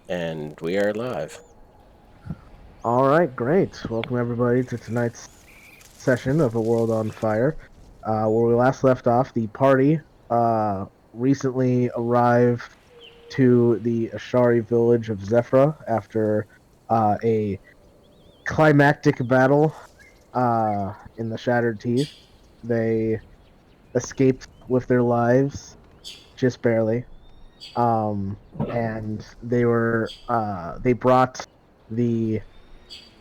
And we are live. All right, great. Welcome everybody to tonight's session of A World on Fire. Where we last left off, the party recently arrived to the Ashari village of Zephra after a climactic battle in the Shattered Teeth. They escaped with their lives, just barely. And they brought the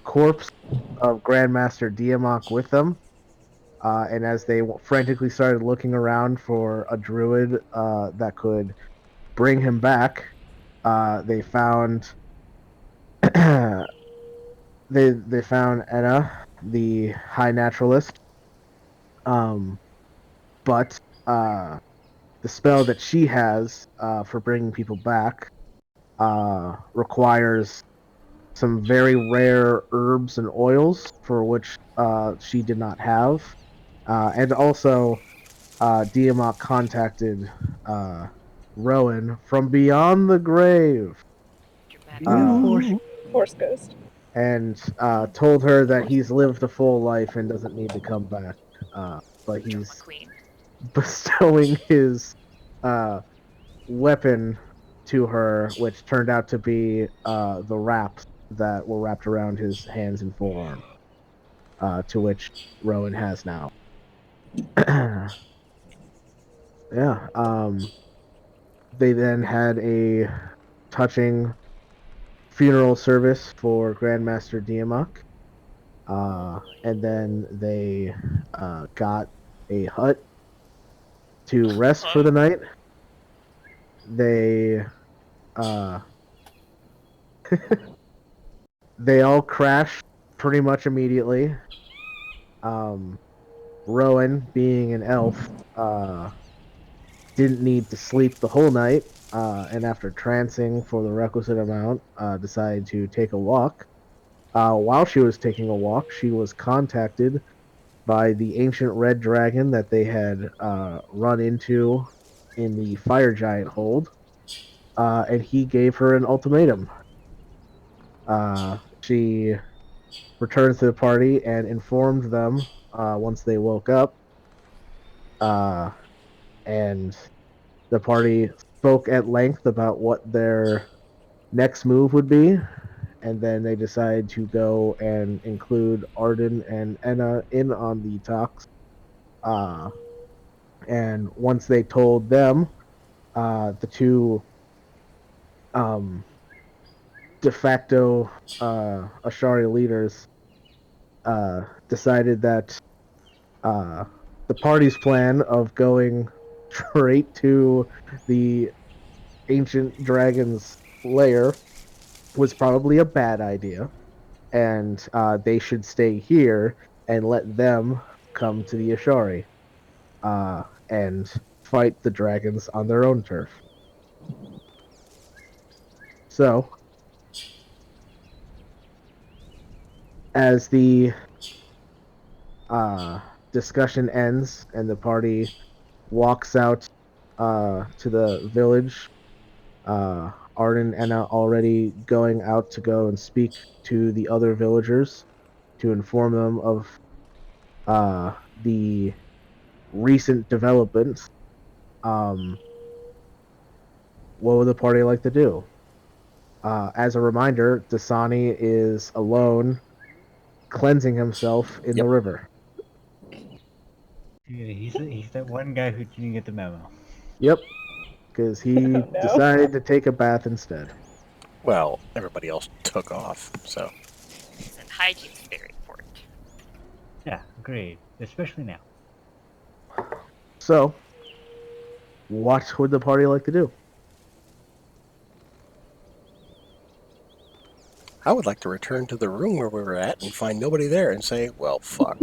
corpse of Grandmaster Diamok with them. And as they frantically started looking around for a druid that could bring him back, they found they found Enna, the high naturalist. Um, but the spell that she has for bringing people back requires some very rare herbs and oils for which she did not have. And also, Diamok contacted Rowan from beyond the grave Dramatic uh, Horse ghost. and told her that he's lived a full life and doesn't need to come back. But Joe he's McQueen. bestowing his weapon to her, which turned out to be the wraps that were wrapped around his hands and forearm, to which Rowan has now. Yeah. They then had a touching funeral service for Grandmaster Diamok. And then they got a hut to rest for the night. They uh, they all crashed pretty much immediately. Rowan, being an elf, didn't need to sleep the whole night, and after trancing for the requisite amount, decided to take a walk. While she was taking a walk, she was contacted by the ancient red dragon that they had run into in the fire giant hold, and he gave her an ultimatum. She returned to the party and informed them once they woke up, uh, and the party spoke at length about what their next move would be, and then they decided to go and include Arden and Enna in on the talks. Uh, and once they told them, the two um, de facto Ashari leaders decided that the party's plan of going straight to the ancient dragon's lair was probably a bad idea, and they should stay here and let them come to the Ashari and fight the dragons on their own turf. So, as the discussion ends and the party walks out to the village, Arden and Enna already going out to go and speak to the other villagers to inform them of the recent developments. What would the party like to do? As a reminder, Dasani is alone, cleansing himself in the river. He's that one guy who didn't get the memo. Yep, because he no. decided to take a bath instead. Well, everybody else took off, so. And hygiene's very important. Yeah, agreed. Especially now. So, what would the party like to do? I would like to return to the room where we were at and find nobody there and say, well, fuck.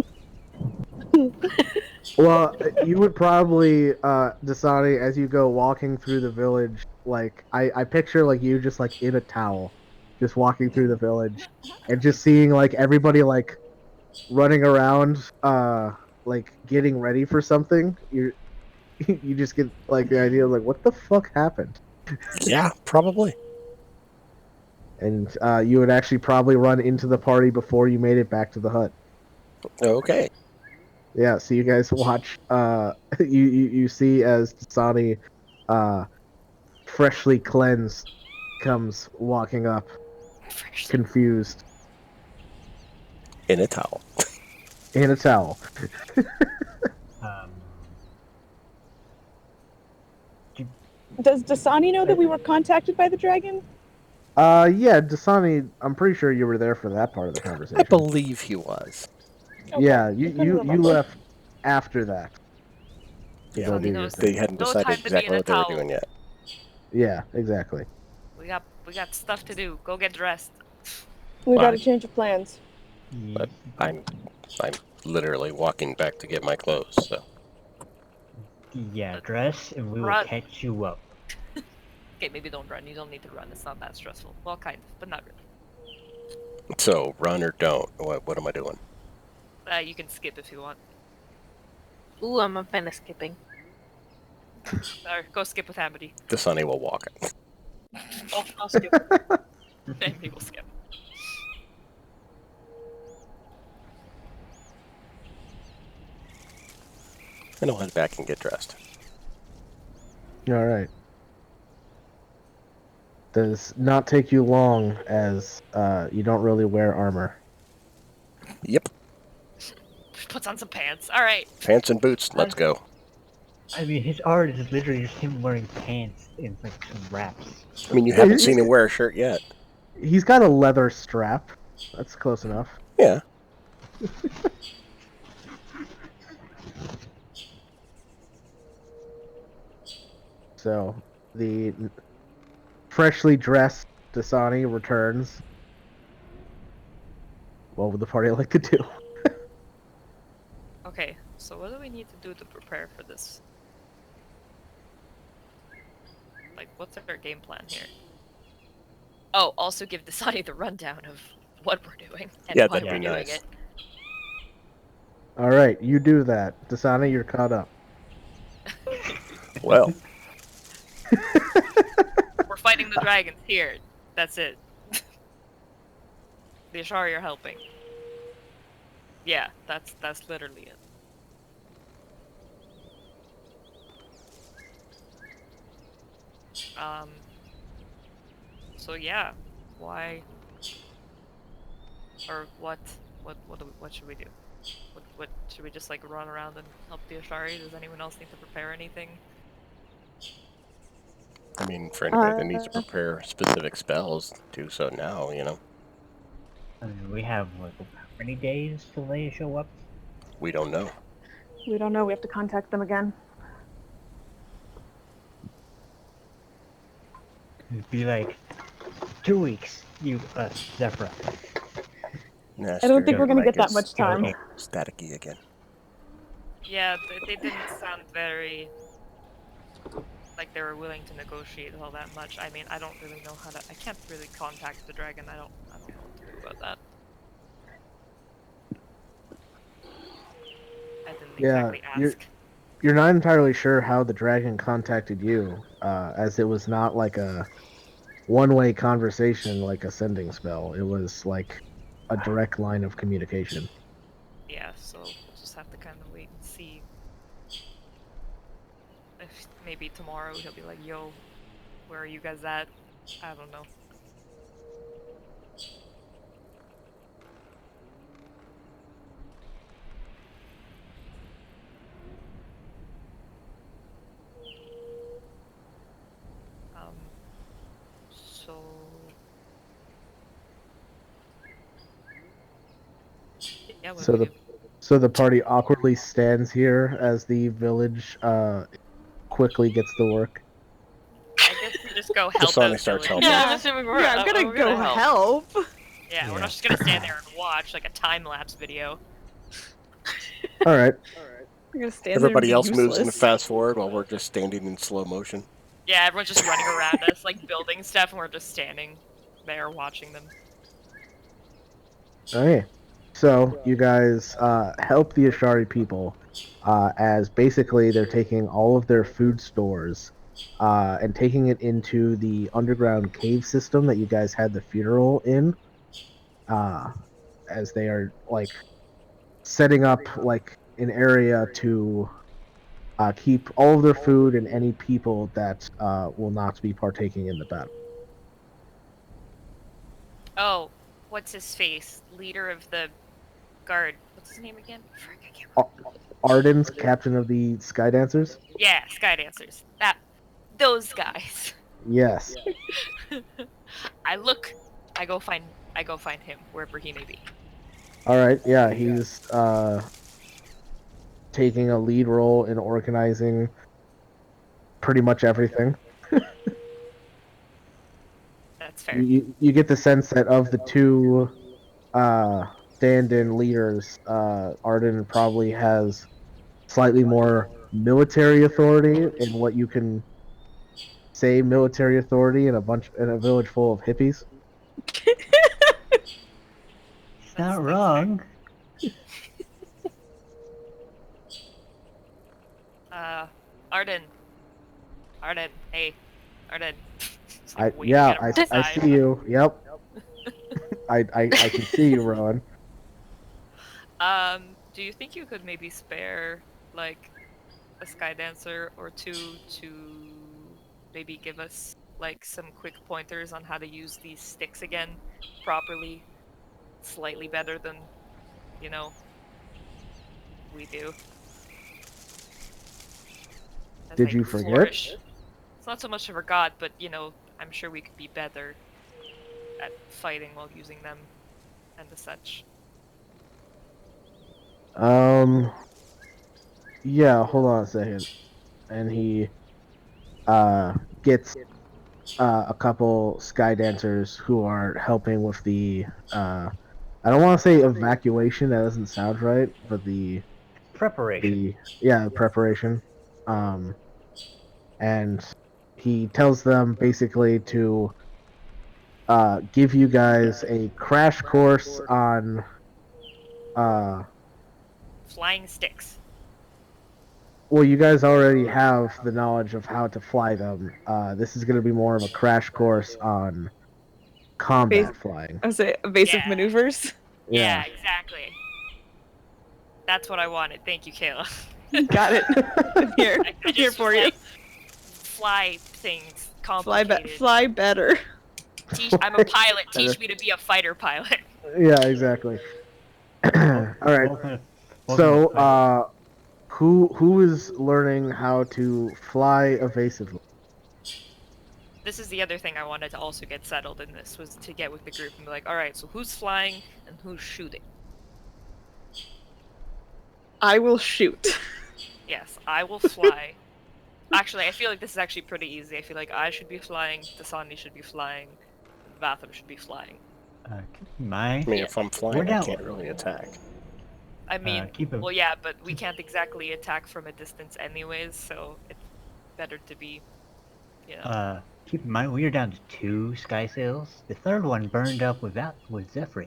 Well, you would probably, Dasani, as you go walking through the village, like, I picture, like, you just, like, in a towel, just walking through the village, and just seeing, like, everybody, like, running around, like, getting ready for something. You just get, like, the idea of, like, what the fuck happened? Yeah, probably. and you would actually probably run into the party before you made it back to the hut. Okay. Yeah, so you guys watch. You see as Dasani, freshly cleansed, comes walking up, Freshly. confused, In a towel. in a towel. Um, Does Dasani know that we were contacted by the dragon? Yeah, Dasani. I'm pretty sure you were there for that part of the I conversation. believe he was. Okay, Yeah, I couldn't you remember. left after that to Yeah, go do Sonny your knows. they thing. hadn't No decided time to be exactly in a what they were towel. doing yet. Yeah, exactly. We got stuff to do. Go get dressed. We got a Fine. change of plans. But I'm literally walking back to get my clothes. So yeah, dress and we will Run. catch you up. Okay, maybe don't run. You don't need to run. It's not that stressful. Well, kind of, but not really. so run or don't. What am I doing? You can skip if you want. Ooh, I'm a fan of skipping. Or go skip with Amity. The Sunny will walk it. I'll skip. Amity will skip. And I'll head back and get dressed. All right. Does not take you long, as you don't really wear armor. Yep. Puts on some pants. All right. Pants and boots. Let's go. I mean, his art is literally just him wearing pants and like some wraps. I mean, you haven't seen him wear a shirt yet. He's got a leather strap. That's close enough. Yeah. So the freshly dressed Dasani returns. What would the party like to do? Okay. So what do we need to do to prepare for this? Like, what's our game plan here? Oh, also give Dasani the rundown of what we're doing and Yeah, why that'd we're be doing nice. it. All right, you do that. Dasani, you're caught up. Well, We're fighting the dragons here. That's it. The Ashari are helping. Yeah, that's literally it. So yeah, why? Or what should we do? What should we just like run around and help the Ashari? Does anyone else need to prepare anything? I mean, for anybody that needs to prepare specific spells, do so now, you know? I mean, we have like how many days till they show up? We don't know. We don't know. We have to contact them again. It'd be like 2 weeks. Zephyr. Nah, I don't think Stereo we're gonna mic get that is much time. Staticky again. Yeah, they didn't sound very like they were willing to negotiate all that much. I mean, I don't really know how to. I can't really contact the dragon. I don't know what to do about that. I didn't Yeah, exactly ask. You're not entirely sure how the dragon contacted you, as it was not like a one-way conversation like a sending spell. It was like a direct line of communication. Yeah, so we'll just have to kind of wait and see. If maybe tomorrow he'll be like, "Yo, where are you guys at?" I don't know. So yeah, what So do we the do? so the party awkwardly stands here as the village quickly gets to work. I guess we just go help Dasani those starts villagers. helping. Yeah, I'm assuming we're. Yeah, I'm gonna we're go help. Yeah, we're Yeah. not just gonna stand there and watch like a time lapse video. All right. We're gonna stand Everybody there and else be moves in useless. fast forward while we're just standing in slow motion. Yeah, everyone's just running around us, like building stuff, and we're just standing there watching them. Okay. So you guys help the Ashari people, as basically they're taking all of their food stores and taking it into the underground cave system that you guys had the funeral in, as they are like setting up like an area to keep all of their food and any people that will not be partaking in the battle. Oh, what's his face? Leader of the guard. What's his name again? Frick, I can't remember. Arden's captain of the Sky Dancers. Yeah, Sky Dancers. Those guys. Yes. I go find him wherever he may be. All right. Yeah, he's taking a lead role in organizing pretty much everything. That's fair. You get the sense that of the two stand-in leaders, Arden probably has slightly more military authority in what you can say military authority in a village full of hippies. He's That's not wrong. Arden. Hey, Arden. Just, I waving at him from the I side. see you. Yep. I can see you, Rowan. Do you think you could maybe spare like a sky dancer or two to maybe give us like some quick pointers on how to use these sticks again properly, slightly better than we do? As Did I you forget? flourish. It's not so much of a god, but I'm sure we could be better at fighting while using them and the such. Yeah, hold on a second. And he gets a couple sky dancers who are helping with the I don't want to say evacuation, that doesn't sound right, but the Preparation. preparation. And he tells them basically to give you guys a crash course on Flying sticks. well, you guys already have the knowledge of how to fly them. This is going to be more of a crash course on combat flying. I was say evasive Yeah. maneuvers. Yeah, exactly. That's what I wanted. Thank you, Kayla. Got it. I'm here. I I'm here just for was you. like, fly things complicated. Fly better. I'm a pilot. Teach me to be a fighter pilot. Yeah, exactly. All right. So, who is learning how to fly evasively? This is the other thing I wanted to also get settled in this, was to get with the group and be like, alright, so who's flying and who's shooting? I will shoot. Yes, I will fly. Actually, I feel like this is actually pretty easy. I feel like I should be flying, Dasani should be flying, Vatham should be flying. Keep in mind, I mean, if I'm flying, We're I down. can't really attack. I mean, keep 'em- well, yeah, but we can't exactly attack from a distance anyways, so it's better to be, keep in mind, we are down to 2 sky sails. The third one burned up with Zephyr.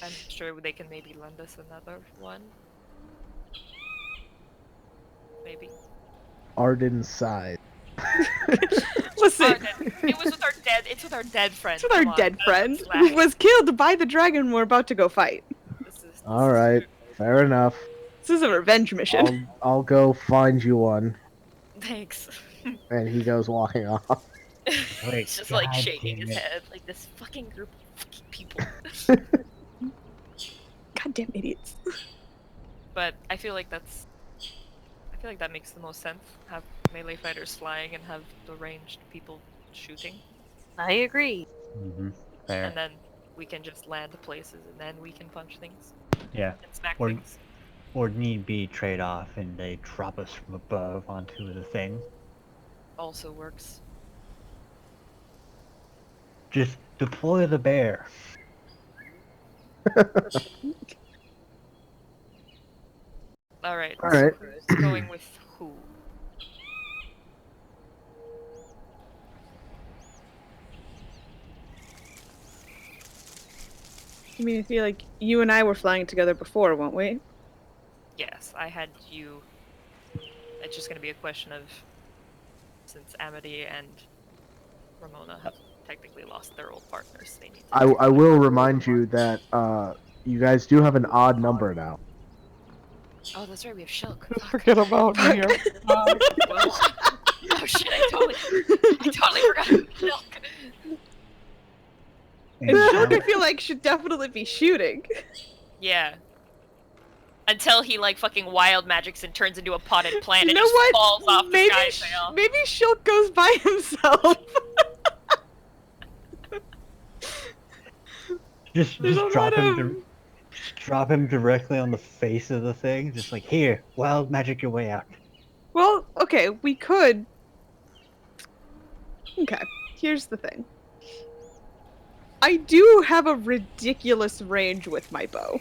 I'm sure they can maybe lend us another one. Maybe. Arden's side. Listen, It was with our dead. It's with our dead friend. it's with our Come on, dead that's friend slack. who was killed by the dragon we're about to go fight. This All is right, fair enough. This is a revenge mission. I'll go find you one. Thanks. And he goes walking off. He's just like God shaking damn his it. head, like this fucking group of fucking people. Goddamn idiots. But I feel like that makes the most sense. Have melee fighters flying and have the ranged people shooting, I agree. Mm-hmm. Fair. and then we can just land places, and then we can punch things Yeah. and smack Or- things. Or need be trade off and they drop us from above onto the thing. Also works. Just deploy the bear. All right. All right. So who's going with who? I mean, I feel like you and I were flying together before, weren't we? Yes, I had you. It's just gonna be a question of since Amity and Ramona have technically lost their old partners. They need to I will remind you that you guys do have an odd number now. Oh, that's right. We have Shilk. Just Fuck. forget about me. Oh shit! I totally forgot about Shilk. And Shulk, I now- feel like should definitely be shooting. Yeah. Until he like fucking wild magics and turns into a potted plant You and know just what? falls off the Maybe sky sail. maybe Shulk goes by himself. just There's a drop lot him. of- Just drop him directly on the face of the thing. Just like here, wild magic your way out. Well, okay, we could. Okay, here's the thing. I do have a ridiculous range with my bow.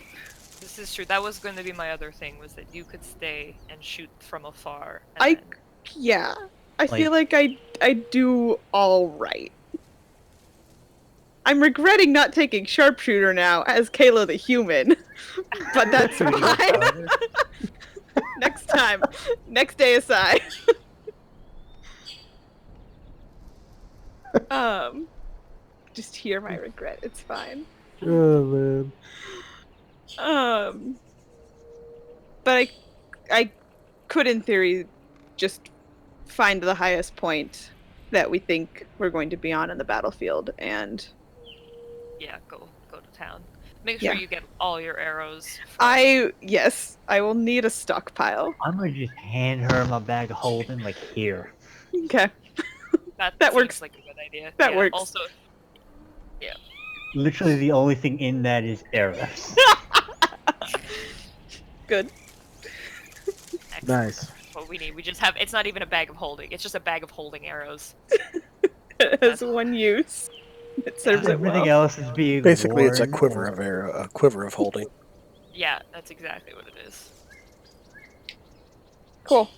This is true. That was going to be my other thing, was that you could stay and shoot from afar. I- then- Yeah, I feel like I do all right. I'm regretting not taking sharpshooter now as Kayla the human, but that's fine. Next time, next day aside. Just hear my regret. It's fine. Oh man. But I could, in theory, just find the highest point that we think we're going to be on in the battlefield, and Yeah, go to town. Make sure Yeah. you get all your arrows. From... yes, I will need a stockpile. I'm gonna just hand her my bag of holding, like here. Okay, that that seems works. like a good idea. That Yeah, works. Also, Literally, the only thing in that is arrows. Good. excellent. Nice. That's what we need. We just have. It's not even a bag of holding. It's just a bag of holding arrows. It has one use. It serves it Everything well. else is being Basically, it's a worn quiver or- of air, a quiver of holding. Yeah, that's exactly what it is. Cool.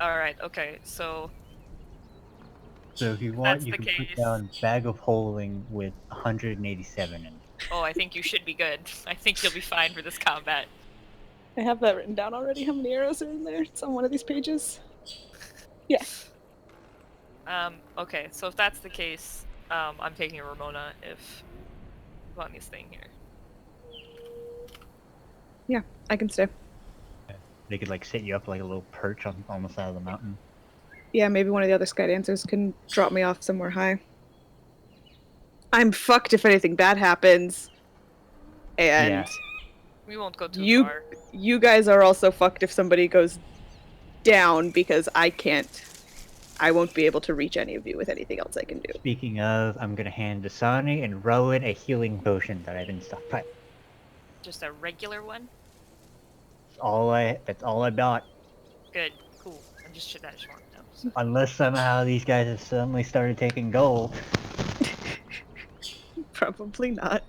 All right. Okay. So So if you want, That's you the can case. put down bag of holding with 187 in it. oh, I think you should be good. I think you'll be fine for this combat. I have that written down already. How many arrows are in there? It's on one of these pages. Yeah. Okay, so if that's the case, I'm taking a Ramona if Vanya's staying here. I can stay. They could like set you up like a little perch on the side of the mountain. Yeah, maybe one of the other Sky Dancers can drop me off somewhere high. I'm fucked if anything bad happens. And Yeah. We won't go too You- far. you guys are also fucked if somebody goes down because I won't be able to reach any of you with anything else I can do. Speaking of, I'm gonna hand Dasani and Rowan a healing potion that I've been stockpiling. Just a regular one? That's all I bought. Good, cool. I just want to know. So. Unless somehow these guys have suddenly started taking gold. Probably not.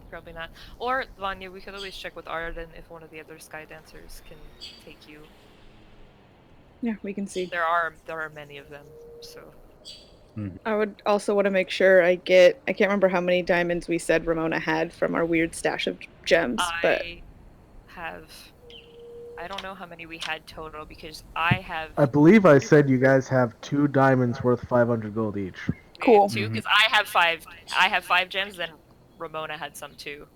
Probably not. Or, Vanya, we could always check with Arden if one of the other Sky Dancers can take you. Yeah, we can see. There are many of them, so... I would also want to make sure I can't remember how many diamonds we said Ramona had from our weird stash of gems, but I don't know how many we had total, because I have... I believe I said you guys have 2 diamonds worth 500 gold each. Cool. Two, because I have 5 gems, then Ramona had some too.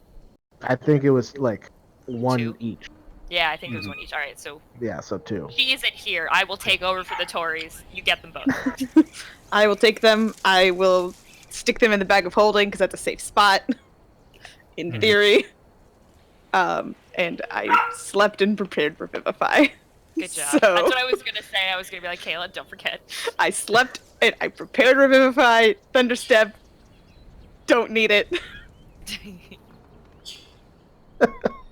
I think it was like 1 2? each. Yeah, I think it was 1 each. Alright, so Yeah, so 2. she isn't here. I will take over for the Tories. You get them both. I will take them. I will stick them in the bag of holding because that's a safe spot, in theory. And I slept and prepared for Vivify. Good job. So That's what I was gonna say. I was gonna be like, Kayla, don't forget. I slept and I prepared Revivify, Thunderstep. Don't need it.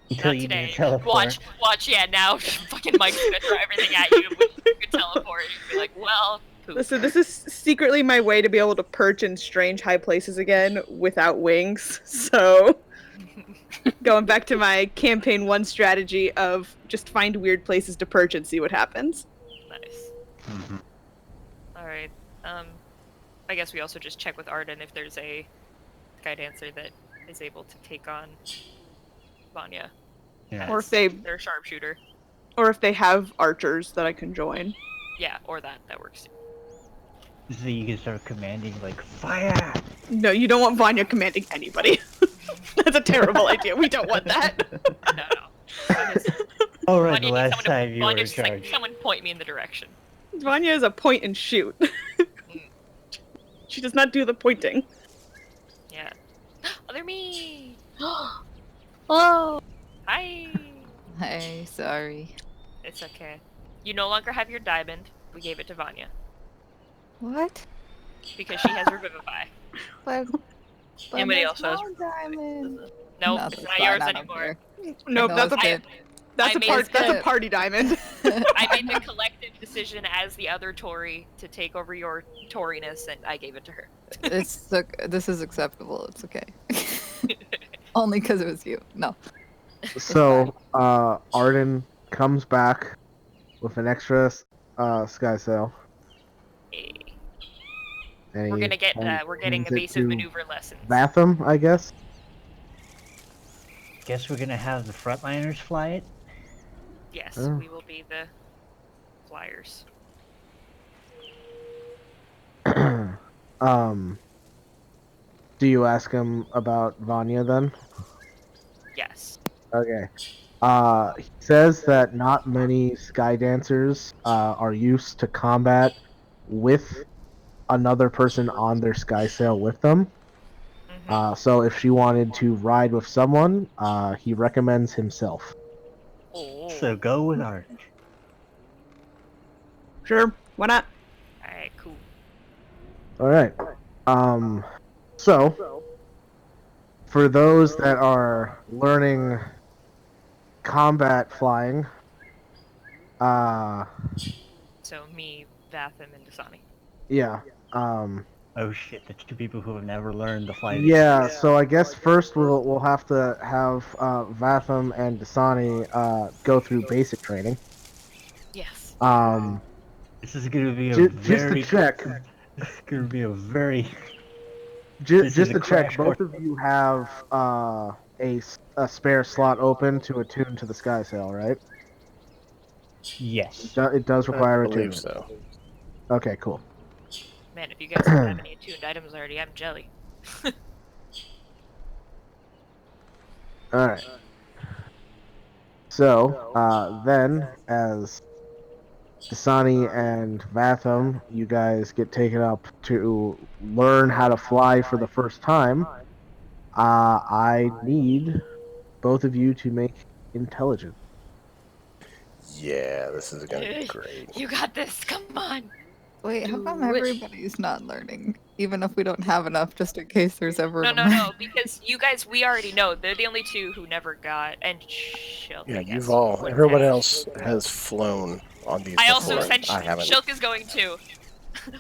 Until Not you today. need to teleport. Watch, yeah, now fucking Mike's gonna throw everything at you when you could teleport. You'd be like, well, poop. Listen, this is secretly my way to be able to perch in strange high places again without wings. So, going back to my campaign 1 strategy of just find weird places to perch and see what happens. Nice. Mhm. Alright. I guess we also just check with Arden if there's a Sky Dancer that is able to take on Vanya. Yeah. Or if they They're a sharpshooter. or if they have archers that I can join. Yeah, or that works too. So you can start commanding, like, fire! No, you don't want Vanya commanding anybody. That's a terrible idea. We don't want that. No. Oh, right, Vanya the needs last someone to- time you were in Vanya's just like, charge. someone point me in the direction. Vanya is a point and shoot. She does not do the pointing. Yeah. Oh, they're me! Oh, Hi! Hey, sorry. It's okay. You no longer have your diamond. We gave it to Vanya. What? Because she has Revivify. But Anybody that's else has- my diamond. Nope, No, it's that's not fine, yours I don't anymore. Nope, No, that's a it's good. I made that's a it. party diamond. I made the collective decision as the other Tory to take over your Toriness, and I gave it to her. This is acceptable. It's okay. Only because it was you. No. So, Arden comes back with an extra sky sail. Hey. And We're he gonna get we're getting hands it evasive to maneuver lessons. Vatham, I guess. Guess we're gonna have the frontliners fly it? Yes, Oh. we will be the flyers. Do you ask him about Vanya then? Yes. Okay. He says that not many sky dancers are used to combat with another person on their sky sail with them. Mhm. So if she wanted to ride with someone, he recommends himself. Oh. So go with Arch. Sure, why not? Alright, cool. All right. So for those that are learning combat flying, So me, Vatham, and Dasani. yeah. Oh shit, the two people who have never learned to fly this. Yeah, so I guess first we'll have to have Vatham and Dasani go through basic training. Yes. This is gonna be a Just very... to check, This is gonna be a very... just is to a check, crash both course. of you have a spare slot open to attune to the sky sail, right? Yes. It does I require believe attunement. so. Okay, cool. Man, if you guys don't have any attuned items already, I'm jelly. All right. So then, as Dasani and Vatham, you guys get taken up to learn how to fly for the first time. I need both of you to make intelligence. Yeah, this is gonna be great. You got this. Come on. Wait, how come Do it. everybody's not learning? Even if we don't have enough, just in case there's ever No, an no, emergency. no. Because you guys, we already know they're the only two who never got. And Shilk. Yeah, I guess, you've all. would Everyone have. else has flown on these I before. also sent I haven't. Shilk is going too.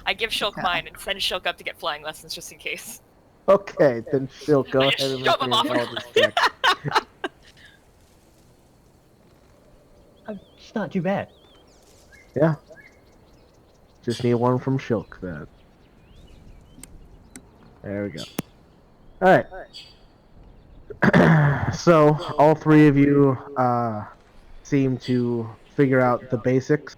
I give Shilk Okay. mine and send Shilk up to get flying lessons just in case. Okay, then she'll go I ahead just and shove make him the off a intelligence cliff. check. It's not too bad. Yeah. Just need one from Shilk then. There we go. Alright. So, all three of you seem to figure out the basics.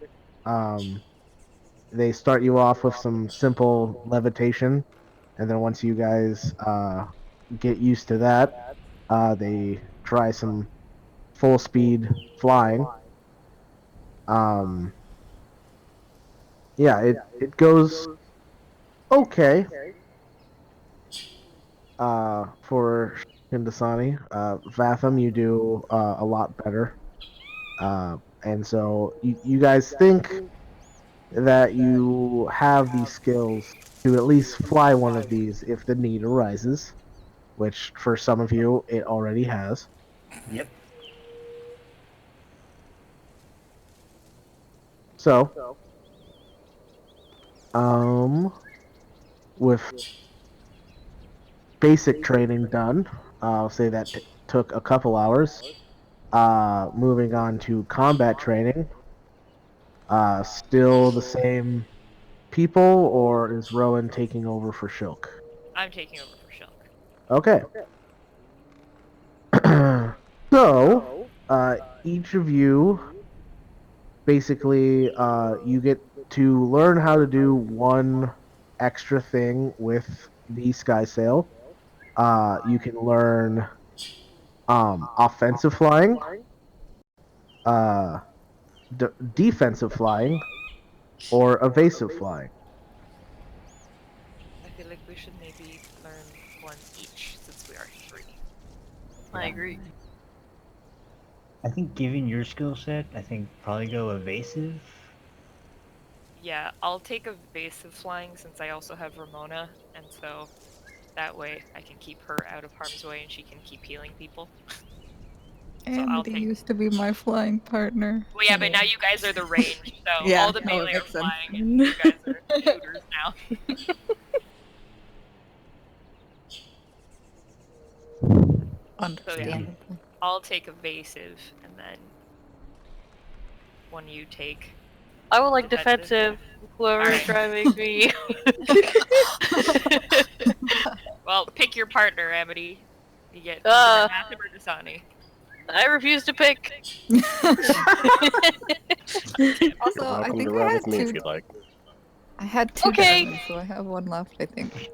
They start you off with some simple levitation, and then once you guys get used to that, they try some full speed flying. Yeah, it goes okay. For Hindasani, Vatham, you do a lot better. And so you guys think that you have the skills to at least fly one of these if the need arises, which for some of you it already has. Yep. So, with basic training done, I'll say that took a couple hours. Moving on to combat training. Still the same people, or is Rowan taking over for Shilk? I'm taking over for Shilk. Okay. So, each of you, basically, you get to learn how to do one extra thing with the sky sail. You can learn offensive flying, uh, defensive flying, or evasive flying. I feel like we should maybe learn one each since we are 3. I agree. I think given your skill set, I think probably go evasive. Yeah, I'll take evasive flying since I also have Ramona, and so that way I can keep her out of harm's way and she can keep healing people. So I'll Amity take. used to be my flying partner. Well, yeah, but now you guys are the range, so Yeah, all the no, it melee are makes sense. flying, and you guys are shooters now. Understandable. I'll take evasive, and then one you take. I would like defensive. Whoever is Alright. driving me. Well, pick your partner, Amity. You get Mathem or Dasani. I refuse to pick. Also, I Welcome think to I ride had with me if two. you'd like. I had 2 Okay. diamonds, so I have 1 left, I think.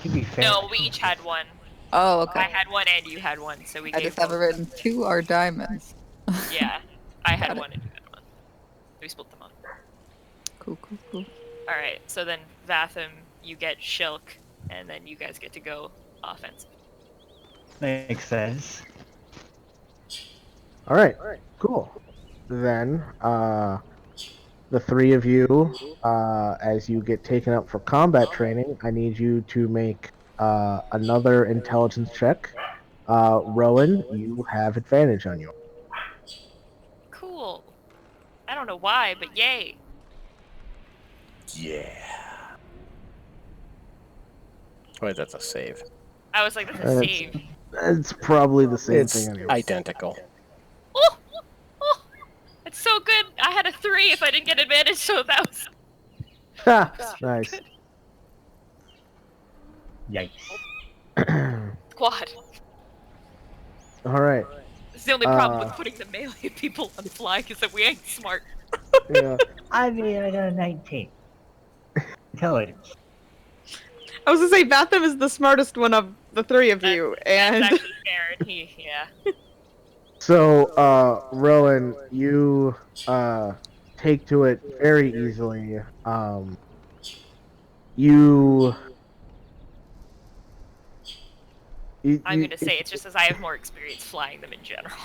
To be fair, No, we each had one. Oh, okay. I had one and you had one, so we I gave just have it both. written 2 are diamonds. Yeah, I had Got it. one and you had one. We split them up. Cool, cool, cool. Alright, so then Vatham, you get Shilk, and then you guys get to go offensive. makes sense. All right, cool. Then, the 3 of you, as you get taken up for combat training, I need you to make another intelligence check. Rowan, you have advantage on you. Cool. I don't know why, but yay. Yeah. Wait, that's a save. I was like, that's a That's- save. It's probably the same It's thing anyway. identical. Oh! Oh! It's so good! I had a 3 if I didn't get advantage, so that was Ha, nice. Yikes. quad. All right. It's the only problem with Uh, putting the melee people on flying is that we ain't smart. Yeah. I mean, I got a 19. Intelligence. I was gonna say Vatham is the smartest one of the 3 of you, and That's actually fair, and yeah. So, Rowan, you take to it very easily. You I'm gonna say it's just as I have more experience flying them in general.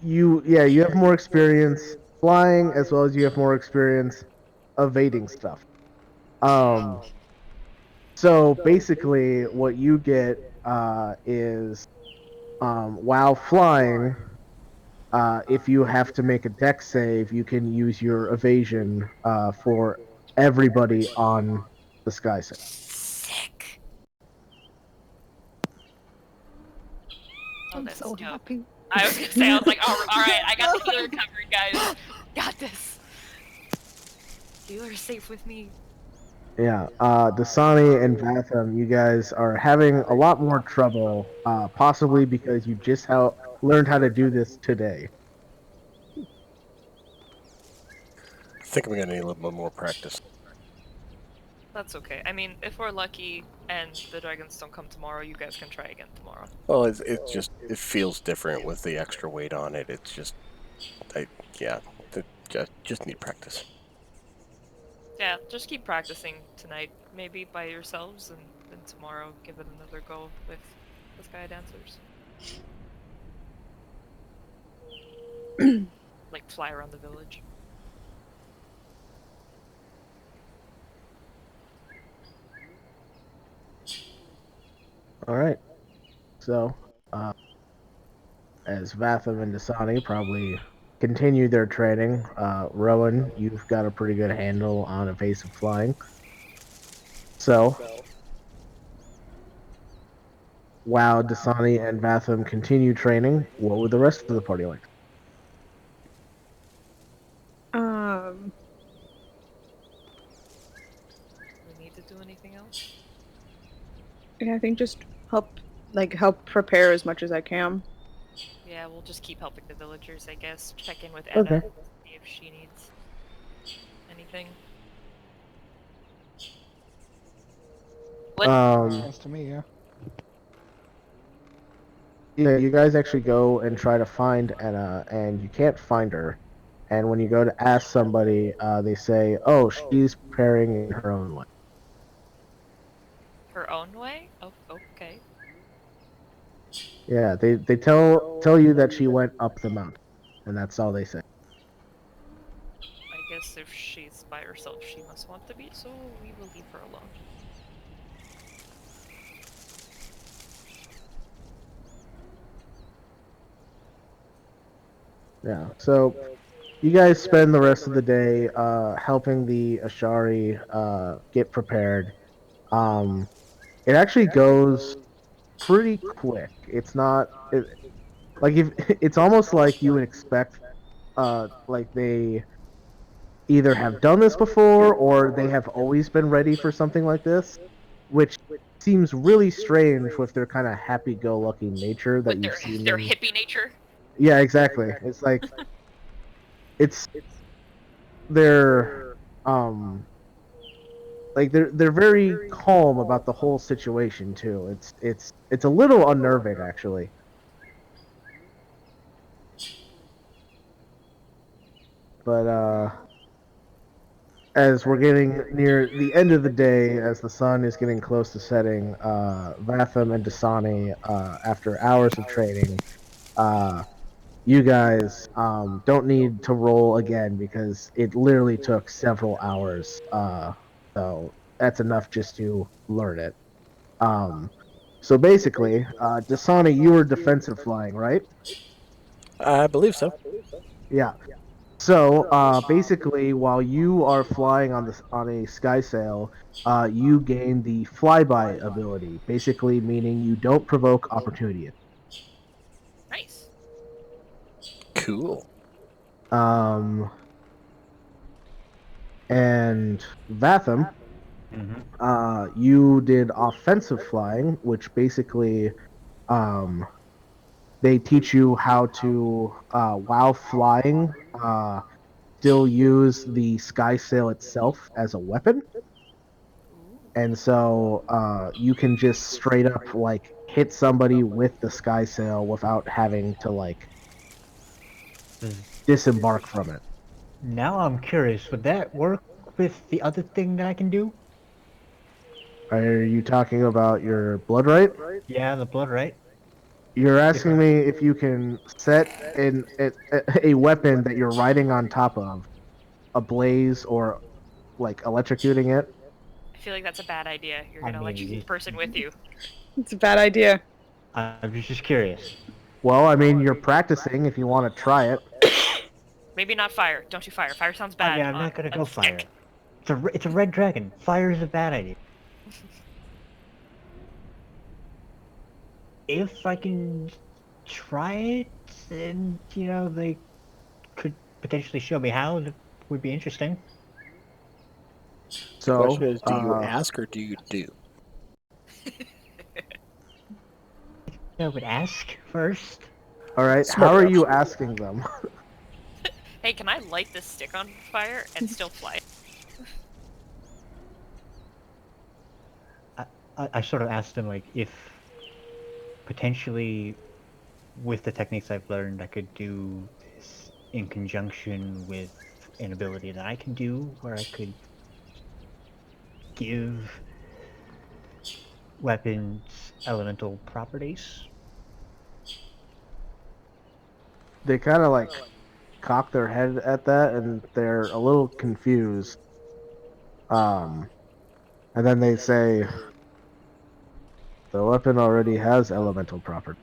you have more experience flying as well as you have more experience evading stuff. So basically, what you get is while flying, if you have to make a dex save, you can use your evasion for everybody on the sky sail. Sick. Oh, I'm that's so dope. happy. I was gonna say, I was like, alright, I got the healer covered, guys. Got this. Healer's safe with me. Yeah, Dasani and Vatham, you guys are having a lot more trouble, possibly because you just learned how to do this today. I think I'm gonna need a little bit more practice. That's okay. I mean, if we're lucky and the dragons don't come tomorrow, you guys can try again tomorrow. Well, it feels different with the extra weight on it. It's just, just need practice. Yeah, just keep practicing tonight, maybe by yourselves, and then tomorrow give it another go with the Sky Dancers. Like, fly around the village. All right. So, as Vatham and Dasani probably continue their training, Rowan, you've got a pretty good handle on evasive flying. So, while Dasani and Vatham continue training, what would the rest of the party like? Do we need to do anything else? I think just help prepare as much as I can. Yeah, we'll just keep helping the villagers, I guess. Check in with Okay. Edda, see if she needs anything. What? Um, to me, yeah. yeah, you guys actually go and try to find Anna, and you can't find her. And when you go to ask somebody, they say, "Oh, she's preparing in her own way." Her own way? Oh, okay. Yeah, they tell you that she went up the mountain, and that's all they say. I guess if she's by herself, she must want to be, so we will leave her alone. Yeah. So you guys spend the rest of the day helping the Ashari get prepared. Um, it actually goes pretty quick. It's not like if it's almost like you would expect like they either have done this before or they have always been ready for something like this, which seems really strange with their kind of happy-go-lucky nature that With you've their seen their them. hippie nature. Yeah, exactly. It's like it's they're um like they're very calm about the whole situation too. It's a little unnerving actually. But as we're getting near the end of the day, as the sun is getting close to setting, Vatham and Dasani, after hours of training, uh, you guys don't need to roll again because it literally took several hours. So that's enough just to learn it. Um, so basically, Dasani, you were defensive flying, right? I believe so. Yeah. So basically, while you are flying on a sky sail, you gain the flyby ability. Basically, meaning you don't provoke opportunity. Nice. Cool. Um, and Vatham, you did offensive flying, which basically um, they teach you how to, while flying, still use the sky sail itself as a weapon. Ooh. And so you can just straight up like hit somebody with the sky sail without having to like disembark from it. Now I'm curious, would that work with the other thing that I can do? Are you talking about your blood right? Yeah, the blood, right? You're asking me if you can set a weapon that you're riding on top of ablaze or like electrocuting it. I feel like that's a bad idea. You're I gonna let your mean, person with you. It's a bad idea. I was just curious. Well, I mean, you're practicing if you want to try it. Maybe not fire. Don't you fire. Fire sounds I bad. mean, I'm not gonna on go stick. fire. It's a red dragon. Fire is a bad idea. If I can try it, and they could potentially show me how, that would be interesting. The So, question is, do you ask or do you do? I would ask first. all right, Smart how are enough. you asking them? Hey, can I light this stick on fire and still fly? I sort of asked them like if potentially with the techniques I've learned I could do this in conjunction with an ability that I can do where I could give weapons elemental properties. They kind of like cock their head at that and they're a little confused. And then they say, the weapon already has elemental property.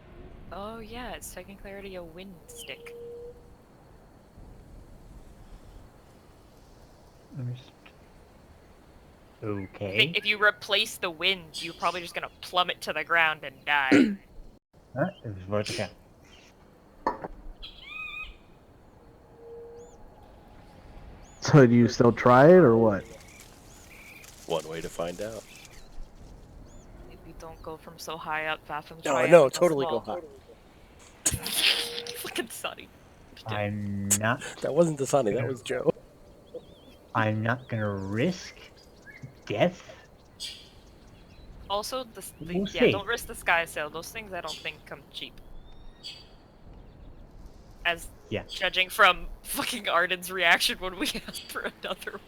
Oh yeah, it's technically already a wind stick. I think Okay. if you replace the wind, you're probably just gonna plummet to the ground and die. It was worth a shot. So do you still try it or what? One way to find out. Maybe don't go from so high up, Vatham. No, Try no, it totally go high. Fucking sunny. I'm not That wasn't Dasani, that was Joe. I'm not gonna risk death Also, We'll yeah, see. don't risk the sky sail. Those things I don't think come cheap. As Yeah. judging from fucking Arden's reaction when we asked for another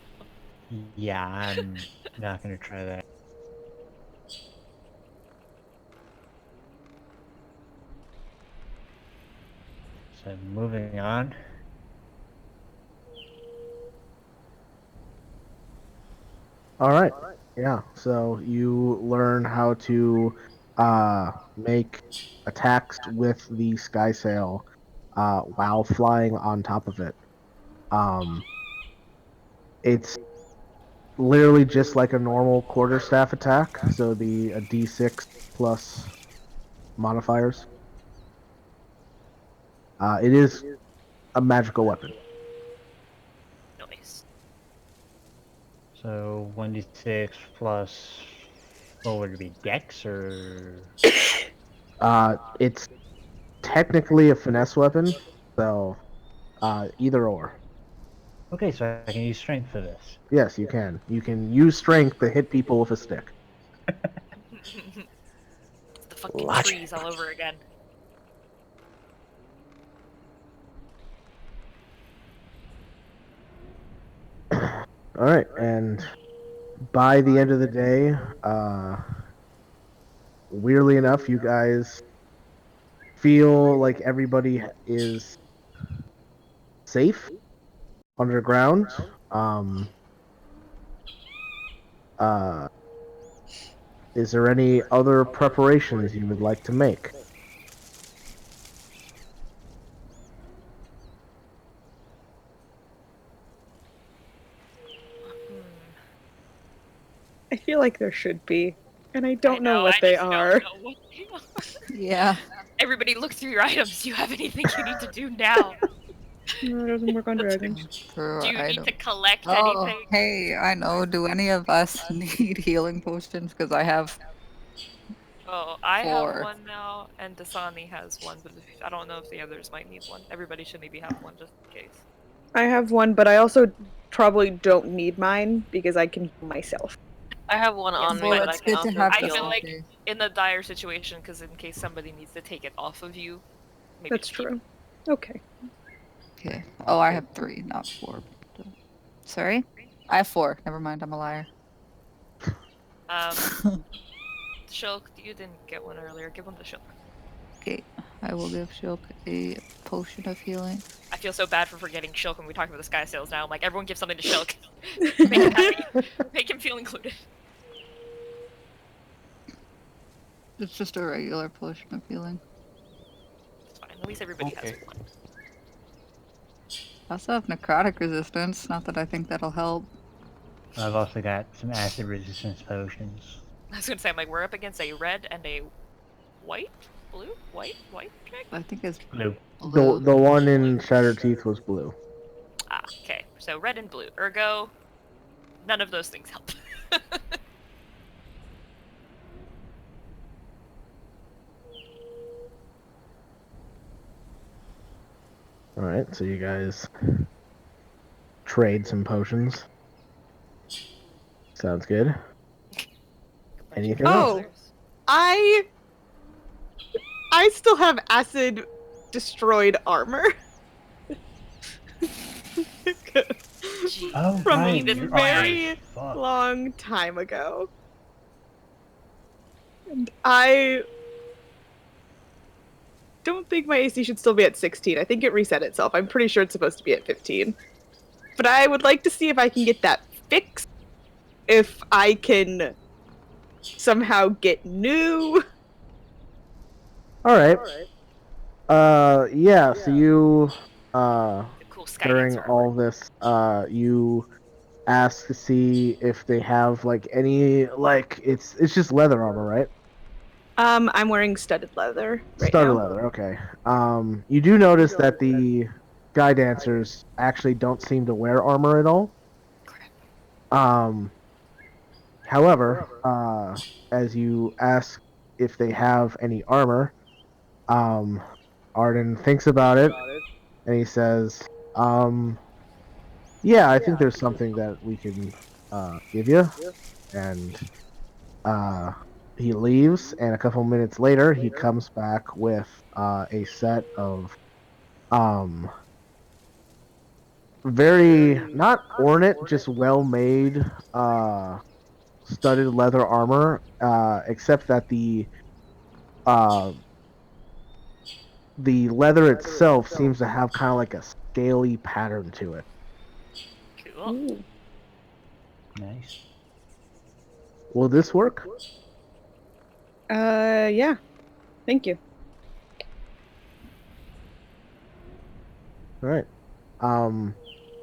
one. Yeah, I'm not gonna try that. So moving on. All right. Yeah. So you learn how to make attacks with the sky sail while flying on top of it. It's literally just like a normal quarterstaff attack, so it'd be a d6 plus modifiers. It is a magical weapon. Nice. So 1d6 plus, what would it be, dex or? It's technically a finesse weapon, so either or. Okay, so I can use strength for this. Yes, you can. You can use strength to hit people with a stick. It's the fucking Logic. trees all over again. All right, and by the end of the day, weirdly enough, you guys feel like everybody is safe underground. Uh, is there any other preparations you would like to make? I feel like there should be, and I don't I know what I they just don't are. know what they are. Yeah. Everybody look through your items. Do you have anything you need to do now? No, it doesn't work on dragon. True, Do you I need don't. to collect Oh, anything? hey, I know. Do any of us need healing potions? Because I have Oh, I have 4. one now, and Dasani has one, but I don't know if the others might need one. Everybody should maybe have one just in case. I have one, but I also probably don't need mine because I can heal myself. I have one Yes, on me, Well, but I it's can good to also have I just feel in heal. like case. in the dire situation, because in case somebody needs to take it off of you, maybe That's just keep true. Okay. Okay. Oh, I have 3, not 4. Sorry? I have 4. Never mind, I'm a liar. it. Shulk, you didn't get one earlier. Give one to Shulk. Okay, I will give Shulk a potion of healing. I feel so bad for forgetting Shulk when we talk about the sky sails now. I'm like, everyone give something to Shulk. Make him happy. Make him feel included. It's just a regular potion of healing. It's fine. At least everybody has Okay. one. I also have necrotic resistance. Not that I think that'll help. I've also got some acid resistance potions. I was gonna say, I'm like, we're up against a red and a white? Blue? White? White check? I think it's Blue. blue. The one in Shattered Teeth was blue. Ah, okay. So red and blue. Ergo, none of those things help. All right, so you guys trade some potions. Sounds good. Anything Oh. else? I still have acid destroyed armor. Jeez. Oh, From right, this you're very as fuck. long time ago. And I don't think my AC should still be at 16. I think it reset itself. I'm pretty sure it's supposed to be at 15. But I would like to see if I can get that fixed. If I can somehow get new. All right. Yeah. So you The cool sky during dancer all this, you ask to see if they have like any like it's just leather armor, right? I'm wearing studded leather right Studded now. leather. Okay. You do notice that the guy dancers actually don't seem to wear armor at all. However, as you ask if they have any armor, Arden thinks about it and he says, "Yeah, I think there's something that we can give you." And he leaves, and a couple minutes later, he comes back with a set of very not ornate, just well made studded leather armor, except that uh, the leather itself seems to have kind of like a scaly pattern to it. Cool. Ooh. Nice. Will this work? Yeah. Thank you. All right.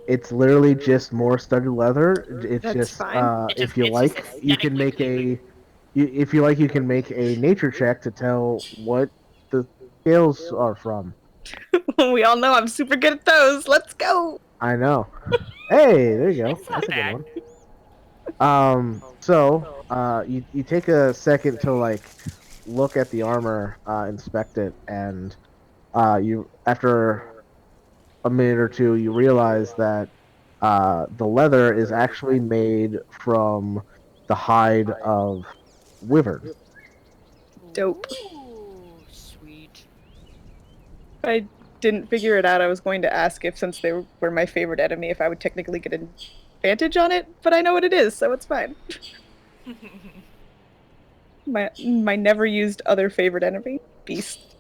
It's literally just more studded leather. It's That's just fine. It if just- you it's just like, you can aesthetically make pleasing. if you like, you can make a nature check to tell what the scales are from. We all know I'm super good at those. Let's go. I know. Hey, there you go. It's not That's a good bad. one. So, you take a second to like look at the armor, inspect it, and you after a minute or two, you realize that the leather is actually made from the hide of wyvern. Dope. Ooh, sweet. I didn't figure it out. I was going to ask if, since they were my favorite enemy, if I would technically get an advantage on it, but I know what it is, so it's fine. My never used other favorite enemy, beast.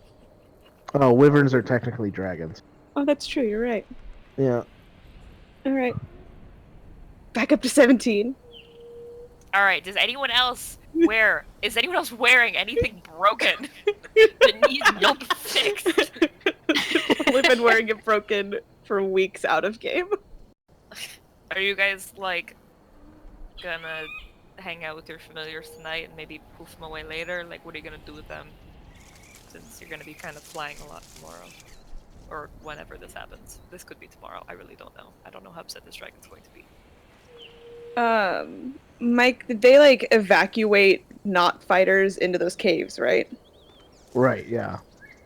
Oh, wyverns are technically dragons. Oh, that's true. You're right. Yeah. All right. Back up to 17. All right. Is anyone else wearing anything broken that needs milk fixed? We've been wearing it broken for weeks out of game. Are you guys like gonna hang out with your familiars tonight and maybe poof them away later? Like, what are you gonna do with them? Since you're gonna be kind of flying a lot tomorrow, or whenever this happens. This could be tomorrow. I really don't know. I don't know how upset this dragon's going to be. Mike, did they like evacuate not fighters into those caves, right? Right. Yeah.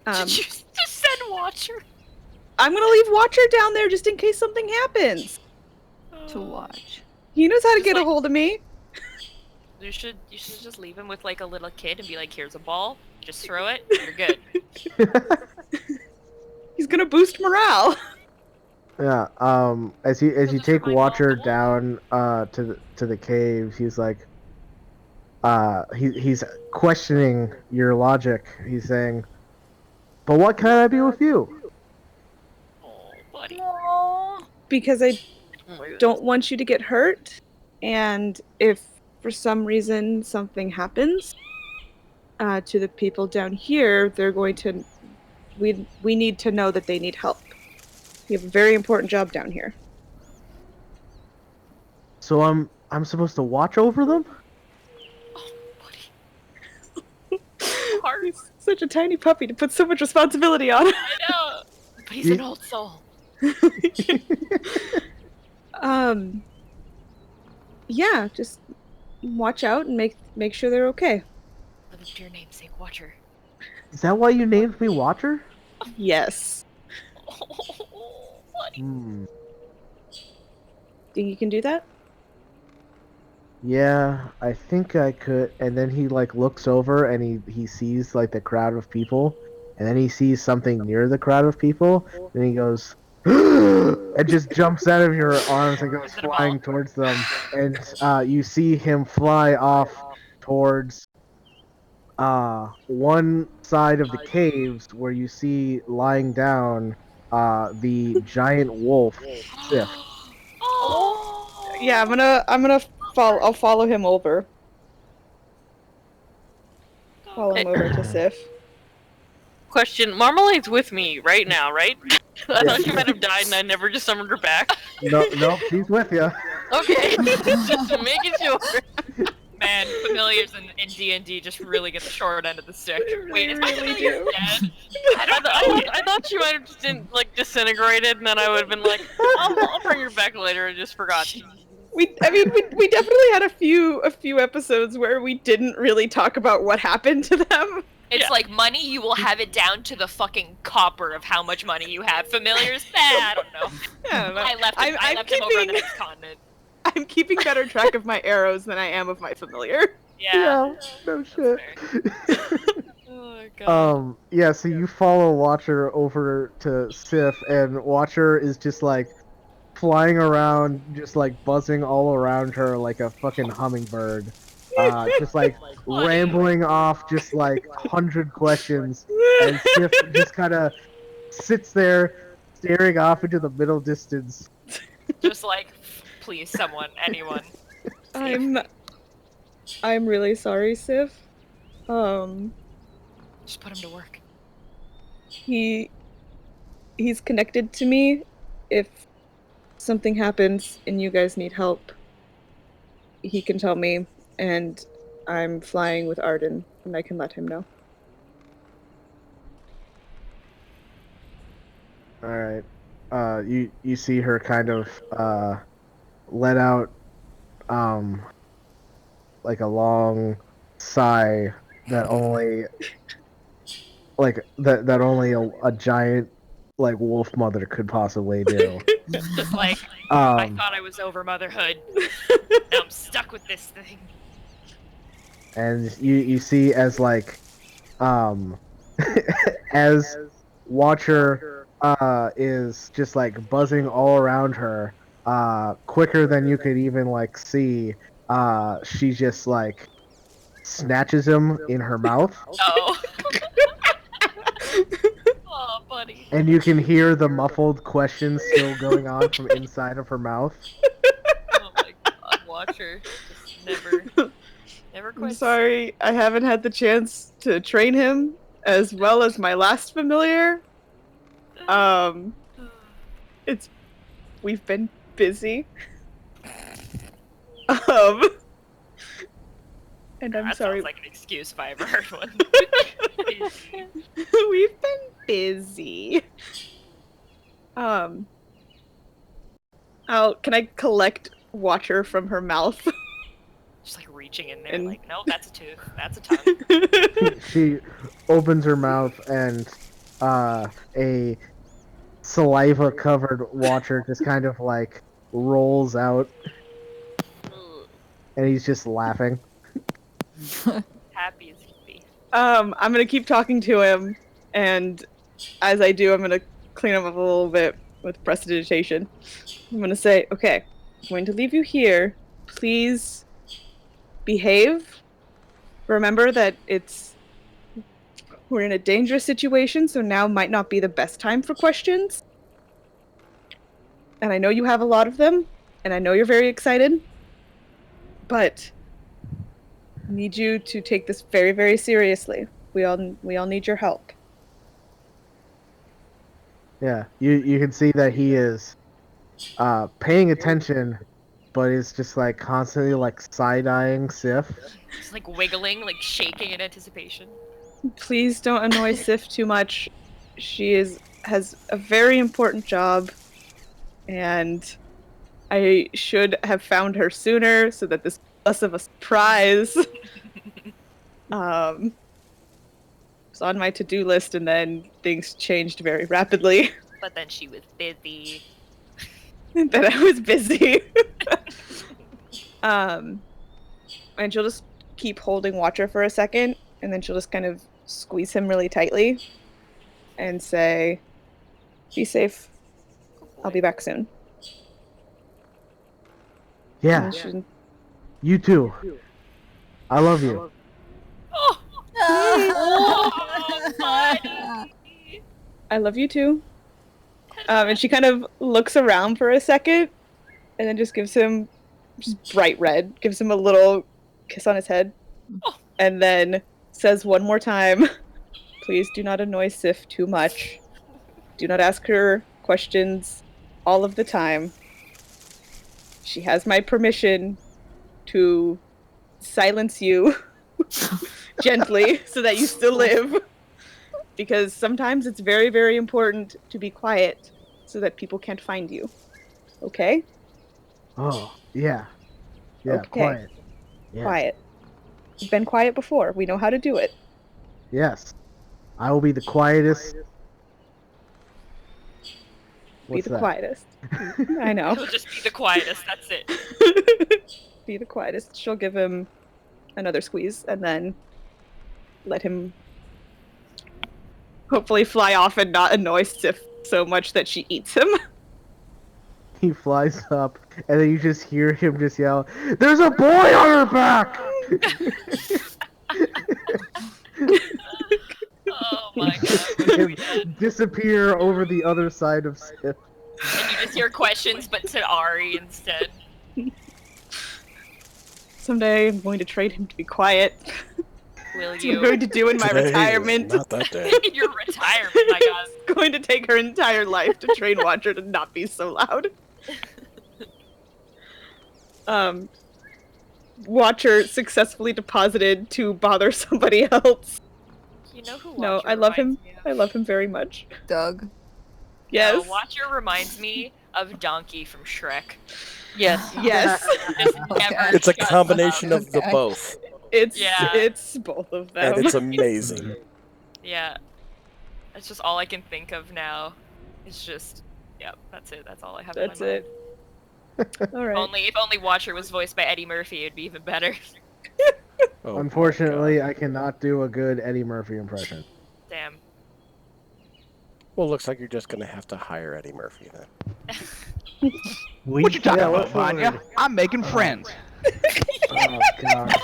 Did you just send Watcher? I'm gonna leave Watcher down there just in case something happens. To watch. He knows how to Just get a like- hold of me. You should just leave him with like a little kid and be like, here's a ball, just throw it, you're good. He's gonna boost morale. Yeah. As you just take remind Watcher all the down to the cave, he's like he's questioning your logic. He's saying, "But what can I do with you?" Oh, buddy. Because I Oh my goodness. don't want you to get hurt, and if for some reason something happens to the people down here, they're going to we need to know that they need help. We have a very important job down here. So I'm supposed to watch over them? Oh, buddy. Heart. He's such a tiny puppy to put so much responsibility on. I know. But he's an old soul. Yeah, just watch out and make sure they're okay. Live up to your namesake, Watcher. Is that why you named me Watcher? Yes. Oh, buddy. Hmm. Think you can do that? Yeah, I think I could. And then he like looks over and he sees like the crowd of people, and then he sees something near the crowd of people, and he goes, and just jumps out of your arms and goes Is it a flying ball? towards them, and you see him fly off towards one side of the caves where you see lying down the giant wolf Sif. Oh. Yeah, I'm gonna follow. I'll follow him over. Follow him over to Sif. Question: Marmalade's with me right now, right? I Yeah. thought she might have died and I never just summoned her back. No, she's with you. Okay, just making sure. Man, familiars in D&D just really get the short end of the stick. Wait, is my really familiar do. dead? I don't know. I thought she might have just disintegrated, and then I would have been like, I'll bring her back later. I just forgot. We definitely had a few episodes where we didn't really talk about what happened to them. It's Yeah. like money, you will have it down to the fucking copper of how much money you have. Familiars? I don't know. Yeah, I left him over on the keeping next continent. I'm keeping better track of my arrows than I am of my familiar. Yeah. no That's shit. fair. Oh my god. Yeah, so you follow Watcher over to Sif, and Watcher is just like flying around, just like buzzing all around her like a fucking hummingbird. Just like rambling off just like 100 questions, and Sif just kind of sits there staring off into the middle distance. Just like, please, someone, anyone. I'm really sorry, Sif. Just put him to work. He's connected to me. If something happens and you guys need help, he can tell me, and I'm flying with Arden, and I can let him know. All right. You see her kind of let out like a long sigh that only that only a giant like wolf mother could possibly do. Just like, I Um, thought I was over motherhood. Now I'm stuck with this thing. and you see as like as Watcher is just like buzzing all around her quicker than you could even like see, she just like snatches him in her mouth, Oh. Oh, buddy. and you can hear the muffled questions still going on from inside of her mouth. Oh my god, Watcher. Just never I'm quits. sorry, I haven't had the chance to train him as well as my last familiar. We've been busy. And I'm that sorry. sounds like an excuse if I ever heard one. We've been busy. Can I collect Watcher from her mouth? Just like reaching in there, And- like, no, that's a tooth. That's a tongue. She opens her mouth, and a saliva covered Watcher just kind of like rolls out, and he's just laughing. Happy as he be. I'm gonna keep talking to him, and as I do, I'm gonna clean him up a little bit with prestidigitation. I'm gonna say, okay, I'm going to leave you here. Please behave. Remember that we're in a dangerous situation, so now might not be the best time for questions. And I know you have a lot of them, and I know you're very excited, but I need you to take this very, very seriously. We all need your help. Yeah, you can see that he is paying attention, but is just like constantly like side-eyeing Sif. Just like wiggling, like shaking in anticipation. Please don't annoy Sif too much. She has a very important job, and I should have found her sooner so that this was less of a surprise. It was on my to-do list, and then things changed very rapidly. But then she was busy. That I was busy. And she'll just keep holding Watcher for a second, and then she'll just kind of squeeze him really tightly and say, "Be safe. I'll be back soon." Yeah, And she- you too. I love you. Oh, oh buddy. I love you too. And she kind of looks around for a second, and then just gives him just bright red, gives him a little kiss on his head, and then says one more time, "Please do not annoy Sif too much. Do not ask her questions all of the time. She has my permission to silence you gently so that you still live. Because sometimes it's very, very important to be quiet so that people can't find you. Okay? Oh, yeah. Yeah, Okay. quiet. Yeah. Quiet. You've been quiet before. We know how to do it. Yes. I will be the quietest Be What's the that? quietest. I know. He'll just be the quietest. That's it. Be the quietest. She'll give him another squeeze and then let him hopefully fly off and not annoy Sif so much that she eats him. He flies up, and then you just hear him just yell, "There's a boy on her back!" Oh my god. Him disappear over the other side of Sif. And you just hear questions, but to Ari instead. Someday I'm going to train him to be quiet. Will That's what I'm you? going to do in my Today is retirement. Not that day. Your retirement, my god. It's going to take her entire life to train Watcher to not be so loud. Watcher successfully deposited to bother somebody else. You know who No, Watcher I love him. reminds me of? I love him very much. Doug. Yes. No, Watcher reminds me of Donkey from Shrek. Yes. Yes. Just Okay. never It's a shuts combination up. of the Okay. both, Yeah. It's both of them. and it's amazing. Yeah. That's just all I can think of now. It's just, yep, that's it. That's all I have That's in my it. mind. All right. If only Watcher was voiced by Eddie Murphy, it'd be even better. Oh, my Unfortunately, God. I cannot do a good Eddie Murphy impression. Damn. Well, looks like you're just gonna have to hire Eddie Murphy then. We What you talking Yeah, about, what Vanya? word? I'm making friends. Oh god.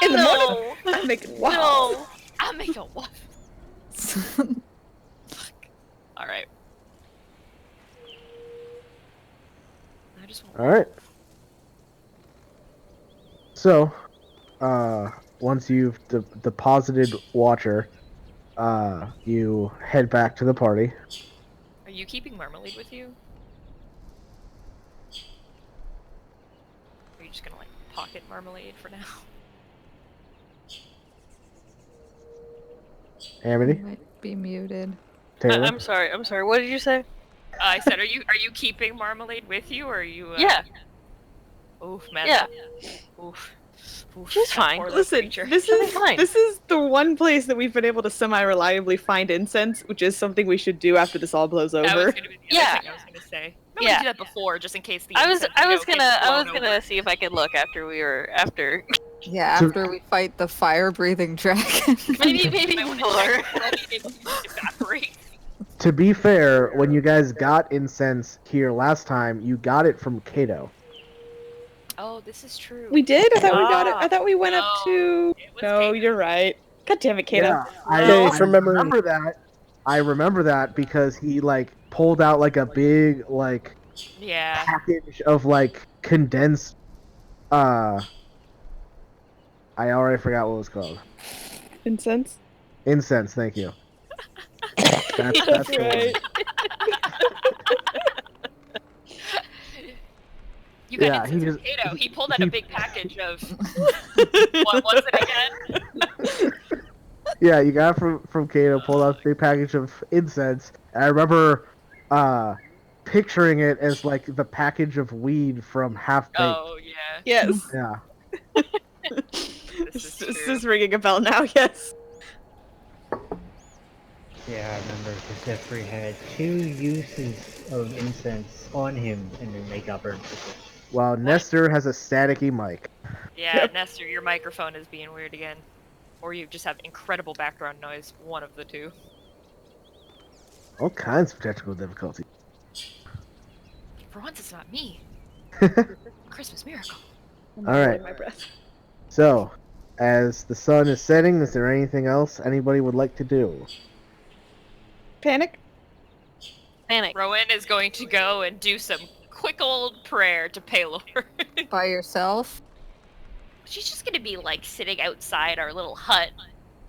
In the No! morning, I'm making waffles. No! I'll make a waffle. Alright. I just want All right. So, once you've deposited Watcher, you head back to the party. Are you keeping Marmalade with you? Are you just gonna like pocket Marmalade for now? Amity, Might be muted. Taylor. I'm sorry. I'm sorry. What did you say? I said, are you keeping Marmalade with you, or are you? Yeah. Oof, man. Yeah. Oof. Oof. She's that fine. poor little Listen, creature. this She'll be is fine. this is the one place that we've been able to semi-reliably find incense, which is something we should do after this all blows That was over. gonna be the other Yeah. thing I was gonna say. No, Yeah. we did that before, just in case the. I was incense, you know, gets blown over. see if I could look after. Yeah, So- after we fight the fire-breathing dragon. maybe I wanna before. check whether it evaporates. To be fair, when you guys got incense here last time, you got it from Kato. Oh, this is true. We did? I thought we got it. I Ah, thought we went up no, to. it was No, Kato. you're right. God damn it, Kato. Yay for memory. remember that. I remember that because he like pulled out like a big like Yeah. package of like condensed. I already forgot what it was called. Incense? Incense. Thank you. That's That's the one. right. You got Yeah, he incense from just- Kato. He pulled out he- a big package of. What was it again? Yeah, you got it from Kato. Pulled out a big package of incense. And I remember picturing it as like the package of weed from Half Baked. Oh yeah. Yes. Yeah. This is This true. is ringing a bell now, yes. Yeah, I remember because Jeffrey had 2 uses of incense on him and then they got burned. Well, Nestor has a staticky mic. Yeah, Nestor, your microphone is being weird again. Or you just have incredible background noise. One of the two. All kinds of technical difficulties. For once, it's not me. Christmas miracle. I'm All right. holding my breath. So, as the sun is setting, is there anything else anybody would like to do? Panic? Panic. Rowan is going to go and do some quick old prayer to Paylor. By yourself? She's just gonna be like sitting outside our little hut.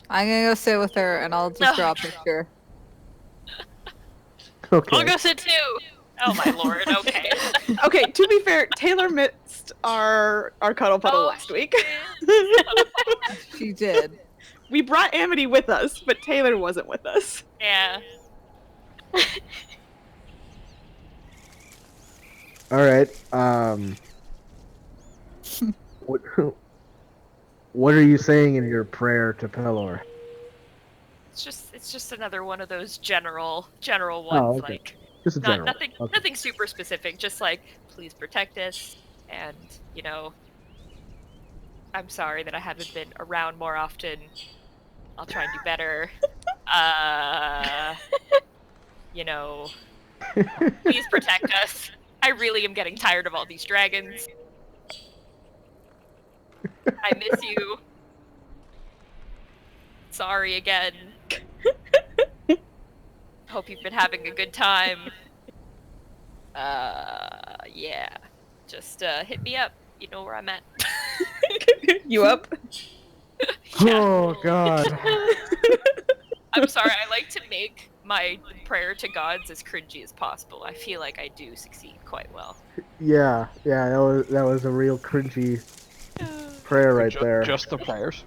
I'm gonna go sit with her and I'll just draw a picture. Okay. I'll go sit too. Oh my lord, okay. Okay, to be fair, Taylor missed our cuddle puddle Oh, last week. She did. We brought Amity with us, but Taylor wasn't with us. Yeah. All right. What, what are you saying in your prayer to Pelor? It's just another one of those general ones, Oh, okay. like Just a Not general. nothing Okay. nothing super specific, just like please protect us, and I'm sorry that I haven't been around more often. I'll try and do better. You know, please protect us. I really am getting tired of all these dragons. I miss you. Sorry again. Hope you've been having a good time. Yeah. Just hit me up. You know where I'm at. You up? Yeah. Oh God. I'm sorry, I like to make my prayer to gods as cringy as possible. I feel like I do succeed quite well. Yeah, that was a real cringy prayer right there. Just the prayers.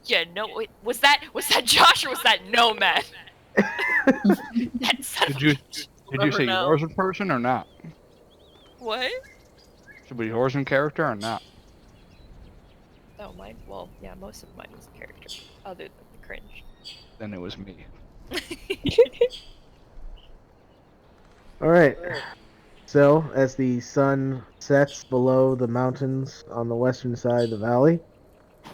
Yeah, no, wait, was that Josh or was that Nomad? That son of Did a you bitch. did you never say know. yours in person or not? What? Should be yours in character or not? Oh, mine. Well, yeah, most of mine was in character, other than the cringe. Then it was me. All right. So, as the sun sets below the mountains on the western side of the valley,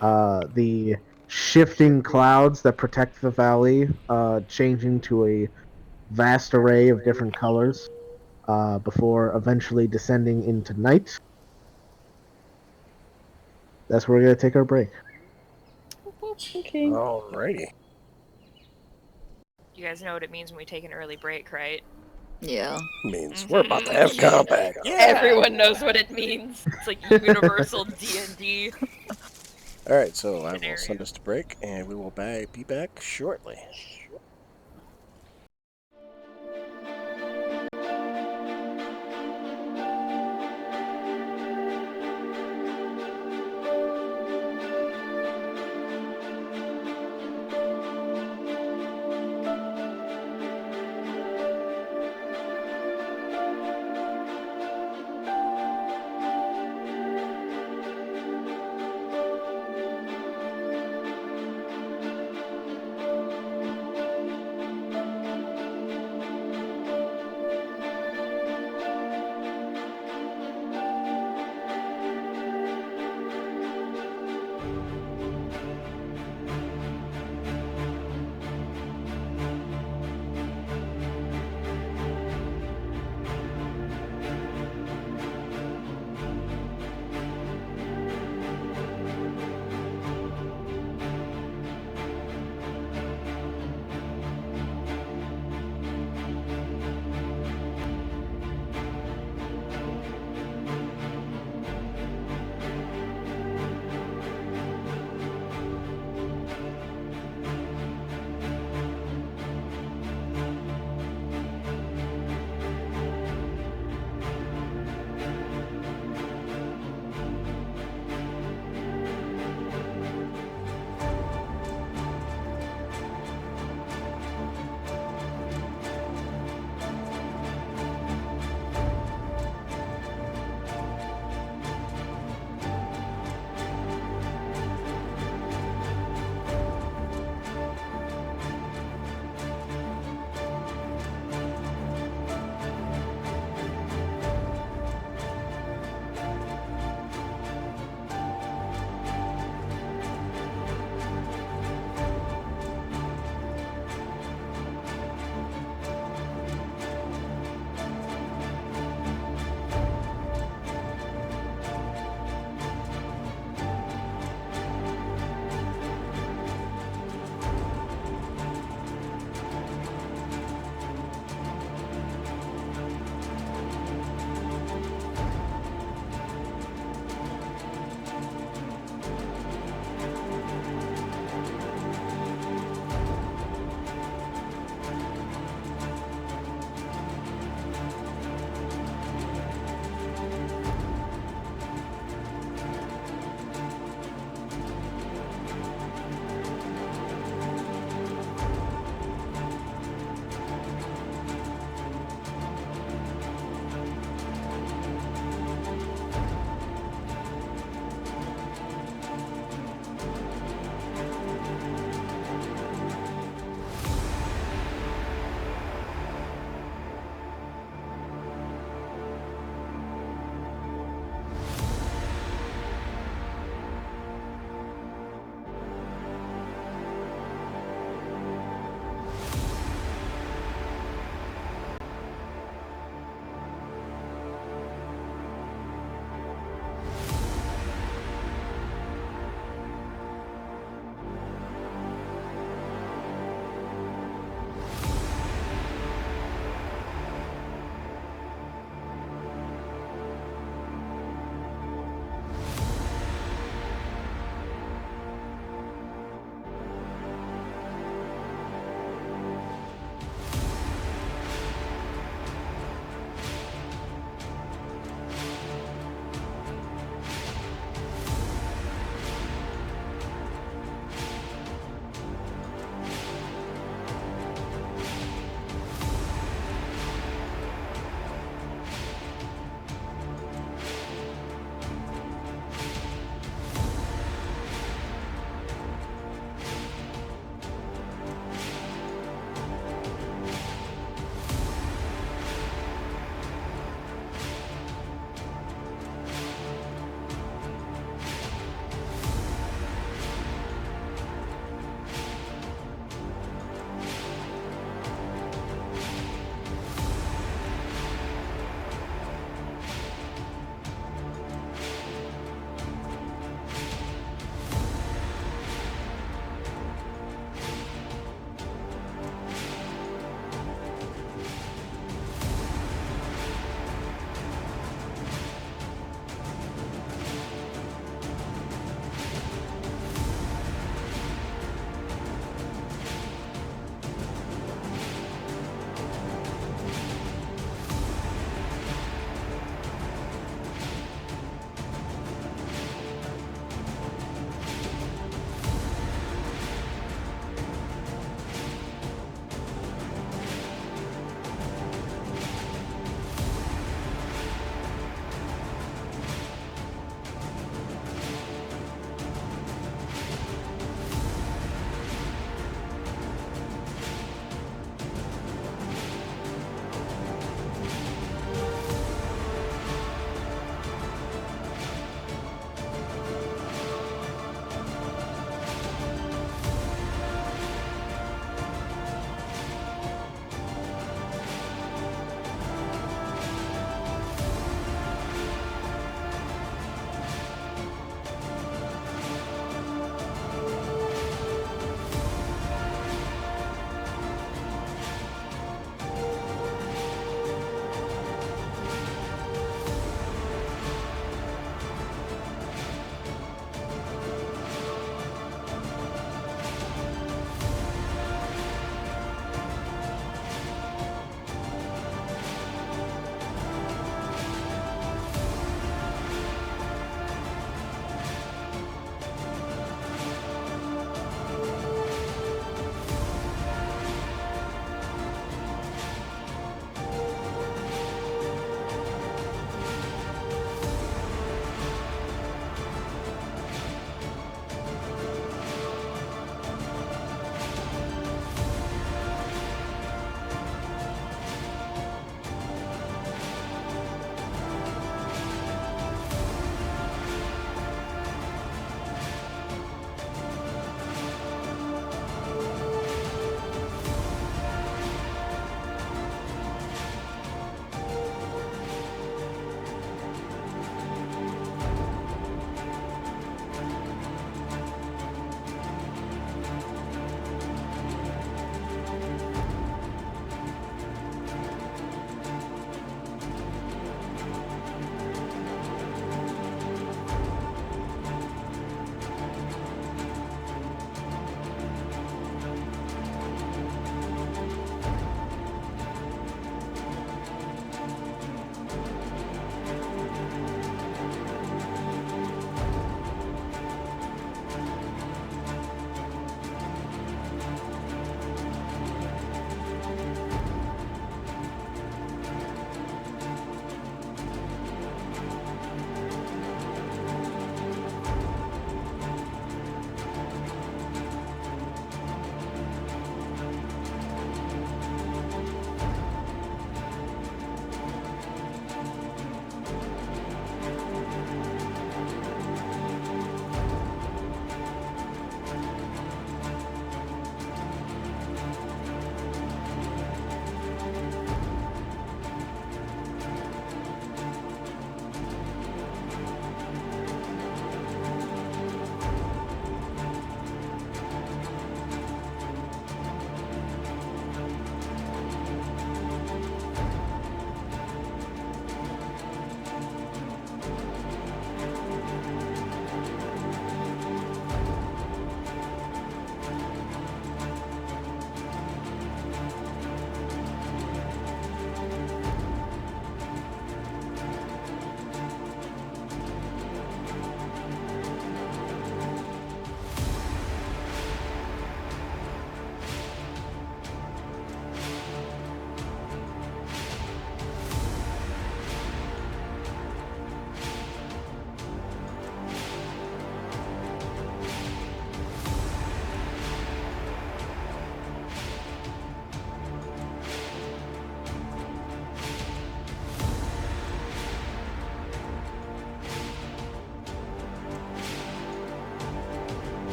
the shifting clouds that protect the valley changing to a vast array of different colors before eventually descending into night. That's where we're going to take our break. Okay. Alrighty. You guys know what it means when we take an early break, right? Yeah. Means we're about to have combat. Yeah. Everyone knows what it means. It's like universal D&D. Alright, so I will Scenario. send us to break, and we will be back shortly.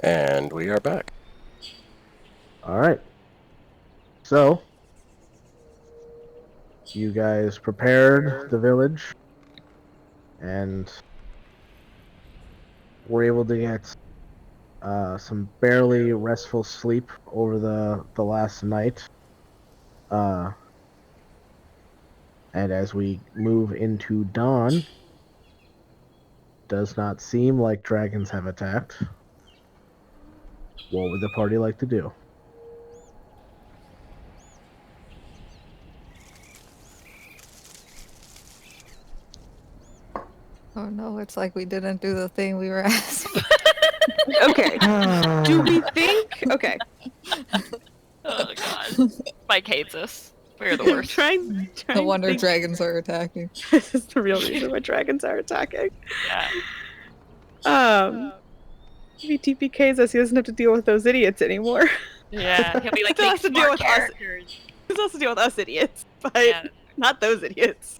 And we are back. All right. So, you guys prepared the village and were able to get some barely restful sleep over the last night. And as we move into dawn, does not seem like dragons have attacked. What would the party like to do? Oh no, it's like we didn't do the thing we were asked. Okay. Do we think? Okay. Oh god. Mike hates us. We're the worst. trying No to wonder think- dragons are attacking. This is the real reason why dragons are attacking. Yeah. If he TPKs us, he doesn't have to deal with those idiots anymore. Yeah. He'll be like, Still make has to deal smart with us. characters. He also deal with us idiots, but Yeah. not those idiots.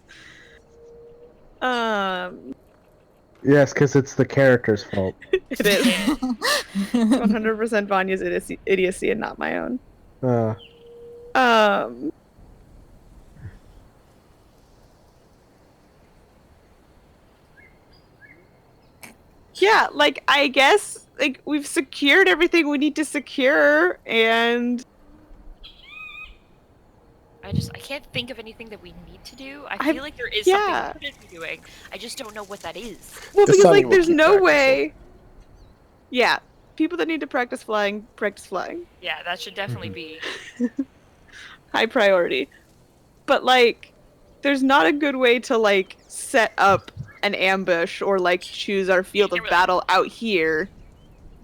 Yes, because it's the character's fault. It is 100% Vanya's idiocy and not my own. Yeah, like I guess like we've secured everything we need to secure, and I can't think of anything that we need to do. I I- feel like there is yeah. something we should be doing. I just don't know what that is. well, Just because thought like we'll there's keep no practicing. way. Yeah, people that need to practice flying, practice flying. Yeah, that should definitely be. High priority. But like there's not a good way to like set up an ambush or like choose our field of can't really- battle out here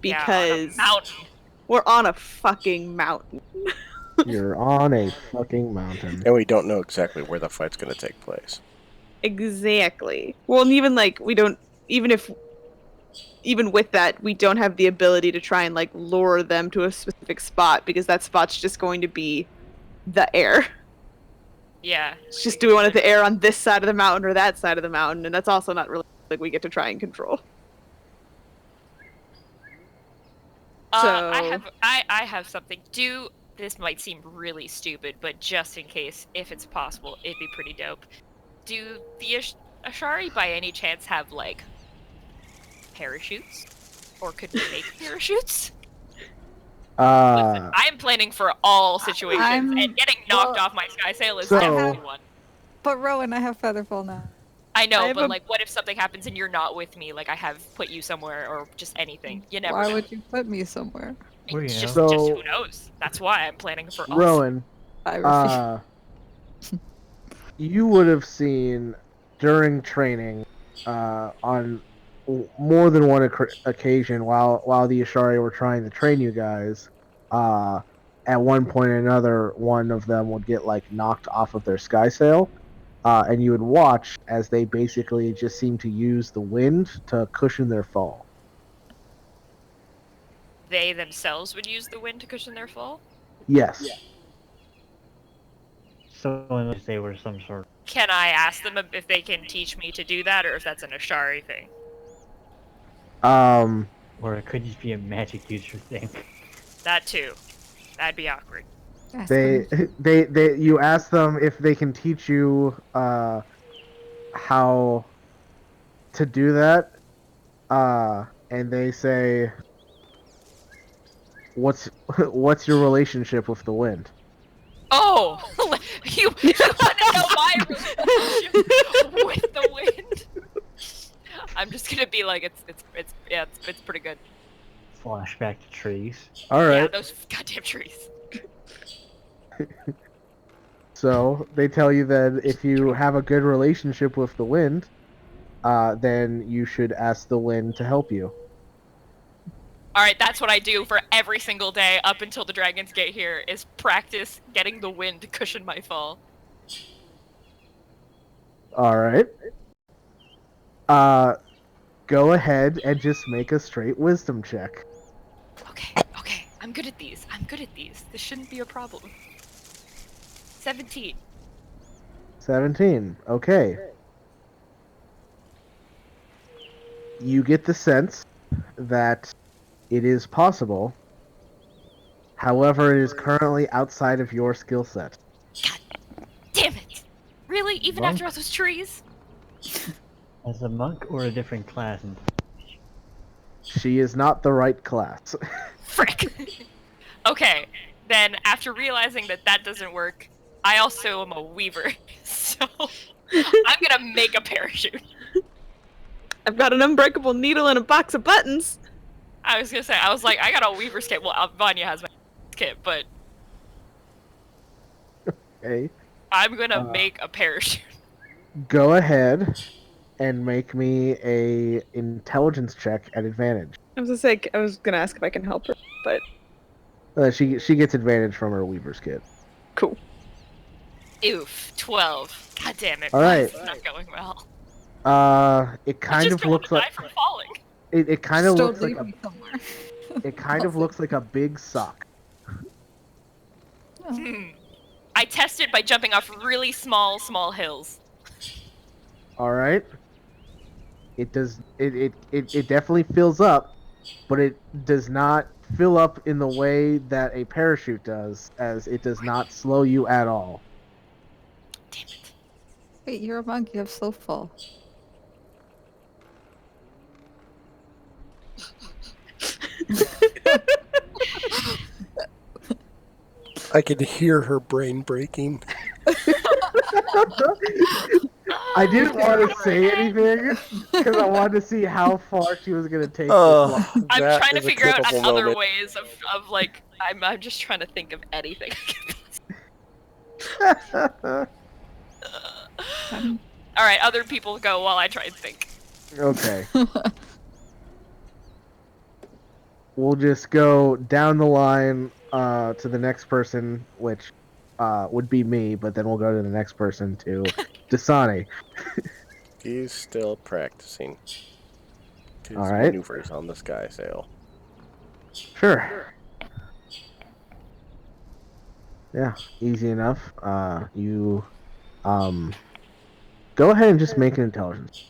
Yeah, on a because mountain. we're on a fucking mountain. You're on a fucking mountain. And we don't know exactly where the fight's going to take place. Exactly. Well, and even like we don't even with that, we don't have the ability to try and like lure them to a specific spot because that spot's just going to be the air. Yeah. It's just do we want it to air on this side of the mountain or that side of the mountain, and that's also not really like we get to try and control. So- I have something. This might seem really stupid, but just in case, if it's possible, it'd be pretty dope. Do the Ashari by any chance have like parachutes, or could we make parachutes? Listen, I'm planning for all situations, I'm- and getting knocked well, off my sky sail is So- definitely one. But Rowan, I have Featherfall now. I know, I have but a- like, what if something happens and you're not with me? Like, I have put you somewhere, or just anything. You never Why know. would you put me somewhere? Well, you Just, know. just So- who knows? That's why I'm planning for all. Rowan, I refuse. you would have seen during training on more than one occasion while the Ashari were trying to train you guys. At one point or another, one of them would get like knocked off of their sky sail, and you would watch as they basically just seem to use the wind to cushion their fall. They themselves would use the wind to cushion their fall? Yes. So unless they were some sort Can I ask them if they can teach me to do that, or if that's an Ashari thing? or it could just be a magic user thing. That too. That'd be awkward. Ask They them. you ask them if they can teach you how to do that, and they say, what's your relationship with the wind? Oh! you want to know my relationship with the wind? I'm just gonna be like, it's pretty good. Flashback to trees. All Yeah, right. those goddamn trees. So they tell you that if you have a good relationship with the wind, then you should ask the wind to help you. Alright, that's what I do for every single day up until the dragons get here, is practice getting the wind to cushion my fall. All right. Go ahead and just make a straight wisdom check. Okay, I'm good at these. This shouldn't be a problem. 17. 17. Okay. You get the sense that It is possible. However, it is currently outside of your skill set. Damn it! Really? Even Monk? after all those trees? As a monk or a different class? She is not the right class. Frick! Okay, then after realizing that that doesn't work, I also am a weaver, so I'm gonna make a parachute. I've got an unbreakable needle and a box of buttons. I was gonna say, I was like, I got a weaver's kit. Well, Vanya has my kit, but Okay. I'm gonna make a parachute. Go ahead and make me a intelligence check at advantage. I was gonna ask if I can help her, but She gets advantage from her weaver's kit. cool. Oof, 12. God damn it. All Why right. is this not going well? It kind I just of don't want looks to like die from falling. it kind of Still looks like leave me somewhere. it kind of looks like a big sock. I tested by jumping off really small hills. All right. It does. It definitely fills up, but it does not fill up in the way that a parachute does, as it does not slow you at all. Damn it. Wait, you're a monk. You have slow fall. I could hear her brain breaking. I didn't want to say anything because I wanted to see how far she was gonna take this line. I'm That trying to is a figure out clippable other moment. ways of like, I'm just trying to think of anything. Alright, other people go while I try and think. Okay. We'll just go down the line to the next person, which would be me, but then we'll go to the next person to Dasani. He's still practicing his All right. maneuvers on the sky sail. Sure. Yeah, easy enough. You go ahead and just make an intelligence.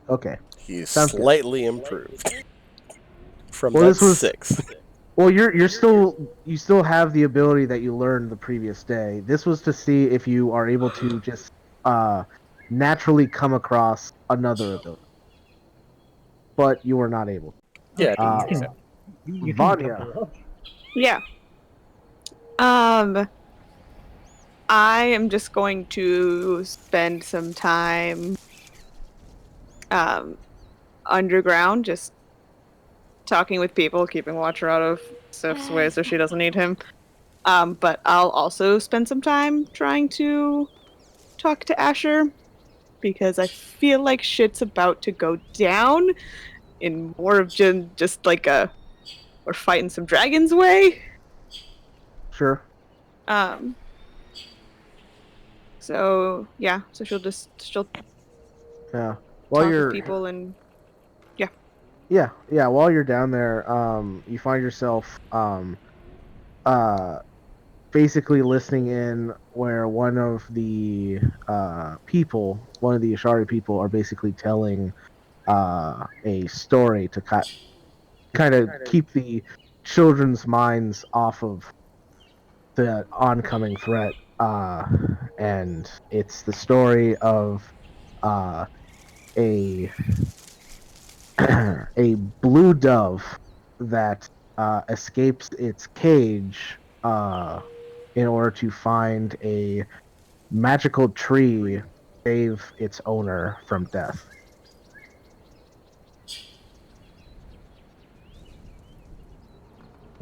Okay. He's Sounds good. slightly improved from Well, that this was- 6. Well, you still have the ability that you learned the previous day. This was to see if you are able to just naturally come across another ability, but you were not able. Yeah, Uh, You can Vanya. double up. Yeah. I am just going to spend some time underground, just talking with people, keeping Watcher out of Sif's way so she doesn't need him. But I'll also spend some time trying to talk to Asher, because I feel like shit's about to go down in more of just like we're fighting some dragons way. Sure. So yeah, so she'll Yeah. talk with people and Yeah. While you're down there, you find yourself basically listening in where one of the Ashari people, are basically telling a story to kind of keep the children's minds off of the oncoming threat. And it's the story of a a blue dove that escapes its cage in order to find a magical tree, save its owner from death.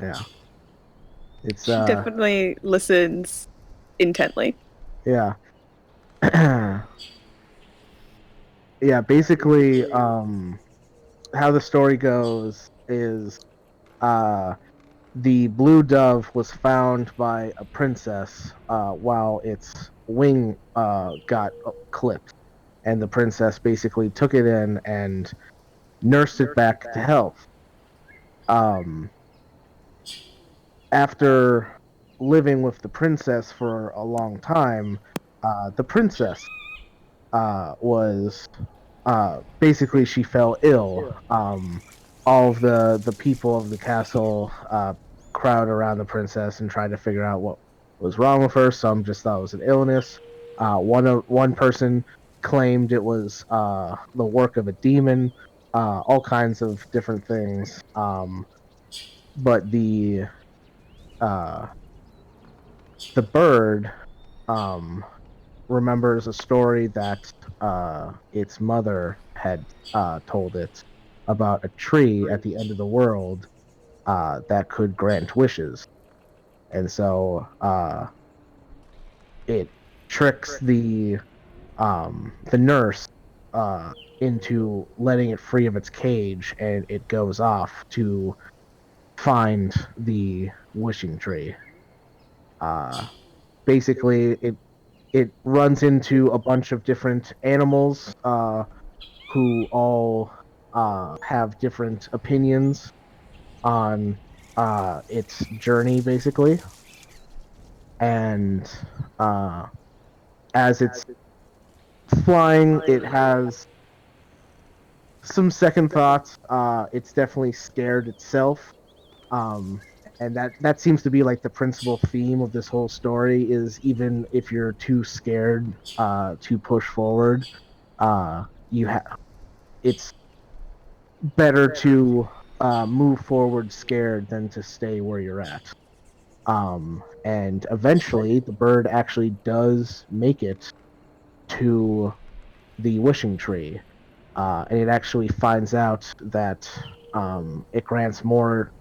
Yeah. It's she definitely listens intently. yeah. Yeah, basically how the story goes is the blue dove was found by a princess while its wing got clipped, and the princess basically took it in and nursed it back to health. After living with the princess for a long time, the princess was basically she fell ill. All of the people of the castle crowd around the princess and tried to figure out what was wrong with her. Some just thought it was an illness. One person claimed it was the work of a demon. All kinds of different things. But uh, the bird remembers a story that its mother had told it about a tree at the end of the world that could grant wishes, and so it tricks the nurse into letting it free of its cage, and it goes off to find the wishing tree. Basically, it runs into a bunch of different animals who all have different opinions on its journey, basically. And as it's flying, it has some second thoughts. It's definitely scared itself. And that seems to be like the principal theme of this whole story is even if you're too scared to push forward, you have it's better to move forward scared than to stay where you're at. And eventually the bird actually does make it to the wishing tree, and it actually finds out that it grants more.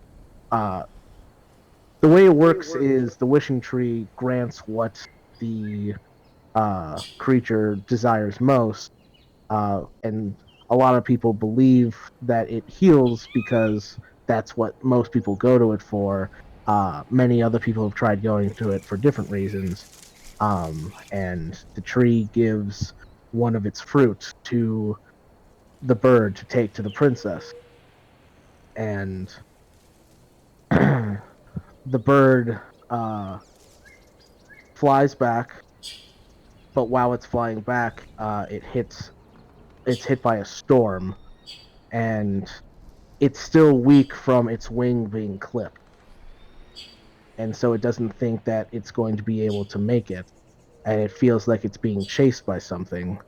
The way it works is the wishing tree grants what the creature desires most, and a lot of people believe that it heals because that's what most people go to it for. Many other people have tried going to it for different reasons, and the tree gives one of its fruits to the bird to take to the princess, and the bird flies back, but while it's flying back, it's hit by a storm, and it's still weak from its wing being clipped, and so it doesn't think that it's going to be able to make it, and it feels like it's being chased by something.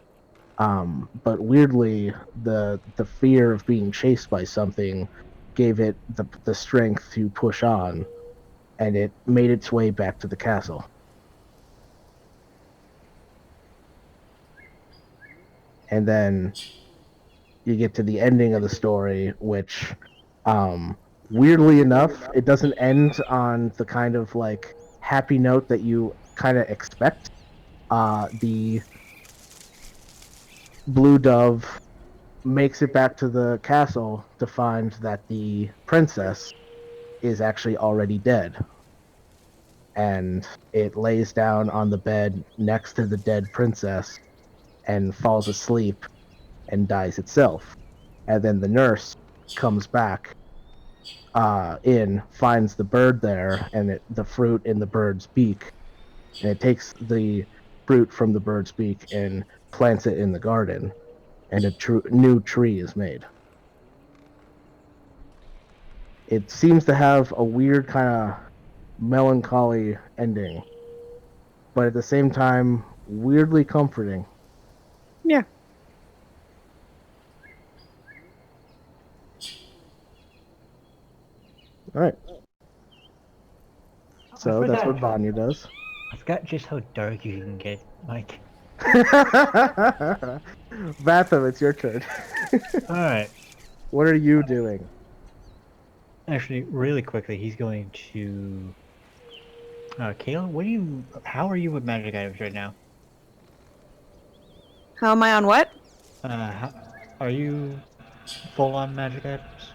But weirdly, the fear of being chased by something gave it the strength to push on, and it made its way back to the castle. And then you get to the ending of the story, which, weirdly enough, it doesn't end on the kind of like happy note that you kind of expect. The blue dove makes it back to the castle to find that the princess is actually already dead. And it lays down on the bed next to the dead princess and falls asleep and dies itself. And then the nurse comes back finds the bird there and the fruit in the bird's beak. And it takes the fruit from the bird's beak and plants it in the garden. And a new tree is made. It seems to have a weird kind of melancholy ending, but at the same time, weirdly comforting. Yeah. All right. So I that's forgot- what Vanya does. I forgot just how dark you can get, Mike. Vatham, it's your turn. Alright. What are you doing? Actually, really quickly, he's going to... Kayla, how are you with magic items right now? How am I on what? Are you full on magic items?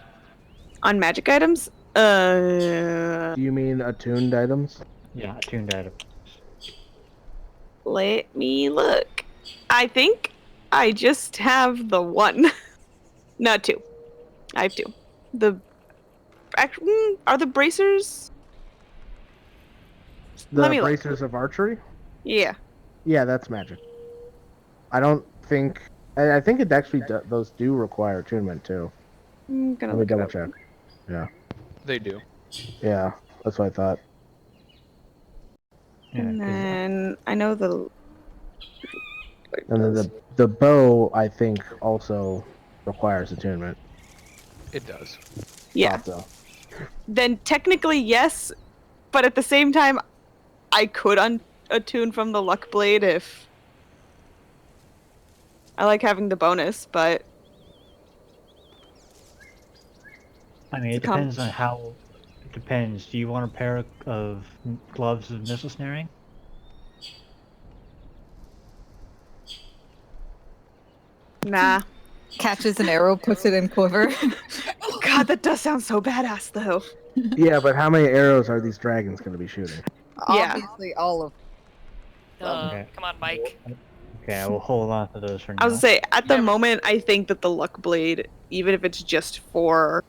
On magic items? Do you mean attuned items? Yeah, attuned items. Let me look. I think I just have the one. No, two. I have two. Are the bracers? The Let me look. bracers of archery? Yeah. Yeah, that's magic. I don't think And I think it actually those do require attunement too. I'm gonna Let me look it double up. check. Yeah, They do. yeah, that's what I thought. Yeah, And 'cause then I know the. And then the bow, I think, also requires attunement. It does. Yeah. Thought so. Then technically yes, but at the same time, I could attune from the luck blade if I like having the bonus, but I mean, it's it a com- depends on how. It depends. Do you want a pair of gloves of missile snaring? nah. Catches an arrow, puts it in quiver. God, that does sound so badass though. Yeah, but how many arrows are these dragons going to be shooting? Yeah. Obviously, all of Okay. Come on, Mike. Okay, I will hold on to those for now. I was gonna say at the Never- moment, I think that the luck blade, even if it's just for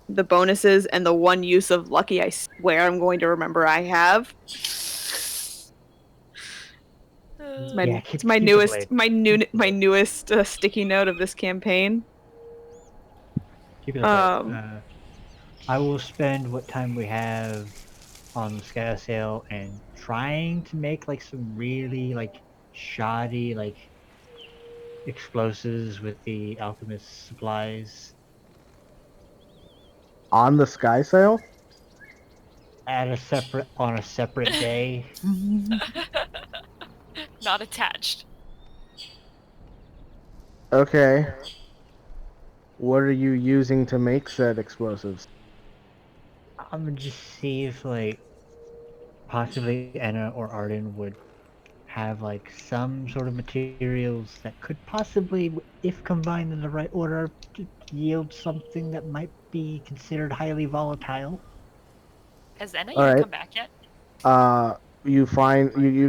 the bonuses and the one use of lucky, I swear I'm going to remember I have. It's my, Yeah, it's my keep the newest, blade. my newest sticky note of this campaign. Keep it I will spend what time we have on the sky sail and trying to make like some really like shoddy like explosives with the alchemist supplies On the sky sail? on a separate day. them. Not attached. Okay. What are you using to make said explosives? I'm gonna just see if like possibly Anna or Arden would have like some sort of materials that could possibly, if combined in the right order, yield something that might be considered highly volatile. Has Enna All even right. come back yet? You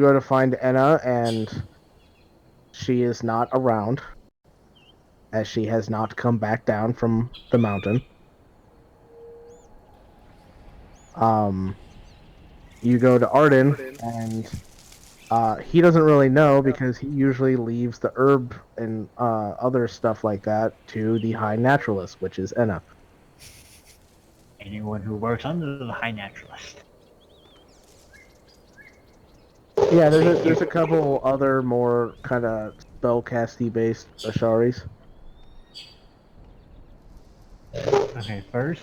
go to find Enna, and she is not around, as she has not come back down from the mountain. You go to Arden, and he doesn't really know because he usually leaves the herb and other stuff like that to the High Naturalist, which is Enna. Anyone who works under the High Naturalist. Yeah, there's a couple other more kind of spellcasty based Asharis. Okay, first,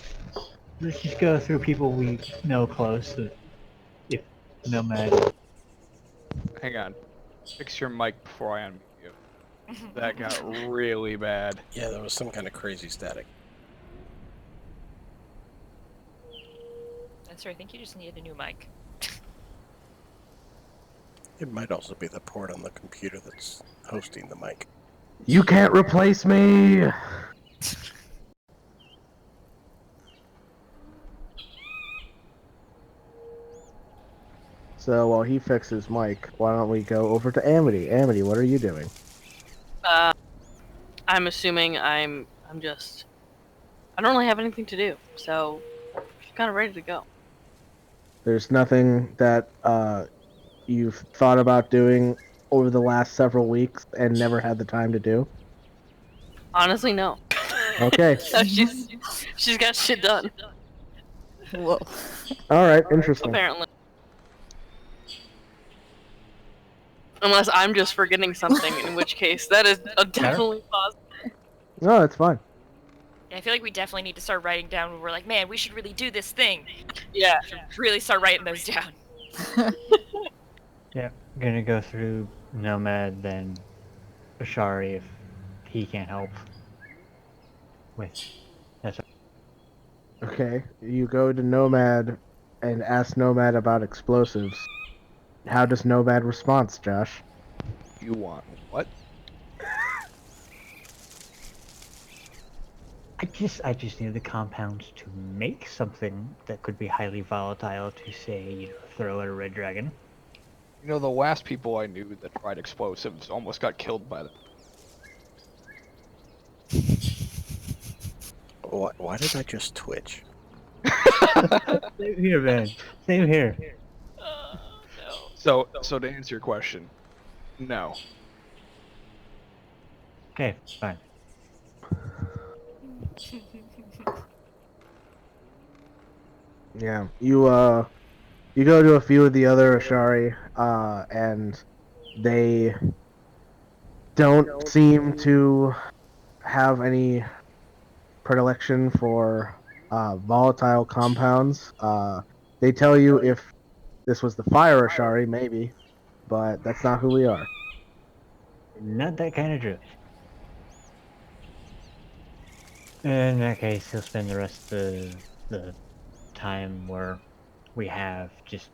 let's just go through people we know close. If Nomad. Hang on. Fix your mic before I unmute you. That got really bad. Yeah, there was some kind of crazy static. That's right. I think you just need a new mic. It might also be the port on the computer that's hosting the mic. You can't replace me! So while he fixes Mike, why don't we go over to Amity? Amity, what are you doing? I'm assuming I'm just. I don't really have anything to do, so I'm kind of ready to go. There's nothing that you've thought about doing over the last several weeks and never had the time to do? Honestly, no. Okay. So she's got shit done. Whoa. Alright, interesting. Apparently. Unless I'm just forgetting something, in which case that is definitely possible. No, it's fine. Yeah, I feel like we definitely need to start writing down when we're like, man, we should really do this thing. Yeah. Should really start writing those down. Yeah, gonna go through Nomad, then Ashari if he can't help with. That's Okay, you go to Nomad and ask Nomad about explosives. How does Nomad respond, Josh? You want what? I just need the compounds to make something that could be highly volatile to say, throw at a red dragon. You know, the last people I knew that tried explosives almost got killed by them. Why did I just twitch? Same here, man. Same here. No. So to answer your question, no. Okay, fine. Yeah, you go to a few of the other Ashari, and they don't seem to have any predilection for volatile compounds. They tell you if this was the fire Ashari, maybe, but that's not who we are. Not that kind of druid. In that case, he'll spend the rest of the time where we have just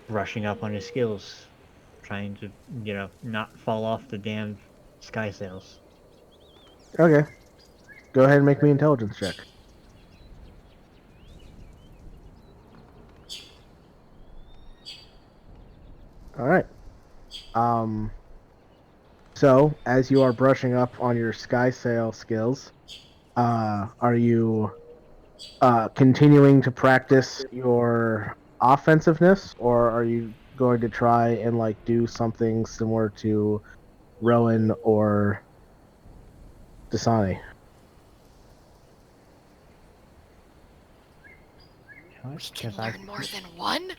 brushing up on his skills, trying to, not fall off the damn sky sails. Okay, go ahead and make me an intelligence check. All right. So as you are brushing up on your sky sail skills, are you continuing to practice your offensiveness, or are you going to try and like do something similar to Rowan or Dasani? We can learn more than one?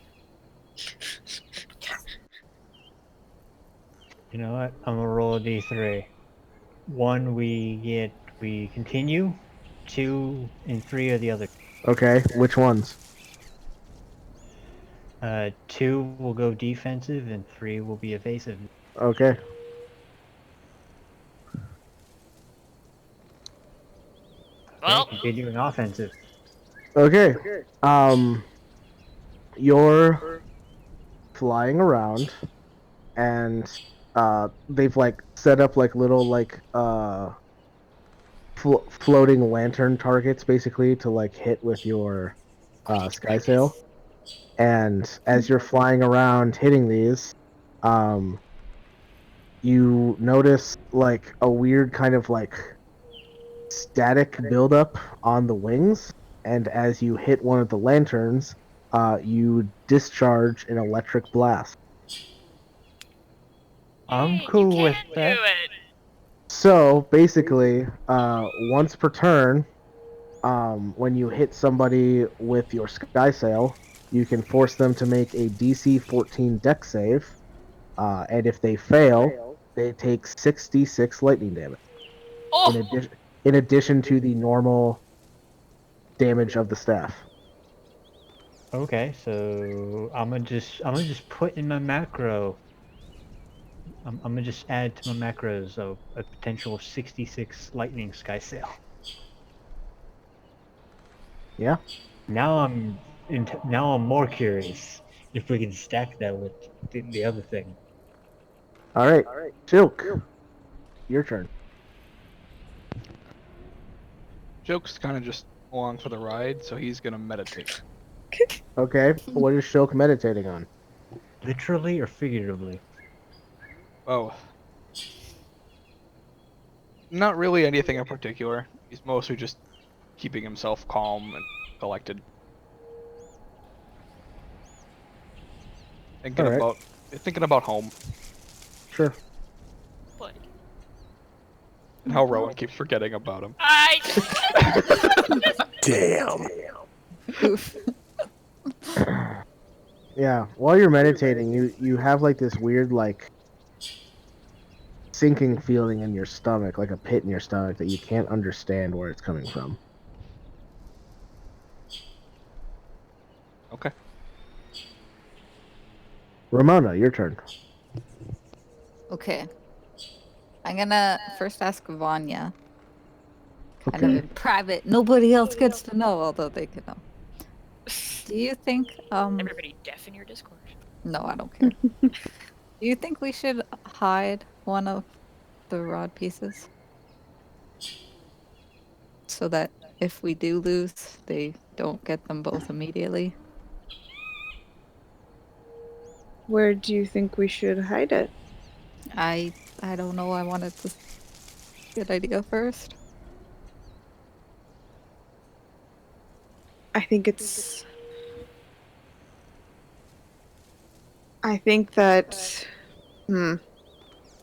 You know what? I'm gonna roll a d3. 1, we continue. 2 and 3 are the other. Okay, which ones? 2 will go defensive and 3 will be evasive. Okay. Well, Okay, continuing offensive. Okay. You're flying around, and they've like set up like little like floating lantern targets basically to like hit with your sky sail. And as you're flying around hitting these, um, you notice like a weird kind of like static buildup on the wings. And as you hit one of the lanterns, you discharge an electric blast. I'm you cool with can do that. it. So basically, once per turn, when you hit somebody with your sky sail, you can force them to make a DC 14 deck save, and if they fail, they take 66 lightning damage. Oh, In addition to the normal damage of the staff. Okay, so I'm gonna just put in my macro. I'm gonna just add to my macros a potential 66 lightning sky sail. Yeah. Now I'm more curious if we can stack that with the other thing. All right. Silk, your turn. Joke's kind of just along for the ride, so he's gonna meditate. Okay. What is Shulk meditating on? Literally or figuratively? Oh, not really anything in particular. He's mostly just keeping himself calm and collected. Thinking All right. about thinking about home Sure. buddy. and how Rowan keeps forgetting about him. Damn. Oof. Yeah. While you're meditating, you have like this weird like sinking feeling in your stomach, like a pit in your stomach that you can't understand where it's coming from. Okay. Ramona, your turn. Okay. I'm gonna first ask Vanya, kind of Okay. in private. Nobody else gets to know, although they can know. Do you think Everybody deaf in your Discord. no, I don't care. Do you think we should hide one of the rod pieces? So that if we do lose, they don't get them both immediately? Where do you think we should hide it? I don't know. I wanted to good idea first. I think it's. I think that.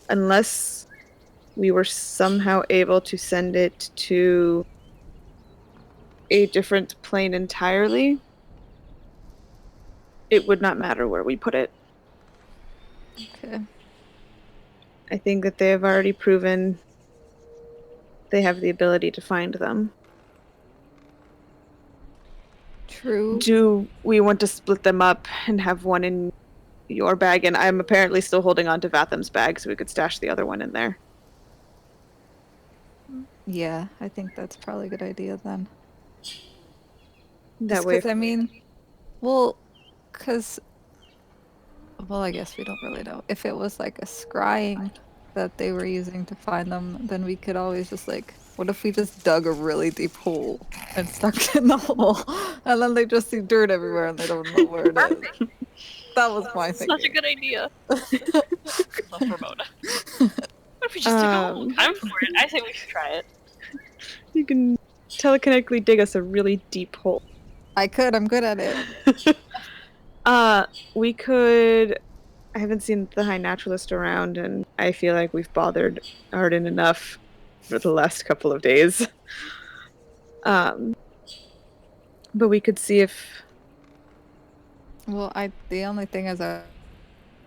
Unless we were somehow able to send it to a different plane entirely, it would not matter where we put it. Okay. I think that they have already proven they have the ability to find them. True. Do we want to split them up and have one in your bag? And I'm apparently still holding on to Vatham's bag, so we could stash the other one in there. Yeah, I think that's probably a good idea then. That way, Because I mean, well, because I guess we don't really know. If it was like a scrying that they were using to find them, then we could always just like, what if we just dug a really deep hole and stuck it in the hole, and then they just see dirt everywhere and they don't know where it is. That was my thinking. Such a good idea. Love Ramona. What if we just took a whole time for it? I say we should try it. you can telekinetically dig us a really deep hole. I could. I'm good at it. We could. I haven't seen the High Naturalist around, and I feel like we've bothered Arden enough for the last couple of days. But we could see if. Well, the only thing is I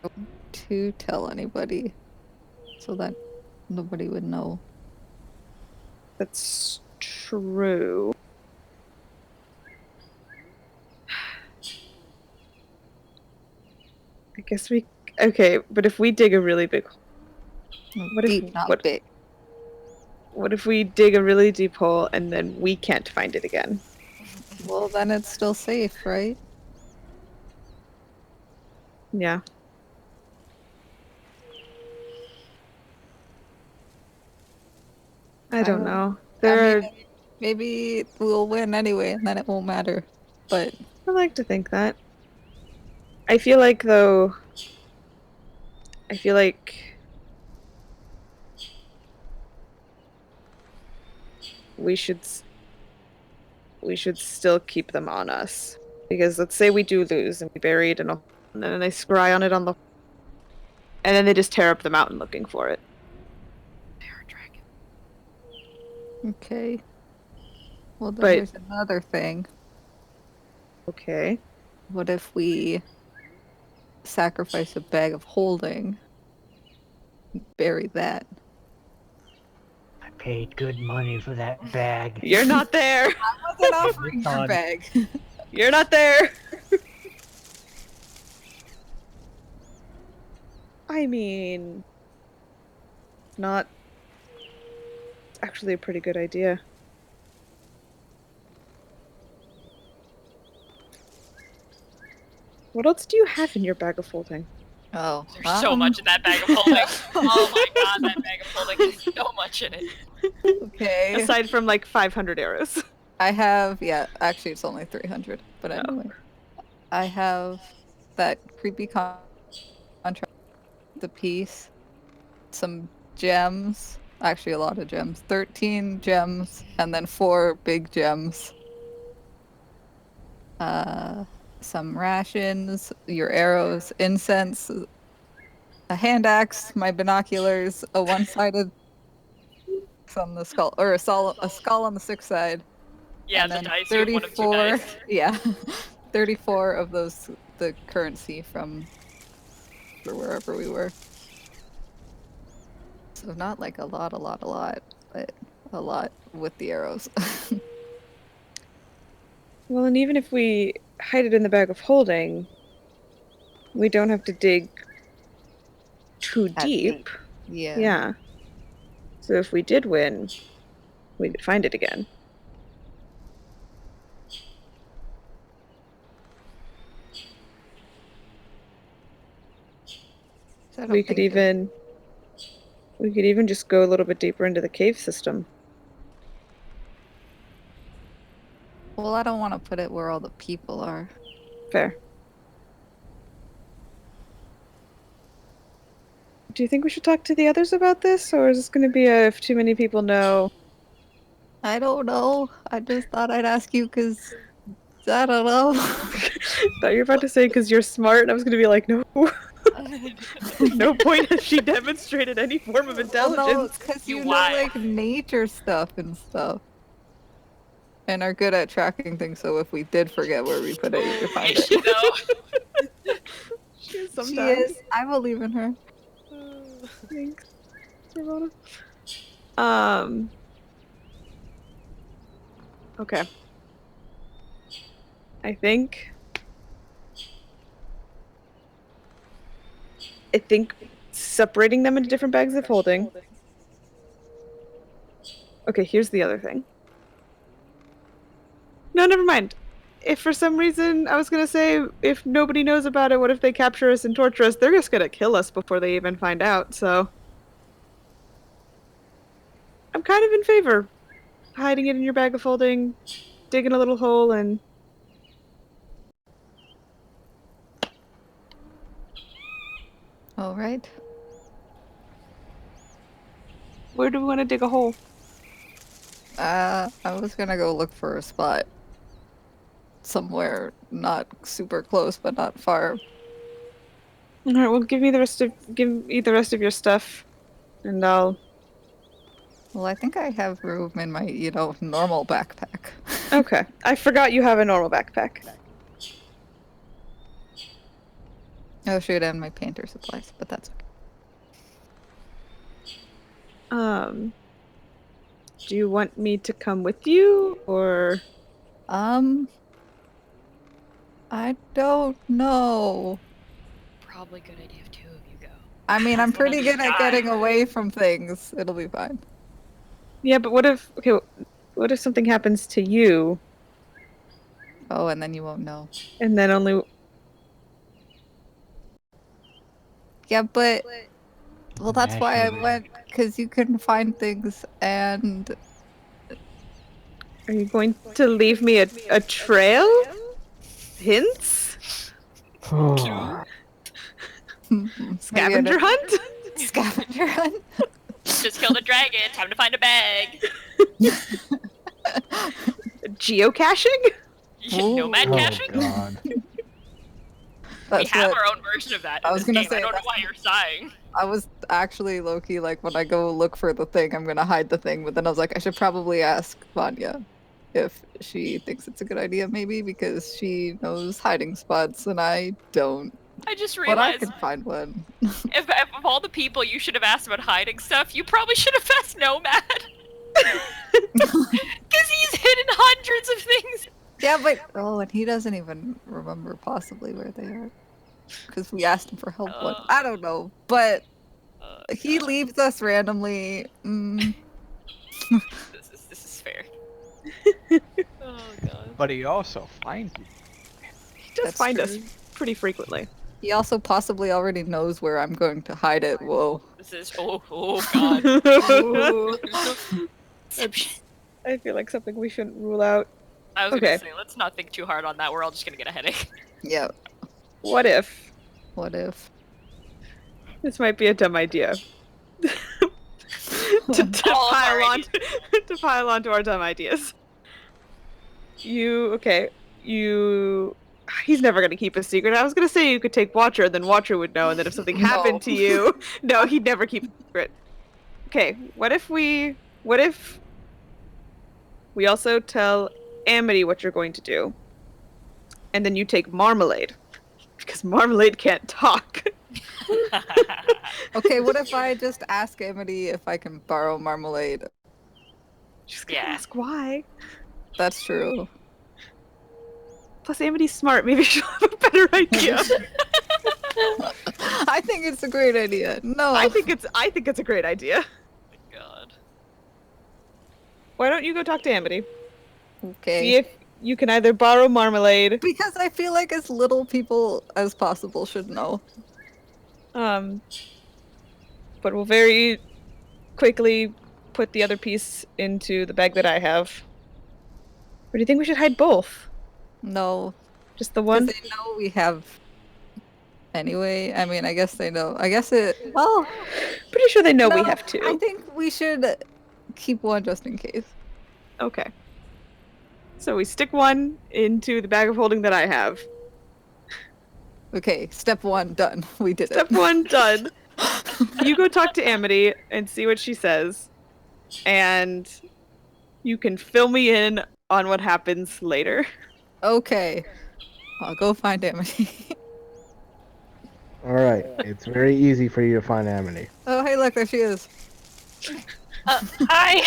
don't to tell anybody, so that nobody would know. That's true. I guess we. Okay, but if we dig a really big hole. What if- Deep, not what- big. What if we dig a really deep hole and then we can't find it again? Well, then it's still safe, right? Yeah. I don't know. I mean, maybe we'll win anyway, and then it won't matter. But I like to think that. I feel like, though. I feel like. We should still keep them on us. Because let's say we do lose and we bury it in a hole, and then they scry on it on the. And then they just tear up the mountain looking for it. They're a dragon. okay. Well, then But- there's another thing. Okay. What if we sacrifice a bag of holding? Bury that. I paid good money for that bag. You're not there! I wasn't offering your on. bag. You're not there! I mean, not actually a pretty good idea. What else do you have in your bag of holding? Oh, There's so much in that bag of holding. Oh my god, that bag of holding has so much in it. Okay. Aside from like 500 arrows. I have, yeah, actually it's only 300, but Oh. anyway. I have that creepy contract, the piece, some gems, actually a lot of gems, 13 gems, and then 4 big gems. Some rations, your arrows, incense, a hand axe, my binoculars, a one-sided on the skull, or a skull on the 6th side. Yeah, And the then dice. You have one of two dice. Yeah, 34 of those, the currency from wherever we were. So not like a lot, but a lot with the arrows. Well, and even if we hide it in the bag of holding, we don't have to dig too That deep. Yeah. Yeah. So if we did win, we could find it again. So I don't We could think it- even just go a little bit deeper into the cave system. Well, I don't want to put it where all the people are. Fair. Do you think we should talk to the others about this, or is this going to be a if too many people know? I don't know. I just thought I'd ask you because I don't know. Thought you were about to say because you're smart, and I was going to be like, no. No point has she demonstrated any form of Well, intelligence. no, because You you know, why? like, nature stuff and stuff. And are good at tracking things, so if we did forget where we put it, you could find Is she it. though? She is sometimes. She is. I believe in her. Thanks, Ravonna. Okay. I think separating them into different bags of holding. Okay, here's the other thing. No, never mind. If for some reason I was gonna say, if nobody knows about it, what if they capture us and torture us? They're just gonna kill us before they even find out, so. I'm kind of in favor. Hiding it in your bag of holding, digging a little hole, and. All right. Where do we want to dig a hole? I was gonna go look for a spot somewhere not super close, but not far. All right, well, give me the rest of your stuff, and I'll. Well, I think I have room in my, normal backpack. Okay, I forgot you have a normal backpack. Oh shoot, and my painter supplies, but that's okay. Do you want me to come with you, or? I don't know. Probably good idea if two of you go. I mean, I'm That's one of pretty you good at die. getting away from things. It'll be fine. Yeah, but what if something happens to you, Oh, and then you won't know. and then only. Yeah, but well, that's why I Naturally. went, because you can find things and Are you going to leave me a trail? Hints? Scavenger hunt? Scavenger hunt. Just killed a dragon. Time to find a bag. Geocaching? Nomad Oh caching? god. We That's have what our own version of that in I was this gonna game. say, I don't know that's why you're sighing. I was actually low-key like, when I go look for the thing, I'm gonna hide the thing, but then I was like, I should probably ask Vanya if she thinks it's a good idea, maybe, because she knows hiding spots and I don't. I just But I realized can find one. if of all the people you should have asked about hiding stuff, you probably should have asked Nomad. Because he's hidden hundreds of things. Yeah, but and he doesn't even remember possibly where they are. Because we asked him for help once. I don't know, but he God. leaves us randomly. This is fair. Oh god. But he also finds you. He does That's find us true. pretty frequently. He also possibly already knows where I'm going to hide it. Whoa. This is oh god. That's, I feel like something we shouldn't rule out. I was Okay. gonna say, let's not think too hard on that. We're all just gonna get a headache. Yeah. What if? What if? This might be a dumb idea. to All of our pile on to pile onto our dumb ideas. He's never gonna keep a secret. I was gonna say you could take Watcher, then Watcher would know, and then if something happened to you, no, he'd never keep a secret. Okay, what if we also tell Amity what you're going to do, and then you take Marmalade, because Marmalade can't talk. Okay, what if I just ask Amity if I can borrow Marmalade? Just gonna Yeah. ask why. That's true. Plus, Amity's smart. Maybe she'll have a better idea. I think it's a great idea. No. I think it's a great idea. God. Why don't you go talk to Amity? Okay. See if you can either borrow Marmalade. Because I feel like as little people as possible should know. But we'll very quickly put the other piece into the bag that I have. Or do you think we should hide both? No. Just the 'Cause one? they know we have anyway. I mean, I guess they know. I guess well, Pretty sure they know we no, have two. I think we should keep one just in case. Okay. So we stick one into the bag of holding that I have. Okay, step 1 done. We did Step it. 1 done. You go talk to Amity and see what she says, and you can fill me in on what happens later. Okay. I'll go find Amity. All right, it's very easy for you to find Amity. Oh, hey, look, there she is. Hi.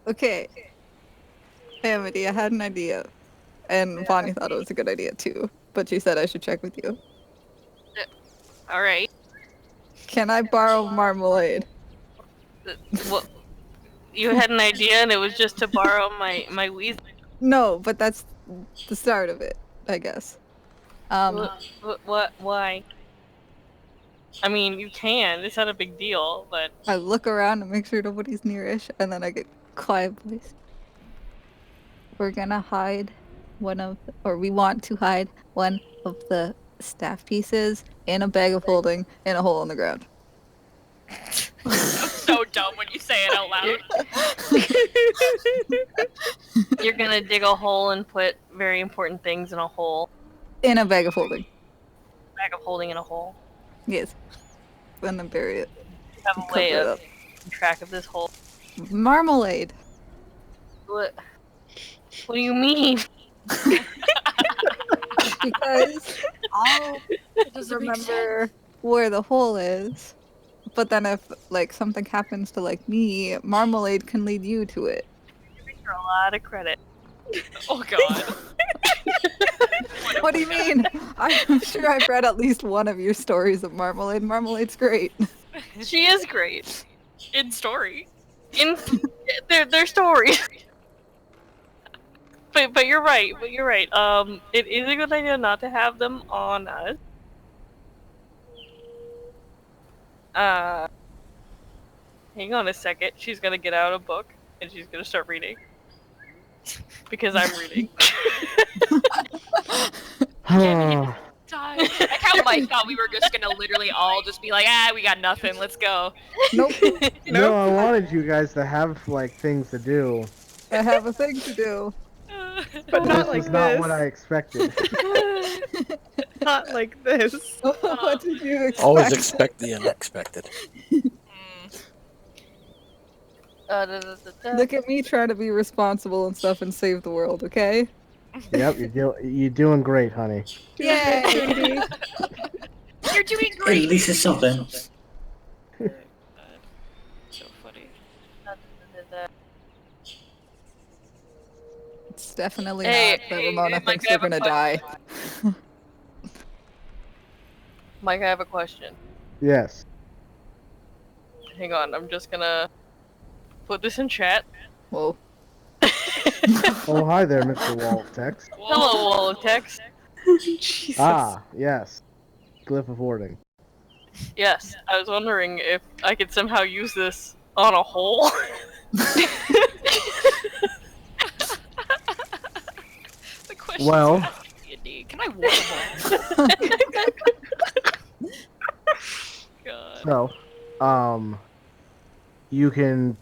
Okay. Amity, I had an idea. And Bonnie thought it was a good idea too, but she said I should check with you. All right. Can I borrow marmalade? What? You had an idea, and it was just to borrow my Weasley. No, but that's the start of it, I guess. What? Why? I mean, you can. It's not a big deal, but I look around and make sure nobody's nearish, and then I get quiet voice. We're gonna hide we want to hide one of the staff pieces in a bag of holding in a hole in the ground. So dumb when you say it out loud. you're gonna dig a hole and put very important things in a hole. In a bag of holding. Bag of holding in a hole. Yes. And then bury it. You have a Cover way it of up. keeping track of this hole. Marmalade. What? What do you mean? Because I'll remember where the hole is. But then if like something happens to like me, marmalade can lead you to it. You're giving her a lot of credit. Oh god. What do you mean? I'm sure I've read at least one of your stories of marmalade. Marmalade's great. She is great. In story. In their stories. But you're right. It is a good idea not to have them on us. Hang on a second. She's gonna get out a book and she's gonna start reading. Because I'm reading. Die. Like how Mike thought we were just gonna literally all just be like, we got nothing, let's go. Nope. No, I wanted you guys to have like things to do. I have a thing to do. But not This like was not this. what I expected. Not like this. What did you expect? Always expect the unexpected. Look at me trying to be responsible and stuff and save the world, okay? Yep, you're doing great, honey. Yay! You're doing At great. least it's something. So funny. It's definitely Hey, not that Ramona Mike, thinks I they're have a gonna die. Mike, I have a question. Yes. Hang on, I'm just gonna put this in chat. Whoa. Oh, hi there, Mr. Wall of Text. Hello, wall of text. Jesus. Ah, yes. Glyph of Hoarding. Yes, I was wondering if I could somehow use this on a hole. The question Well. is asking D&D, can I warp God. So, you can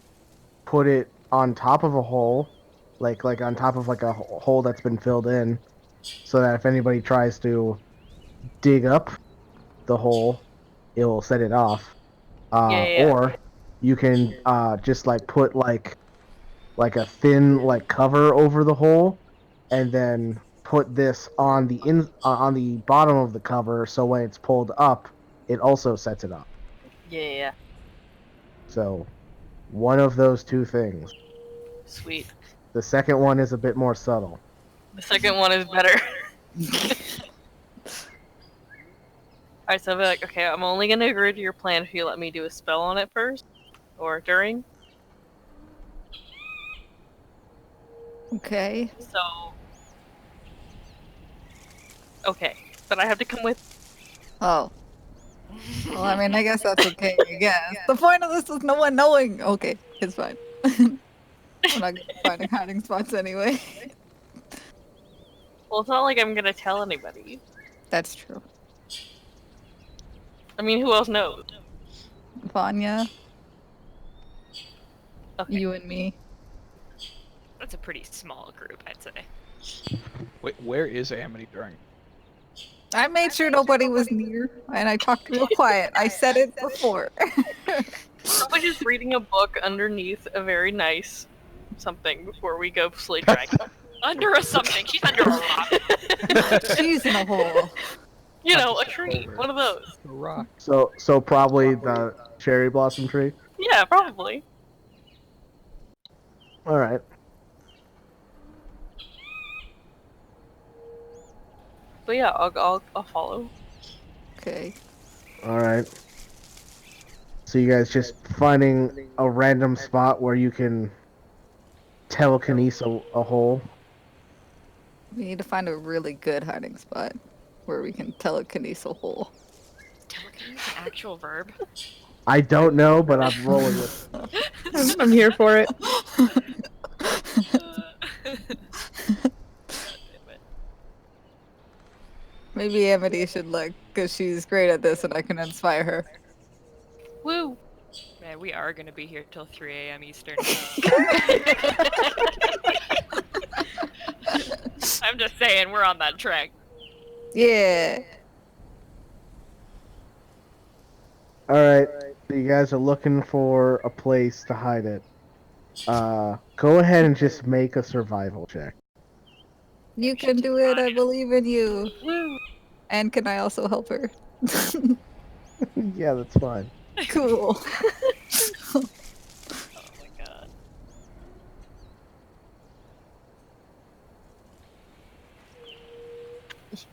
put it on top of a hole, like on top of like a hole that's been filled in, so that if anybody tries to dig up the hole, it will set it off. Yeah. Or you can just like put like a thin like cover over the hole, and then put this on the bottom of the cover, so when it's pulled up, it also sets it off. Yeah. So, one of those two things. Sweet. The second one is a bit more subtle. The second one is better. Alright, so I'll be like, okay, I'm only gonna agree to your plan if you let me do a spell on it first. Or during. Okay. So. Okay. But I have to come with. Oh. Well, I mean, I guess that's okay, I guess. The point of this is no one knowing. Okay, it's fine. We're not good at finding hiding spots anyway. Well, it's not like I'm gonna tell anybody. That's true. I mean, who else knows? Vanya, Okay. you and me. That's a pretty small group, I'd say. Wait, where is Amity during? I made sure nobody was near, and I talked real quiet. I said it before. Probably just reading a book underneath a very nice something before we go slay dragon. Under a something. She's under a rock. She's in a hole. You know, a tree. One of those. A rock. So probably the cherry blossom tree. Yeah, probably. All right. But yeah, I'll follow. Okay. All right. So you guys just finding a random spot where you can telekinesis a hole. We need to find a really good hiding spot where we can telekinesis a hole. Telekinesis is an actual verb. I don't know, but I'm rolling with it. I'm here for it. Maybe Amity should look, because she's great at this and I can inspire her. Woo! Man, we are gonna be here till 3 a.m. Eastern. I'm just saying, we're on that track. Yeah. All right. So you guys are looking for a place to hide it. Go ahead and just make a survival check. You can do it, I believe in you. Woo! And can I also help her? Yeah, that's fine. Cool. Oh my god.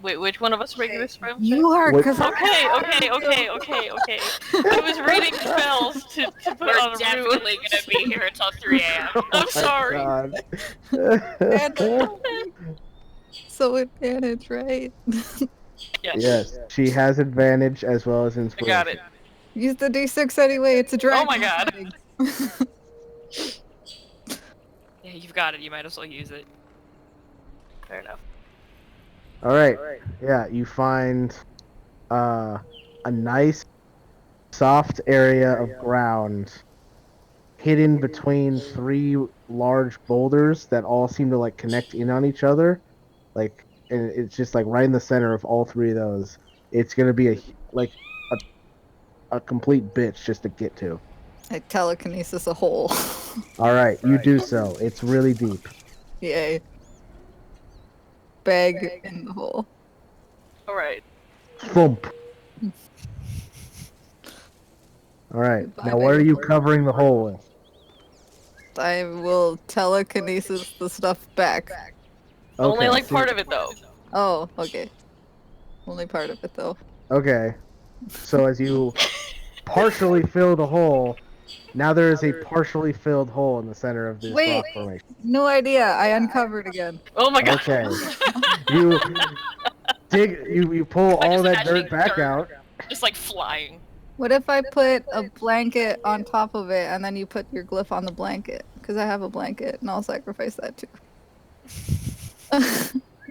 Wait, which one of us are making this from? You are, What- because Okay. I was reading spells to put We're on a definitely rune. gonna be here until 3 a.m. Oh I'm my sorry. God. so advantage, right? Yes, she has advantage as well as I inspiration. got it. Use the d6 anyway, it's a dragon. Oh my god. Yeah, you've got it. You might as well use it. Fair enough. All right. Yeah, you find a nice, soft area of ground hidden between 3 large boulders that all seem to like connect in on each other, like, and it's just like right in the center of all 3 of those. It's gonna be a complete bitch just to get to. I telekinesis a hole. All right, you do so. It's really deep. Yay. Bag in the hole. Alright. Thump. All right. Goodbye, Now, what are baby. you covering the hole with? I will telekinesis the stuff back. Only Okay, like so- part of it though. Oh, okay. Only part of it though. Okay. So as you partially fill the hole, now there is a partially filled hole in the center of this Wait. rock formation. No idea. I uncovered again. Oh my god. Okay. You you pull I all just that imagine dirt back dirt. out. Just like flying. What if I put a blanket on top of it and then you put your glyph on the blanket? Because I have a blanket and I'll sacrifice that too.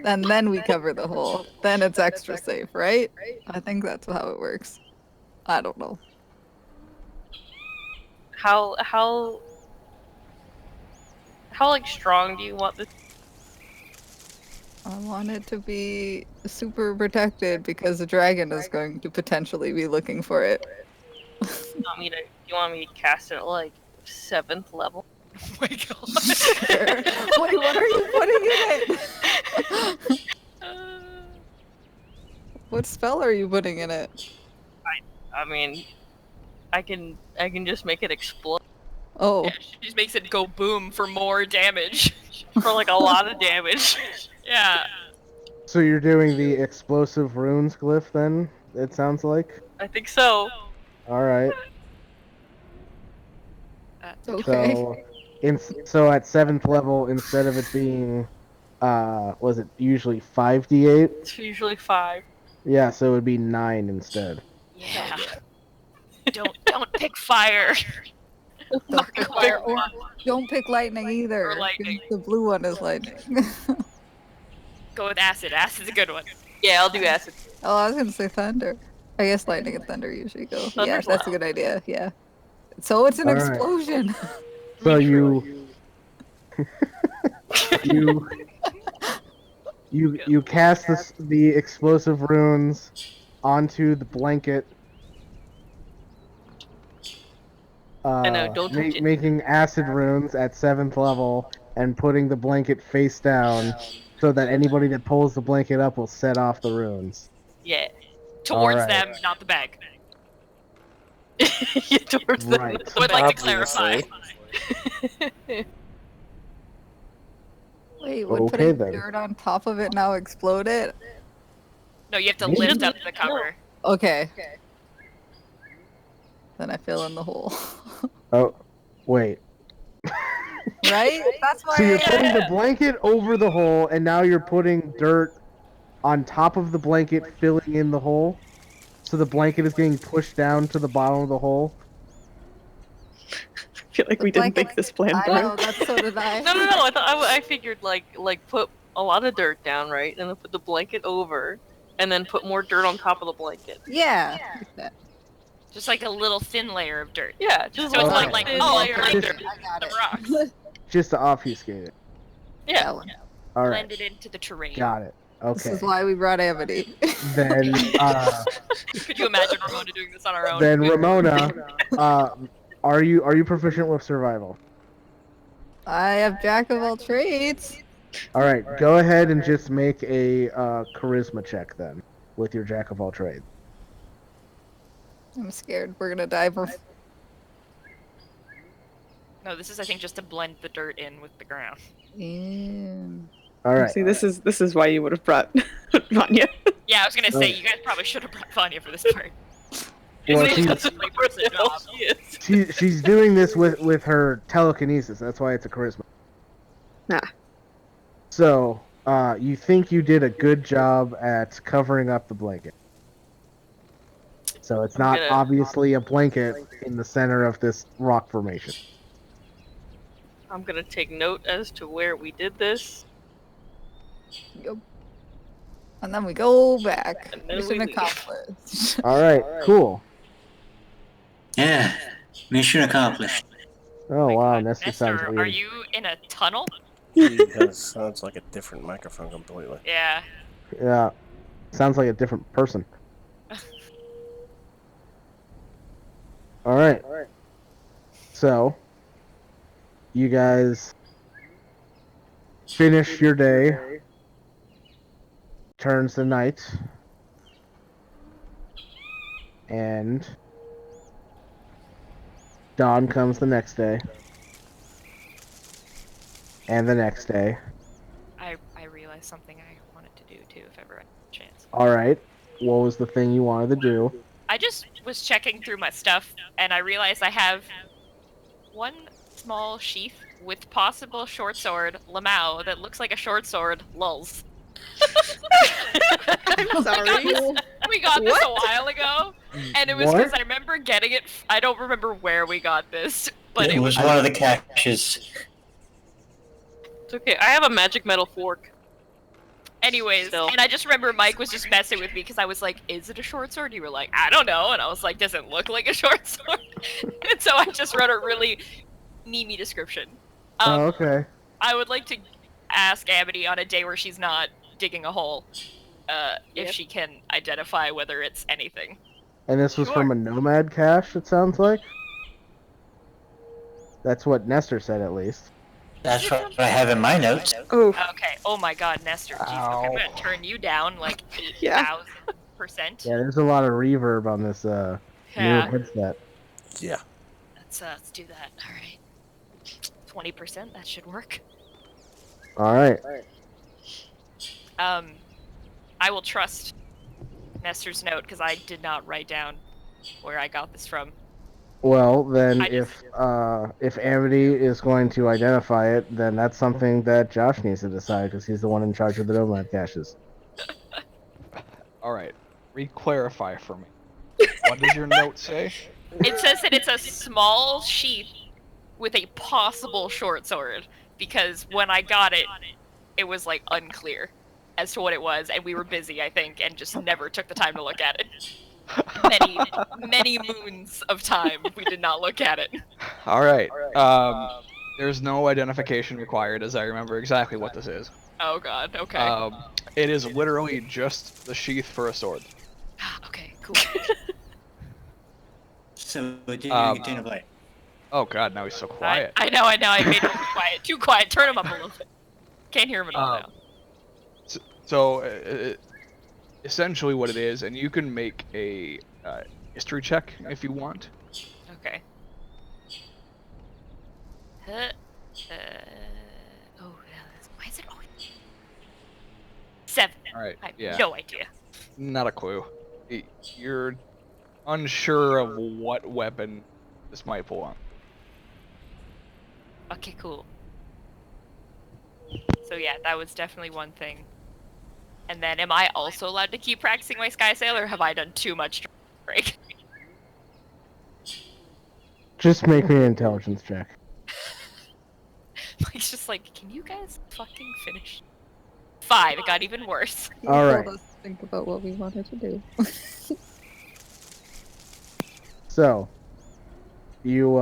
And then we cover the hole. Then it's extra safe, right? I think that's how it works. I don't know. How like strong do you want this? I want it to be super protected because the dragon is going to potentially be looking for it. Do you want me to cast it at like 7th level? Oh my god. Wait, what are you putting in it? What spell are you putting in it? I mean, I can just make it explode Oh, Yeah, she just makes it go boom for more damage. for like a lot of damage. Yeah. So you're doing the explosive runes glyph then? It sounds like. I think so. All right. okay. So at 7th level, instead of it being, was it usually 5d8? It's usually 5. Yeah, so it would be 9 instead. Yeah. Don't pick fire. Don't pick fire or don't pick lightning either. Or lightning. 'Cause the blue one is lightning. Go with acid. Acid's a good one. Yeah, I'll do acid. Oh, I was gonna say thunder. I guess lightning and thunder usually go. Yeah, Thunder's that's a loud. good idea. Yeah. So it's an All right. explosion. So you You cast the explosive runes onto the blanket. I know, don't touch it. Making acid runes at 7th level and putting the blanket face down so that anybody that pulls the blanket up will set off the runes. Yeah. Towards Alright. them, not the bag. Yeah, towards them. Right. I would like to clarify. Obviously. Wait, would Okay, putting then. dirt on top of it now explode it? No, you have to Maybe. lift up the cover. Okay. Then I fill in the hole. Oh, wait. Right? That's why So you're I- putting the blanket over the hole, and now you're putting dirt on top of the blanket, filling in the hole. So the blanket is getting pushed down to the bottom of the hole. I feel like The we didn't blanket- think this plan I through. know, that's so did I. No. I figured like put a lot of dirt down, right, and then put the blanket over, and then put more dirt on top of the blanket. Yeah. like that. Just like a little thin layer of dirt. Yeah, just So it's Okay. like thin oh, layer of like dirt. I got some it. rocks. Just to obfuscate it. Yeah. That one. Alright, Blend it into the terrain. got it. This Okay. is why we brought Amity. Then, Could you imagine Ramona doing this on our own? then Ramona, are you proficient with survival? I have Jack of all trades. Alright, go ahead and just make a charisma check then, with your jack of all trades. I'm scared we're gonna die. No, this is I think just to blend the dirt in with the ground. Alright. See, this is why you would have brought Vanya. Yeah, I was gonna say Right. you guys probably should have brought Vanya for this part. Well, It's she's- just like person job. She's doing this with her telekinesis. That's why it's a charisma. Ah. So, you think you did a good job at covering up the blanket. So it's not gonna- obviously a blanket in the center of this rock formation. I'm gonna take note as to where we did this. Yep. And then we go back. And then Mission we leave. accomplished. All right, cool. Yeah, mission accomplished. Oh My wow, God. Nestor sounds Nestor, weird. are you in a tunnel? Because sounds like a different microphone completely. Yeah. Yeah, sounds like a different person. All right. So, you guys finish your day. Turns to night. And dawn comes the next day. And the next day. I realized something I wanted to do too, if ever I had a chance. Alright. What was the thing you wanted to do? I just was checking through my stuff, and I realized I have one small sheath with possible short sword, Lamau, that looks like a short sword, lulz. I'm sorry. We got this a while ago, and it was What? because I remember getting it. I don't remember where we got this, but it was one of the caches. It's okay. I have a magic metal fork. anyways. Still. And I just remember Mike was just messing with me because I was like, "Is it a short sword?" You were like, "I don't know," and I was like, "Does it look like a short sword?" And so I just wrote a really memey description. Oh, okay. I would like to ask Amity on a day where she's not digging a hole, if Yep. she can identify whether it's anything. And this was Sure. from a nomad cache, it sounds like? That's what Nestor said, at least. That's what I have in my notes. Oh, Okay. Oh my God, Nestor. Jeez, okay, I'm gonna turn you down like Yeah. 8,000%. Yeah, there's a lot of reverb on this new Yeah. headset. Yeah. Let's do that. All right. 20%. That should work. Alright. I will trust Nestor's note because I did not write down where I got this from. Well, then I if Amity is going to identify it, then that's something that Josh needs to decide because he's the one in charge of the nomad caches. All right, re-clarify for me. What does your note say? It says that it's a small sheath with a possible short sword because when I got it, it was like unclear as to what it was, and we were busy, I think, and just never took the time to look at it. Many moons of time we did not look at it. All right. There's no identification required, as I remember exactly what this is. Oh God. Okay. It is literally just the sheath for a sword. Okay, cool. So it didn't Um, even contain a blade. Oh god, now he's so quiet. I know. I made him quiet. Too quiet. Turn him up a little bit. Can't hear him at all now. So, essentially what it is, and you can make a history check if you want. Okay. Oh, yeah. Why is it always 7? Alright, I have yeah. no idea. Not a clue. You're unsure of what weapon this might pull on. Okay, cool. So yeah, that was definitely one thing. And then, am I also allowed to keep practicing my Sky Sail, or have I done too much break? Just make me an intelligence check. It's just like, can you guys fucking finish? 5. It got even worse. You All told right. us to think about what we wanted to do. So, you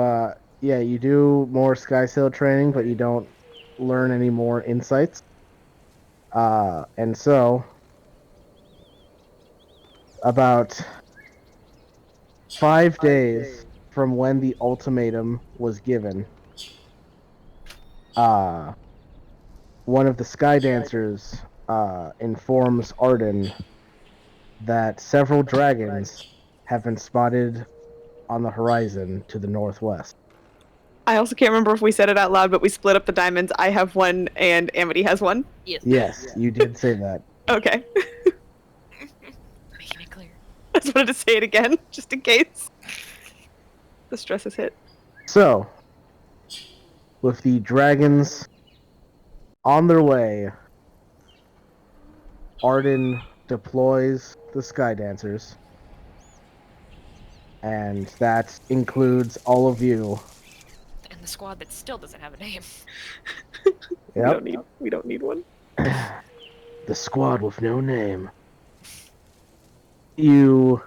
you do more Skysail training, but you don't learn any more insights. And so, about 5 days from when the ultimatum was given, one of the Sky Dancers informs Arden that several dragons have been spotted on the horizon to the northwest. I also can't remember if we said it out loud, but we split up the diamonds. I have one and Amity has one. Yes. Yes, you did say that. Okay. Making it clear. I just wanted to say it again, just in case. The stress has hit. So, with the dragons on their way, Arden deploys the Sky Dancers, and that includes all of you. And the squad that still doesn't have a name. Yep. We don't need one. The squad with no name. You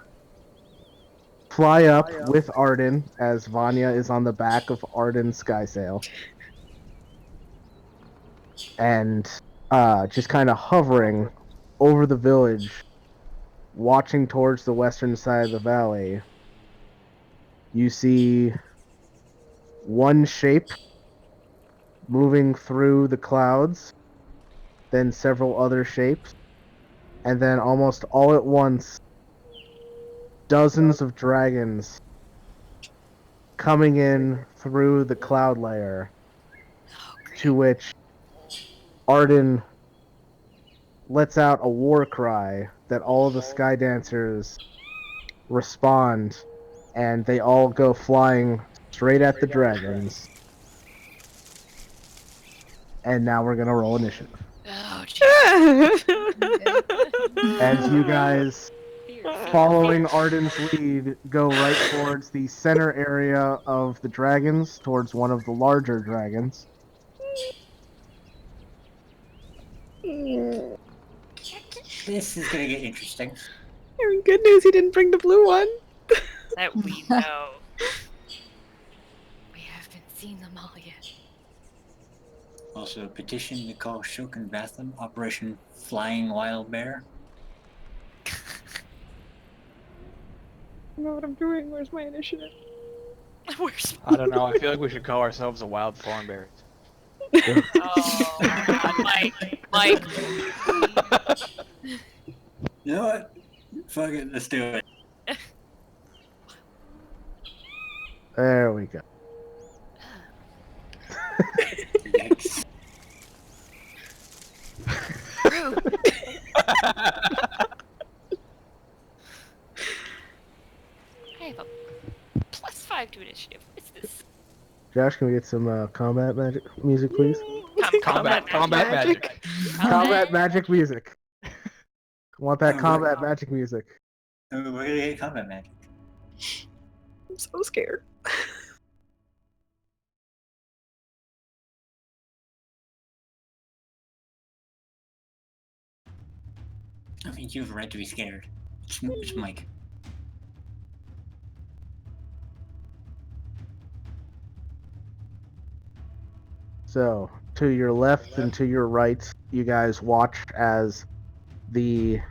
fly up with Arden as Vanya is on the back of Arden's Skysail. And just kind of hovering over the village, watching towards the western side of the valley, you see one shape moving through the clouds, then several other shapes, and then almost all at once, dozens of dragons coming in through the cloud layer, to which Arden lets out a war cry that all of the Sky Dancers respond, and they all go flying straight at the dragons. And now we're gonna roll initiative. Oh, jeez. As you guys, following Arden's lead, go right towards the center area of the dragons, towards one of the larger dragons. This is gonna get interesting. Good news, he didn't bring the blue one. That we know. We haven't seen them all yet. Also, petition to call Shook and Batham Operation Flying Wild Bear. I don't know what I'm doing. Where's my initiative? Where's I don't know, I feel like we should call ourselves the Wild Thornberries. Oh, God, Mike. You know what? Fuck it, let's do it. There we go. Yikes. I have a +5 to initiative. What's this? Josh, can we get some combat magic music, please? Combat magic. Combat magic music. Want that Oh, combat right. magic music. We're gonna get combat magic. I'm so scared. I mean, you have a right to be scared. It's Mike. So, to your left and to your right, you guys watch as the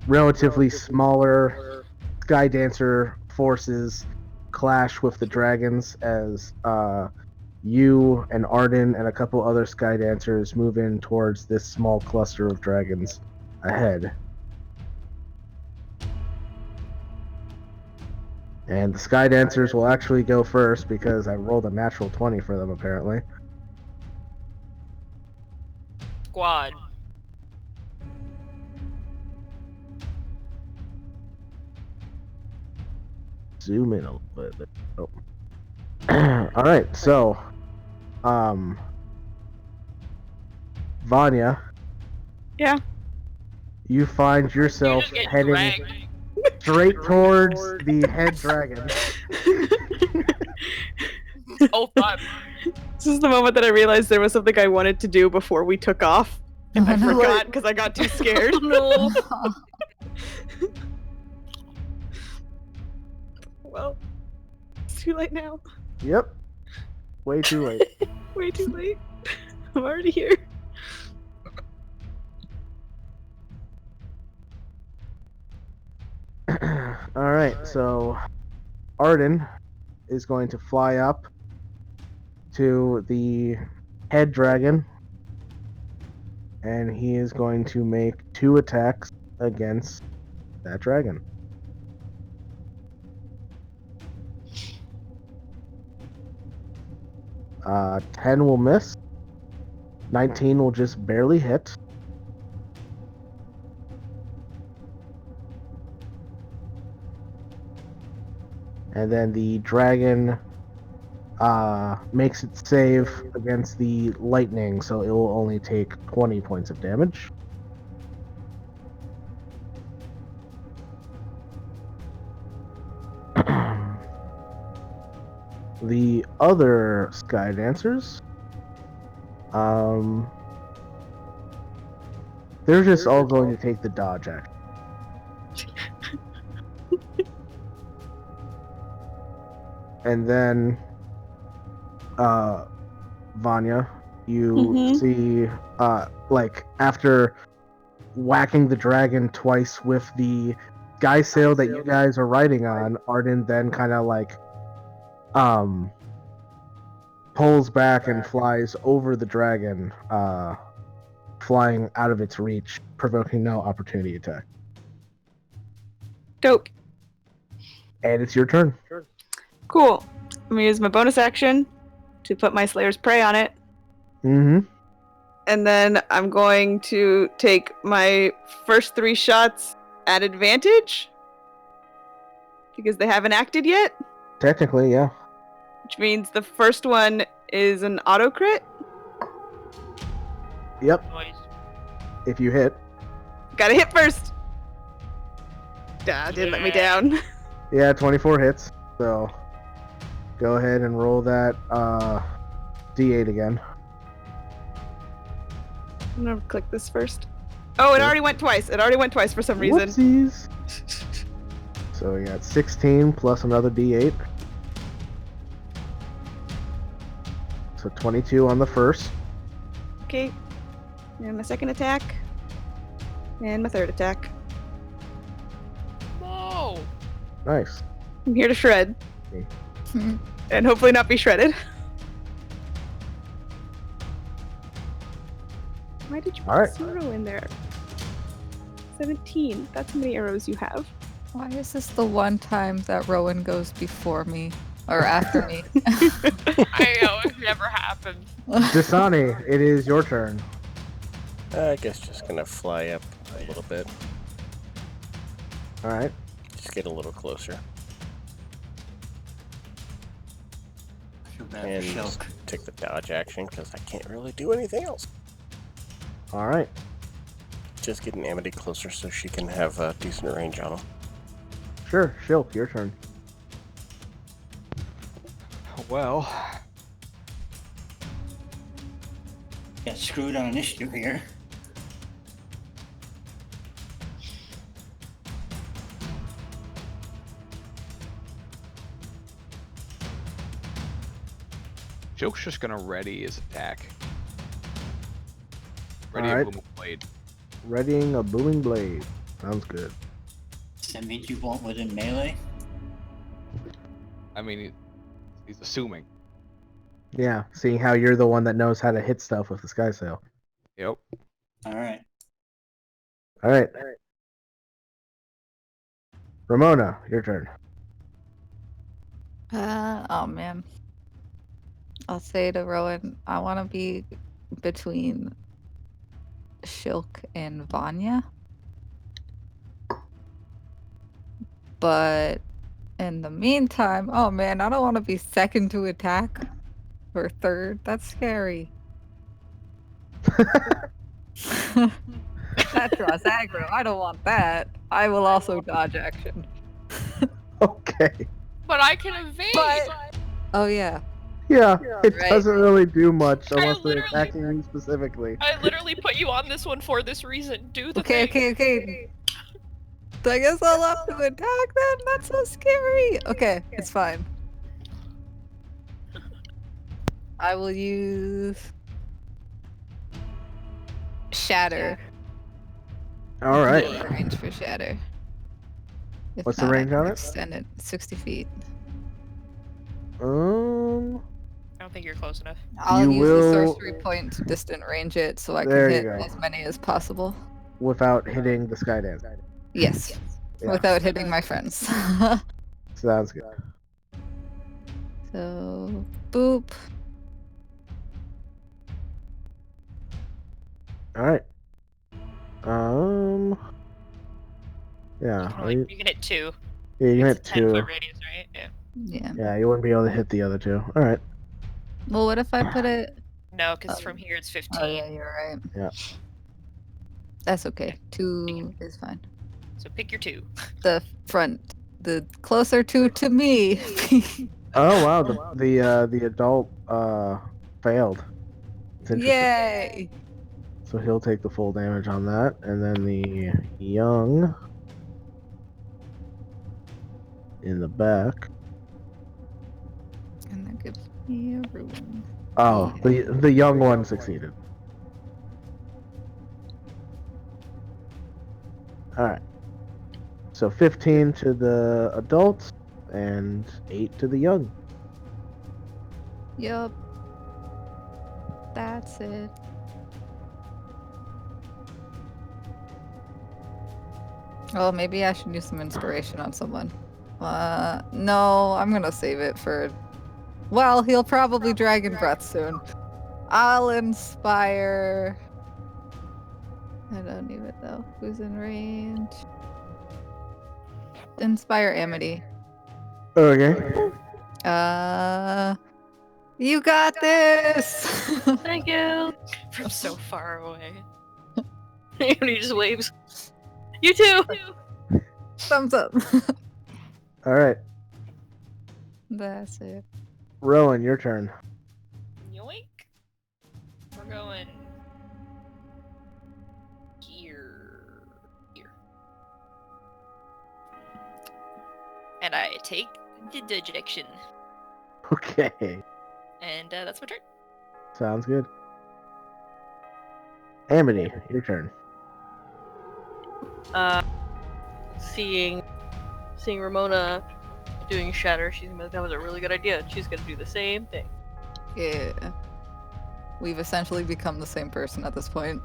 relatively smaller Sky Dancer forces clash with the dragons as you and Arden and a couple other Sky Dancers move in towards this small cluster of dragons ahead. And the Sky Dancers will actually go first because I rolled a natural 20 for them, apparently. Squad. Zoom in a little bit. Oh. Alright, so Vanya. Yeah. You find You yourself just get heading dragged. straight towards the head dragon. Oh, fun. This is the moment that I realized there was something I wanted to do before we took off. And I Oh, no. forgot because I got too scared. No. Well, it's too late now. Yep. Way too late. Way too late. I'm already here. Alright, so Arden is going to fly up to the head dragon, and he is going to make 2 attacks against that dragon. Uh, 10 will miss. 19 will just barely hit. And then the dragon makes its save against the lightning, so it will only take 20 points of damage. The other Sky Dancers, they're just all going to take the dodge action. And then, Vanya, you see, like, after whacking the dragon twice with the sky sail that you guys are riding on, Arden then kind of, like, pulls back and flies over the dragon, flying out of its reach, provoking no opportunity attack. Dope. And it's your turn. Cool. I'm gonna use my bonus action to put my Slayer's Prey on it. Mm-hmm. And then I'm going to take my first 3 shots at advantage. Because they haven't acted yet. Technically, yeah. Which means the first one is an auto crit. Yep. Noise. If you hit. Gotta hit first. Didn't let me down. Yeah, 24 hits. So go ahead and roll that D8 again. I'm gonna click this first. Oh, it already went twice. It already went twice for some reason. Whoopsies. So we got 16 plus another D8. So 22 on the first. Okay. And my second attack. And my third attack. Whoa! Nice. I'm here to shred. And hopefully not be shredded. Why did you put Alright. 0 in there? 17. That's how many arrows you have. Why is this the one time that Rowan goes before me? Or after me? I know, it never happens. Dasani, it is your turn. I guess just gonna fly up a little bit. Alright. Just get a little closer. I feel bad And for just Shulk. take the dodge action because I can't really do anything else. Alright. Just getting Amity closer so she can have a decent range on him. Sure, Shilk, your turn. Well, Got screwed on initiative here. Joke's just gonna ready his attack. Ready Alright. a boom blade. Readying a booming blade. Sounds good. Does that mean you won't within melee? I mean, he's assuming. Yeah, seeing how you're the one that knows how to hit stuff with the sky sail. Yep. Alright. All right. Ramona, your turn. Oh man. I'll say to Rowan, I want to be between Shilk and Vanya. But in the meantime, oh man, I don't want to be second to attack or third. That's scary. That draws aggro. I don't want that. I will also dodge action. Okay. But I can evade. Oh yeah. Yeah, it Right. doesn't really do much unless they're literally- attacking you specifically. I literally put you on this one for this reason. Do the Okay, thing. okay. I guess I'll have to attack then? That's so scary. Okay, it's fine. I will use Shatter. All right. Yeah, range for Shatter. If What's the not, I range can on it? Extend it 60 feet. I don't think you're close enough. I'll You use will- the sorcery point to distant range it so I There can you hit go. as many as possible. Without hitting the skydance. Yes, Yeah. without hitting my friends. Sounds good. So, boop. All right. Yeah. You can hit 2. Yeah, you It's hit a 10 2. foot radius, right? Yeah. Yeah. Yeah, you wouldn't be able to hit the other 2. All right. Well, what if I put it? No, because from here it's 15. Oh yeah, you're right. Yeah. That's okay. 2 is fine. So pick your 2. The front, the closer to me. Oh wow, the adult failed. It's interesting. Yay! So he'll take the full damage on that, and then the young in the back. And that gives me a ruin. Oh, the young one succeeded. All right. So 15 to the adults and 8 to the young. Yup. That's it. Well, maybe I should use some inspiration on someone. No, I'm gonna save it for. Well, he'll probably dragon breath soon. I'll inspire. I don't even know who's in range. Inspire Amity. Okay. You got this. Thank you. From so far away. And he just waves. You too. Thumbs up. All right. That's it. Rowan, your turn. Yoink. We're going here. Here. And I take the dejection. Okay. And that's my turn. Sounds good. Amity, your turn. Seeing Ramona doing shatter, she's gonna be like, that was a really good idea. She's gonna do the same thing. Yeah. We've essentially become the same person at this point.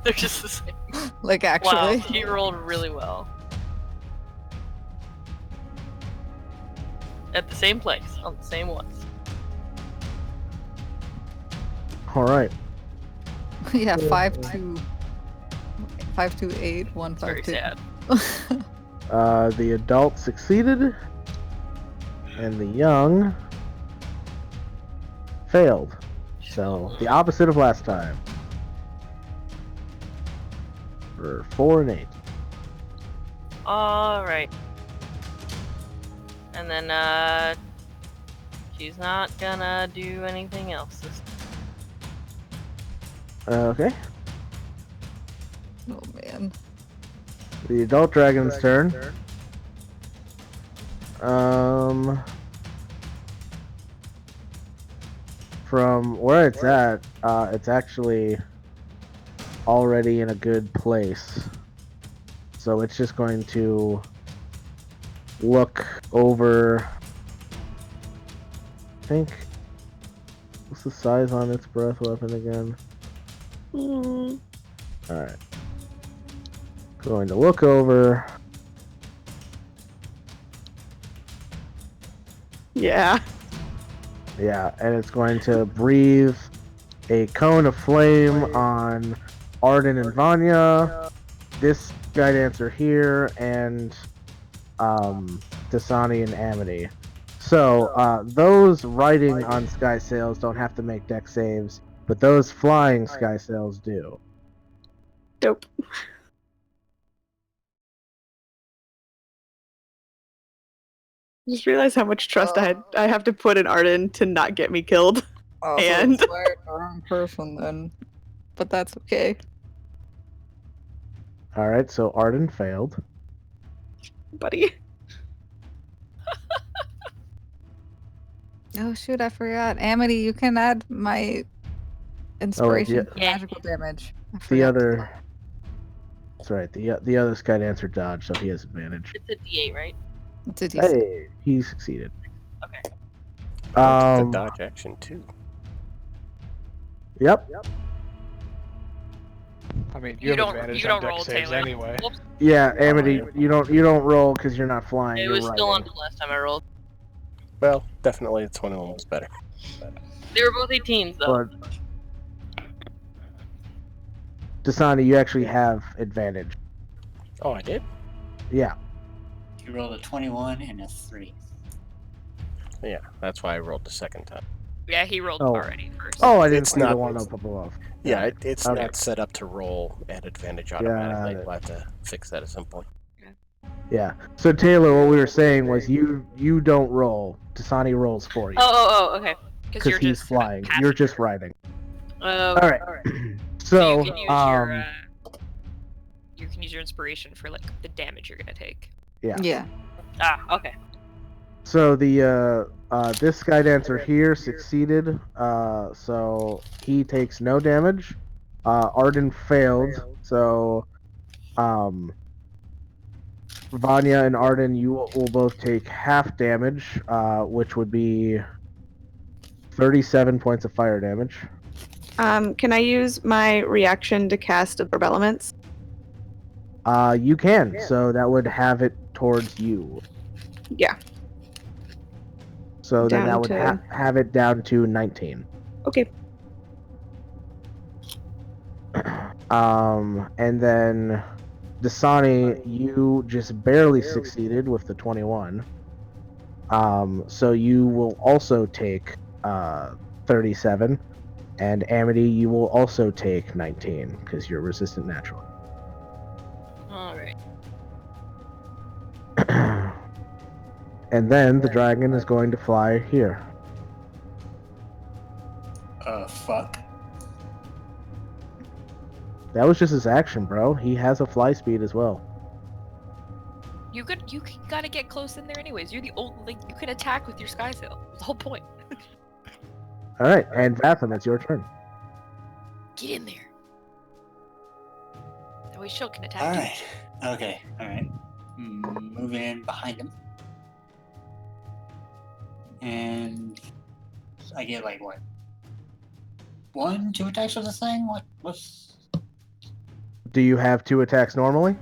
They're just the same. Like, Wow, actually. she rolled really well. At the same place, on the same ones. All right. Yeah, 5-2. 5-2-8, 1 It's very 5 2. sad. The adult succeeded, and the young failed. So the opposite of last time. For 4 and 8. Alright. And then, she's not gonna do anything else this Okay. Oh man. The adult dragon's turn. From where it's at, it's actually already in a good place. So it's just going to look over. I think. What's the size on its breath weapon again? Alright. Going to look over. Yeah. Yeah, and it's going to breathe a cone of flame on Arden and Vanya, this guy dancer here, and Dasani and Amity. So those riding on sky sails don't have to make deck saves, but those flying sky sails do. Dope. Just realized how much trust I have to put in Arden to not get me killed. Oh, And- so it's the wrong person then. But that's okay. Alright, so Arden failed. Buddy. Oh shoot, I forgot. Amity, you can add my inspiration for Yeah. magical damage. I The forgot. other... That's right, the other sky dancer dodged, so he has advantage. It's a D8, right? It's a DC. Hey, he succeeded. Okay. I took the dodge action too. Yep. I mean, You have don't- advantage you on don't deck roll, saves Taylor. anyway. Whoops. Yeah, Amity, you don't roll because you're not flying. It you're was still on riding. the last time I rolled. Well, definitely the 21 was better. They were both 18s, though. But Dasani, you actually have advantage. Oh, I did? Yeah. You rolled a 21 and a 3. Yeah, that's why I rolled the second time. Yeah, he rolled Oh. already first. Oh, I didn't It's see the not- one up above. Yeah, it's Okay. not set up to roll at advantage automatically. Got it. We'll have to fix that at some point. Yeah. So Taylor, what we were saying was you don't roll. Dasani rolls for you Okay. Because you're because he's just flying. passenger. You're just riding. All All right. So So you can use you can use your inspiration for like the damage you're gonna take. yeah. Yeah. Okay. So the this sky dancer here succeeded. So he takes no damage. Arden failed. So Vanya and Arden, you will both take half damage, which would be 37 points of fire damage. Can I use my reaction to cast Absorb Elements? You can. So that would have it towards you. Yeah. So then Down that would to- have it down to 19. Okay. And then Dasani, you just barely succeeded with the 21. So you will also take 37, and Amity, you will also take 19 because you're resistant naturally. All right. And then the dragon is going to fly here. Fuck. That was just his action, bro. He has a fly speed as well. You gotta get close in there anyways. You're the old like you can attack with your sky sail. That's the whole point. All right, and Vatham, it's your turn. Get in there. That way Shil can attack you. Alright. Okay, alright. Moving in behind him. And I get like what? 1, 2 attacks with this thing? What's Do you have 2 attacks normally?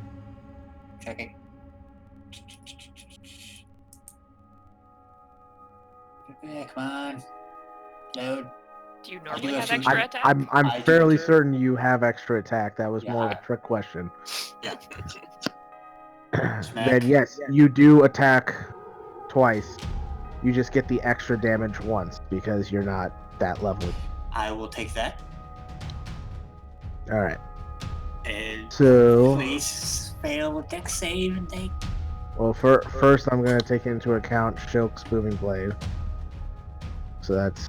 checking? Yeah, come on. Load. Do you I normally do have have extra some- attack? I'm I do. fairly certain you have extra attack. That was more of Yeah. a trick question. Yeah. Then yes, you do attack twice. You just get the extra damage once because you're not that level. I will take that. All right. And So, please fail with deck save and take. well, first I'm gonna take into account Shilk's booming blade. So that's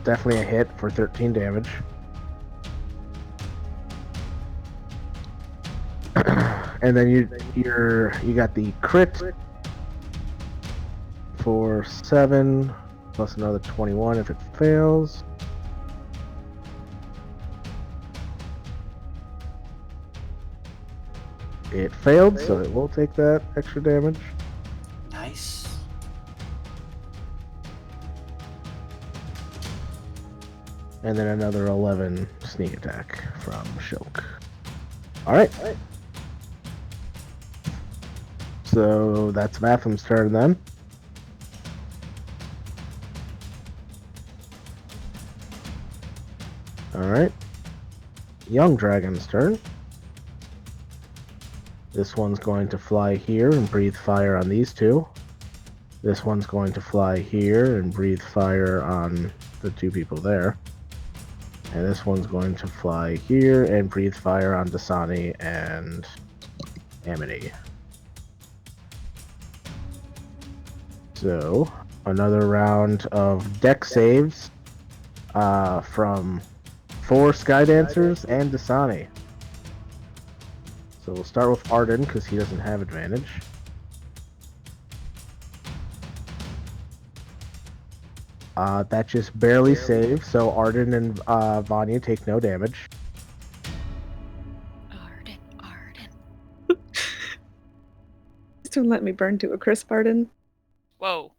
definitely a hit for 13 damage. And then you got the crit for 7 plus another 21 if it fails. It failed, so it will take that extra damage. Nice. And then another 11 sneak attack from Shulk. Alright. So that's Vatham's turn then. Alright. Young Dragon's turn. This one's going to fly here and breathe fire on these two. This one's going to fly here and breathe fire on the two people there. And this one's going to fly here and breathe fire on Dasani and Amity. So, another round of deck saves from 4 Sky Dancers and Dasani. So we'll start with Arden because he doesn't have advantage. That just barely saves, so Arden and Vanya take no damage. Arden. Just don't let me burn to a crisp, Arden. Whoa.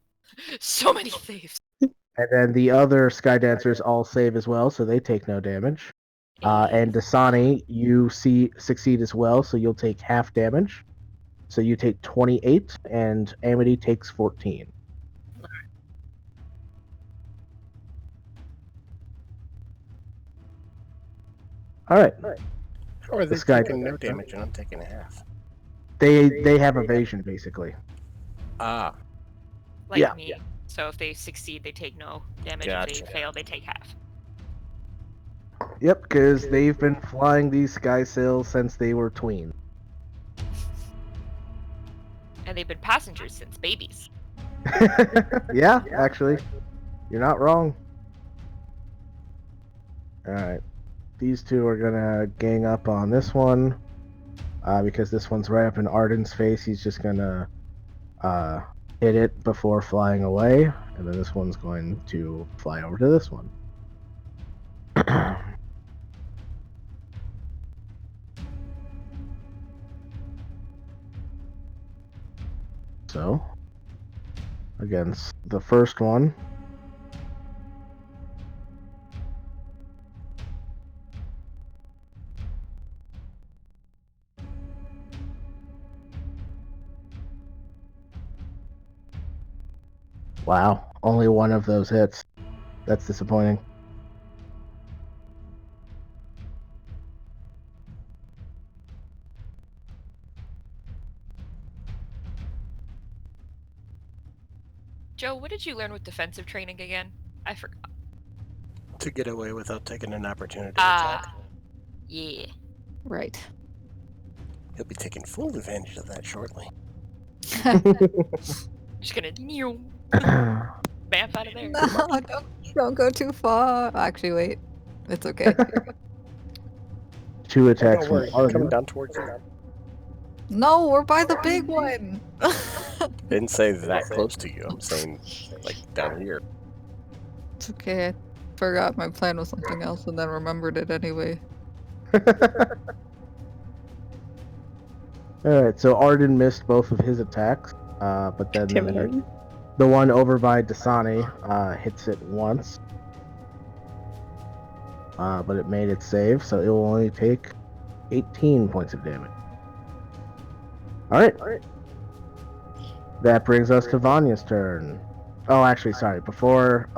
So many saves. And then the other Sky Dancers all save as well, so they take no damage. And Dasani, you succeed as well, so you'll take half damage. So you take 28, and Amity takes 14. Alright. How are they Sky taking no Dancer. damage and I'm taking half? They have evasion, basically. Ah, Like Yeah. me. So if they succeed, they take no damage. If Gotcha. they fail, they take half. Yep, because they've been flying these sky sails since they were tween. And they've been passengers since babies. Yeah, actually. You're not wrong. Alright. These two are gonna gang up on this one. Because this one's right up in Arden's face, he's just gonna hit it before flying away. And then this one's going to fly over to this one. So, against the first one. Wow, only one of those hits. That's disappointing. Joe, what did you learn with defensive training again? I forgot. to get away without taking an opportunity attack. Yeah. Right. He'll be taking full advantage of that shortly. Just gonna bamf out of there. No, don't go too far. Actually, wait. It's okay. 2 attacks Don't from worry, coming Arden. down towards you. No, we're by the big one. Didn't say that close to you. I'm saying like down here. It's okay. I forgot my plan was something else and then remembered it anyway. Alright, so Arden missed both of his attacks, but then Damn it, Arden. the one over by Dasani hits it once. But it made its save, so it will only take 18 points of damage. Alright. That brings us to Vanya's turn. Oh, actually, sorry. Before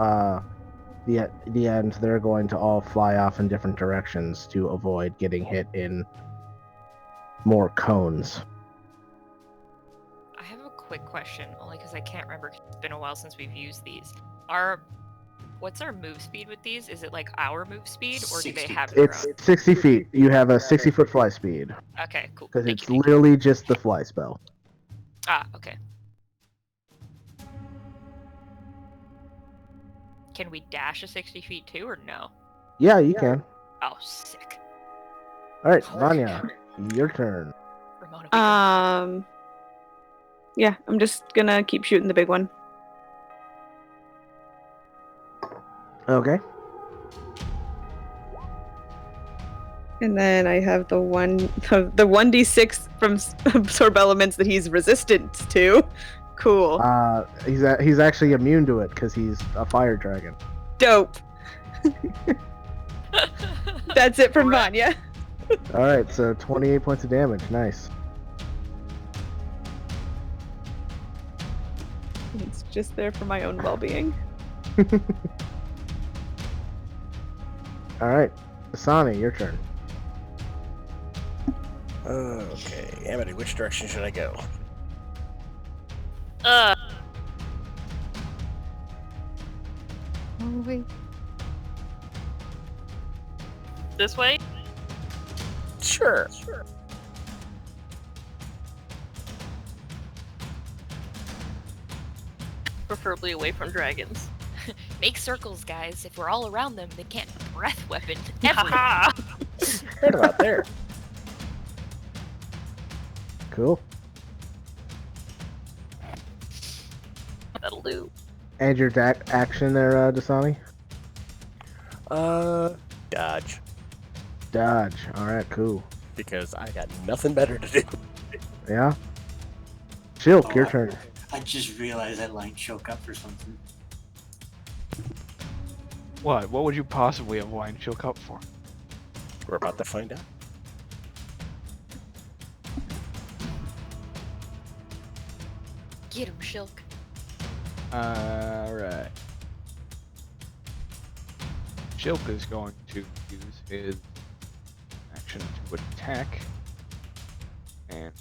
the end, they're going to all fly off in different directions to avoid getting hit in more cones. I have a quick question, only because I can't remember. 'Cause it's been a while since we've used these. What's our move speed with these? Is it like our move speed, or do they 60. have their It's own? 60 feet. You have a 60-foot fly speed. Okay, cool. Because Thank it's you, thank you. literally just the fly spell. Okay. Can we dash a 60 feet too, or no? Yeah, you can. Oh, sick. Alright, Vanya, your turn. Ramona, we go. Yeah, I'm just gonna keep shooting the big one. Okay. And then I have the 1d6 from absorb elements that he's resistant to. Cool. He's actually immune to it because he's a fire dragon. Dope. That's it from Right. Vanya. All right, so 28 points of damage. Nice. It's just there for my own well-being. All right, Asani, your turn. Okay, Amity, which direction should I go? Uh, Oh wait. This way? Sure. Preferably away from dragons. make circles, guys. If we're all around them, they can't breath weapon Haha. Right about there. Cool. That'll do. And your action there, Dasani? Dodge. Dodge. All right, cool. Because I got nothing better to do. Yeah. Shilk, Oh, your I- turn. I just realized I lined Choke up for something. What? What would you possibly have lined Choke up for? We're about to find out. Get him, Shilk. Alright. Shilk is going to use his action to attack. And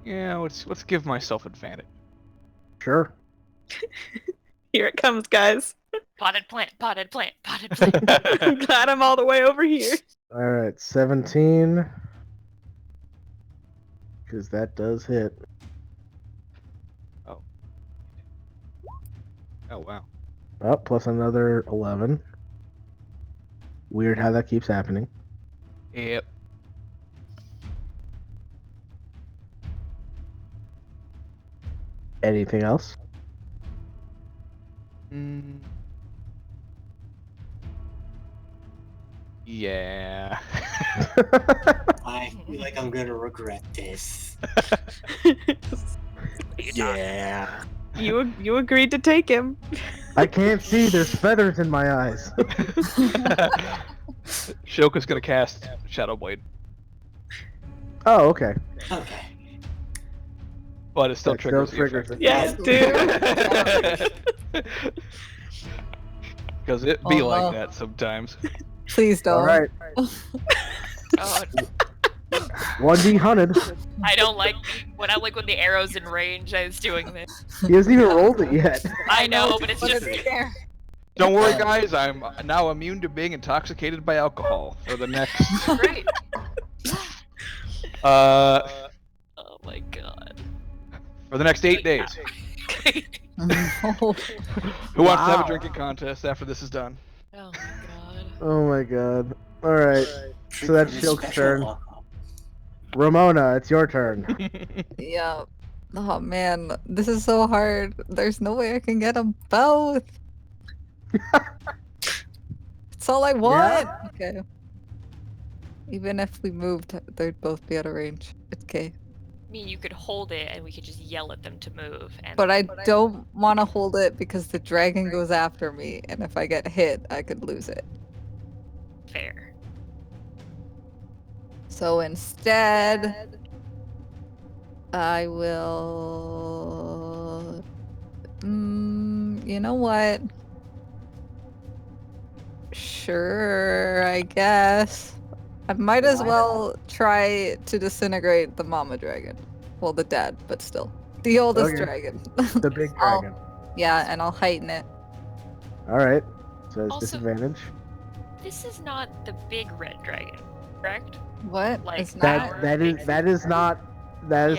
yeah, let's give myself advantage. Sure. Here it comes, guys. Potted plant, potted plant, potted plant. I'm glad I'm all the way over here. All right, 17. Because that does hit. Oh wow. Oh, plus another 11. Weird how that keeps happening. Yep. Anything else? Yeah. I feel like I'm gonna regret this. Yeah. You agreed to take him. I can't see. There's feathers in my eyes. Shilk is gonna cast Shadow Blade, Oh, okay. Okay. but it still That triggers the triggers effect. it. Yes, dude. Because it be Oh, like no. that sometimes. Please don't. All right. Oh, 1D hunted. I don't like when the arrow's in range. I was doing this. He hasn't even rolled it yet. I know, but it's just there. Don't worry, guys. I'm now immune to being intoxicated by alcohol for the next. great. Uh, Oh my god. for the next 8 days. Oh, Who wants to have Wow. a drinking contest after this is done? Oh my god. Oh my god. All right. So that's Trigger Shilk's special turn. alcohol. Ramona, it's your turn. yeah. Oh man, this is so hard. There's no way I can get them both. That's all I want. Okay. Even if we moved, they'd both be out of range. It's okay. I mean, you could hold it and we could just yell at them to move. And But I don't want to hold it because the dragon goes after me, and if I get hit, I could lose it. fair. So instead, I will. You know what? Sure, I guess. I might as well try to disintegrate the mama dragon. Well, the dad, but still. The oldest Okay. dragon. The big I'll- dragon. Yeah, and I'll heighten it. All right. So it's Also- disadvantage. This is not the big red dragon, correct? What? Like It's that- not? That is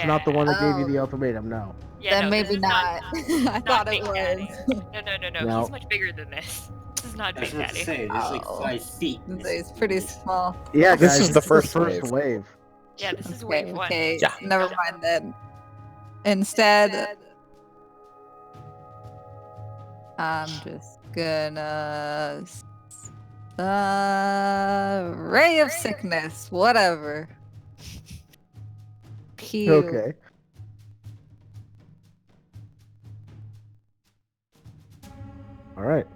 not the one that gave you Oh. the ultimatum. No. Yeah, Then no, maybe this is not. I thought it Big Daddy. was. No. No. He's much bigger than this. This is not I was Big about to Daddy. say, there's like Oh. 5 feet. It's pretty small. Yeah, This guys, is the first wave. wave. Yeah, this is Okay, wave one. okay. Yeah. Never mind then. Instead, I'm just gonna Ray of sickness, whatever. Heal. Okay. All right.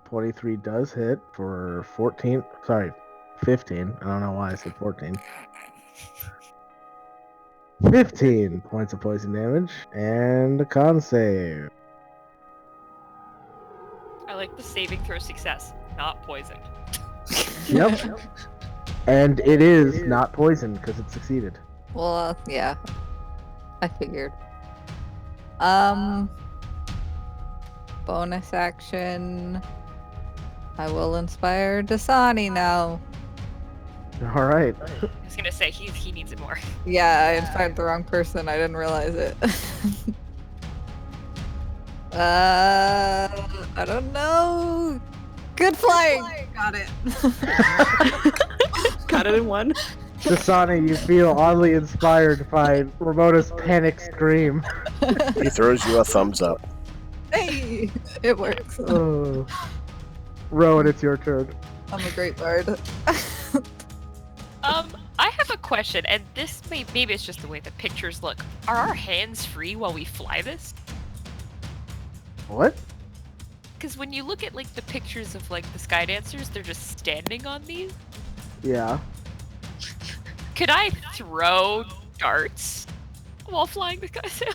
23 does hit for 14. Sorry, 15. I don't know why I said 14. 15 points of poison damage and a con save. I like the saving throw success, not poison. Yep. And it is not poisoned because it succeeded. Well, yeah. I figured. Bonus action. I will inspire Dasani now. All right. I was gonna say he needs it more. Yeah, I inspired the wrong person. I didn't realize it. I don't know. Good flying. Got it. Got it in one. Dasani, you feel oddly inspired by Ramona's panic scream. He throws you a thumbs up. Hey, it works. Oh. Rowan, it's your turn. I'm a great bard. I have a question, and this maybe it's just the way the pictures look. Are our hands free while we fly this? What? Because when you look at like the pictures of like the sky dancers, they're just standing on these. Yeah. Could I throw darts while flying the sky sail?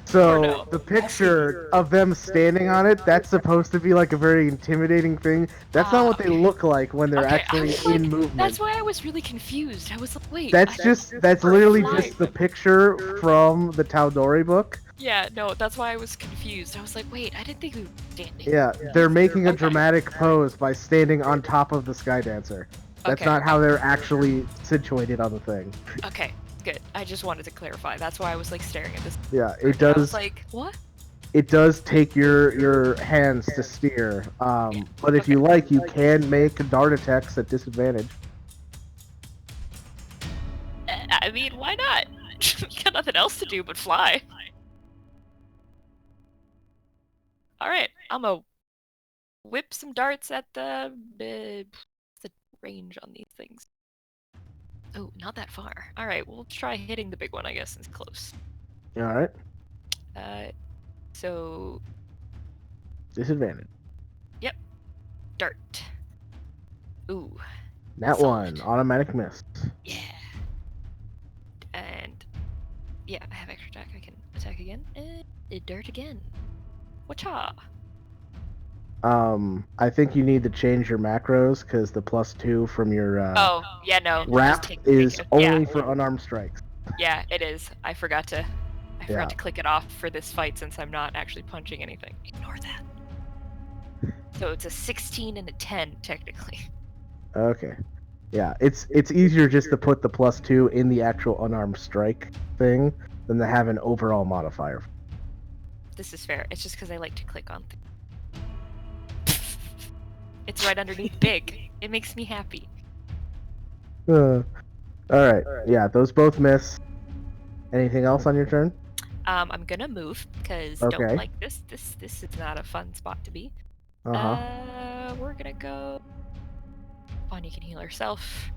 So Or no? the picture of them standing on it, that's supposed to be like a very intimidating thing. That's not what they okay. look like when they're Okay, I actually was in like, movement. That's why I was really confused. I was like, wait. That's for literally flying. just the picture from the Tal'Dorei book. Yeah, no, that's why I was confused. I was like, wait, I didn't think we were standing. Yeah, they're making a Okay. dramatic pose by standing on top of the Sky Dancer. That's Okay. not how they're actually situated on the thing. Okay, good. I just wanted to clarify. That's why I was like staring at this. Yeah, I it does. was like, what? It does take your hands to steer. But if you like, you can make dart attacks at disadvantage. I mean, why not? You got nothing else to do but fly. All right, I'm gonna whip some darts at the range on these things. Oh, not that far. All right, we'll try hitting the big one, I guess, since it's close. All right, So disadvantage. dart. Ooh, That Solid. one, automatic miss. yeah. And yeah, I have extra attack. I can attack again. Dart again. Wacha. I think you need to change your macros because the +2 from your Oh, yeah, no. wrap just take is it. only for unarmed strikes. Yeah, it is. I forgot to Yeah. click it off for this fight since I'm not actually punching anything. Ignore that. So it's a 16 and a 10 technically. Okay. Yeah, it's easier just to put the +2 in the actual unarmed strike thing than to have an overall modifier. This is fair. It's just because I like to click on things. It's right underneath big. It makes me happy. All right. Yeah, those both miss. Anything else on your turn? I'm gonna move because Okay. don't like this. This is not a fun spot to be. We're gonna go. Bonnie can heal herself.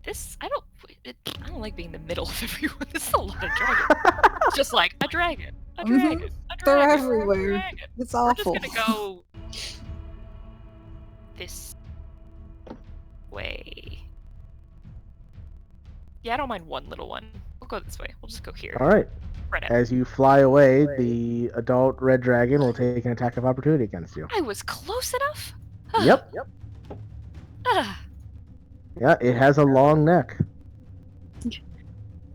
This I don't like being in the middle of everyone. This is a lot of dragon. It's just like a dragon, a Mhm. dragon, a They're dragon, a everywhere. dragon. It's We're awful. just gonna go this way. Yeah, I don't mind one little one. We'll go this way. We'll just go here. All right. Right out. As you fly away, the adult red dragon will take an attack of opportunity against you. I was close enough. Yep. Ah, Yeah, it has a long neck.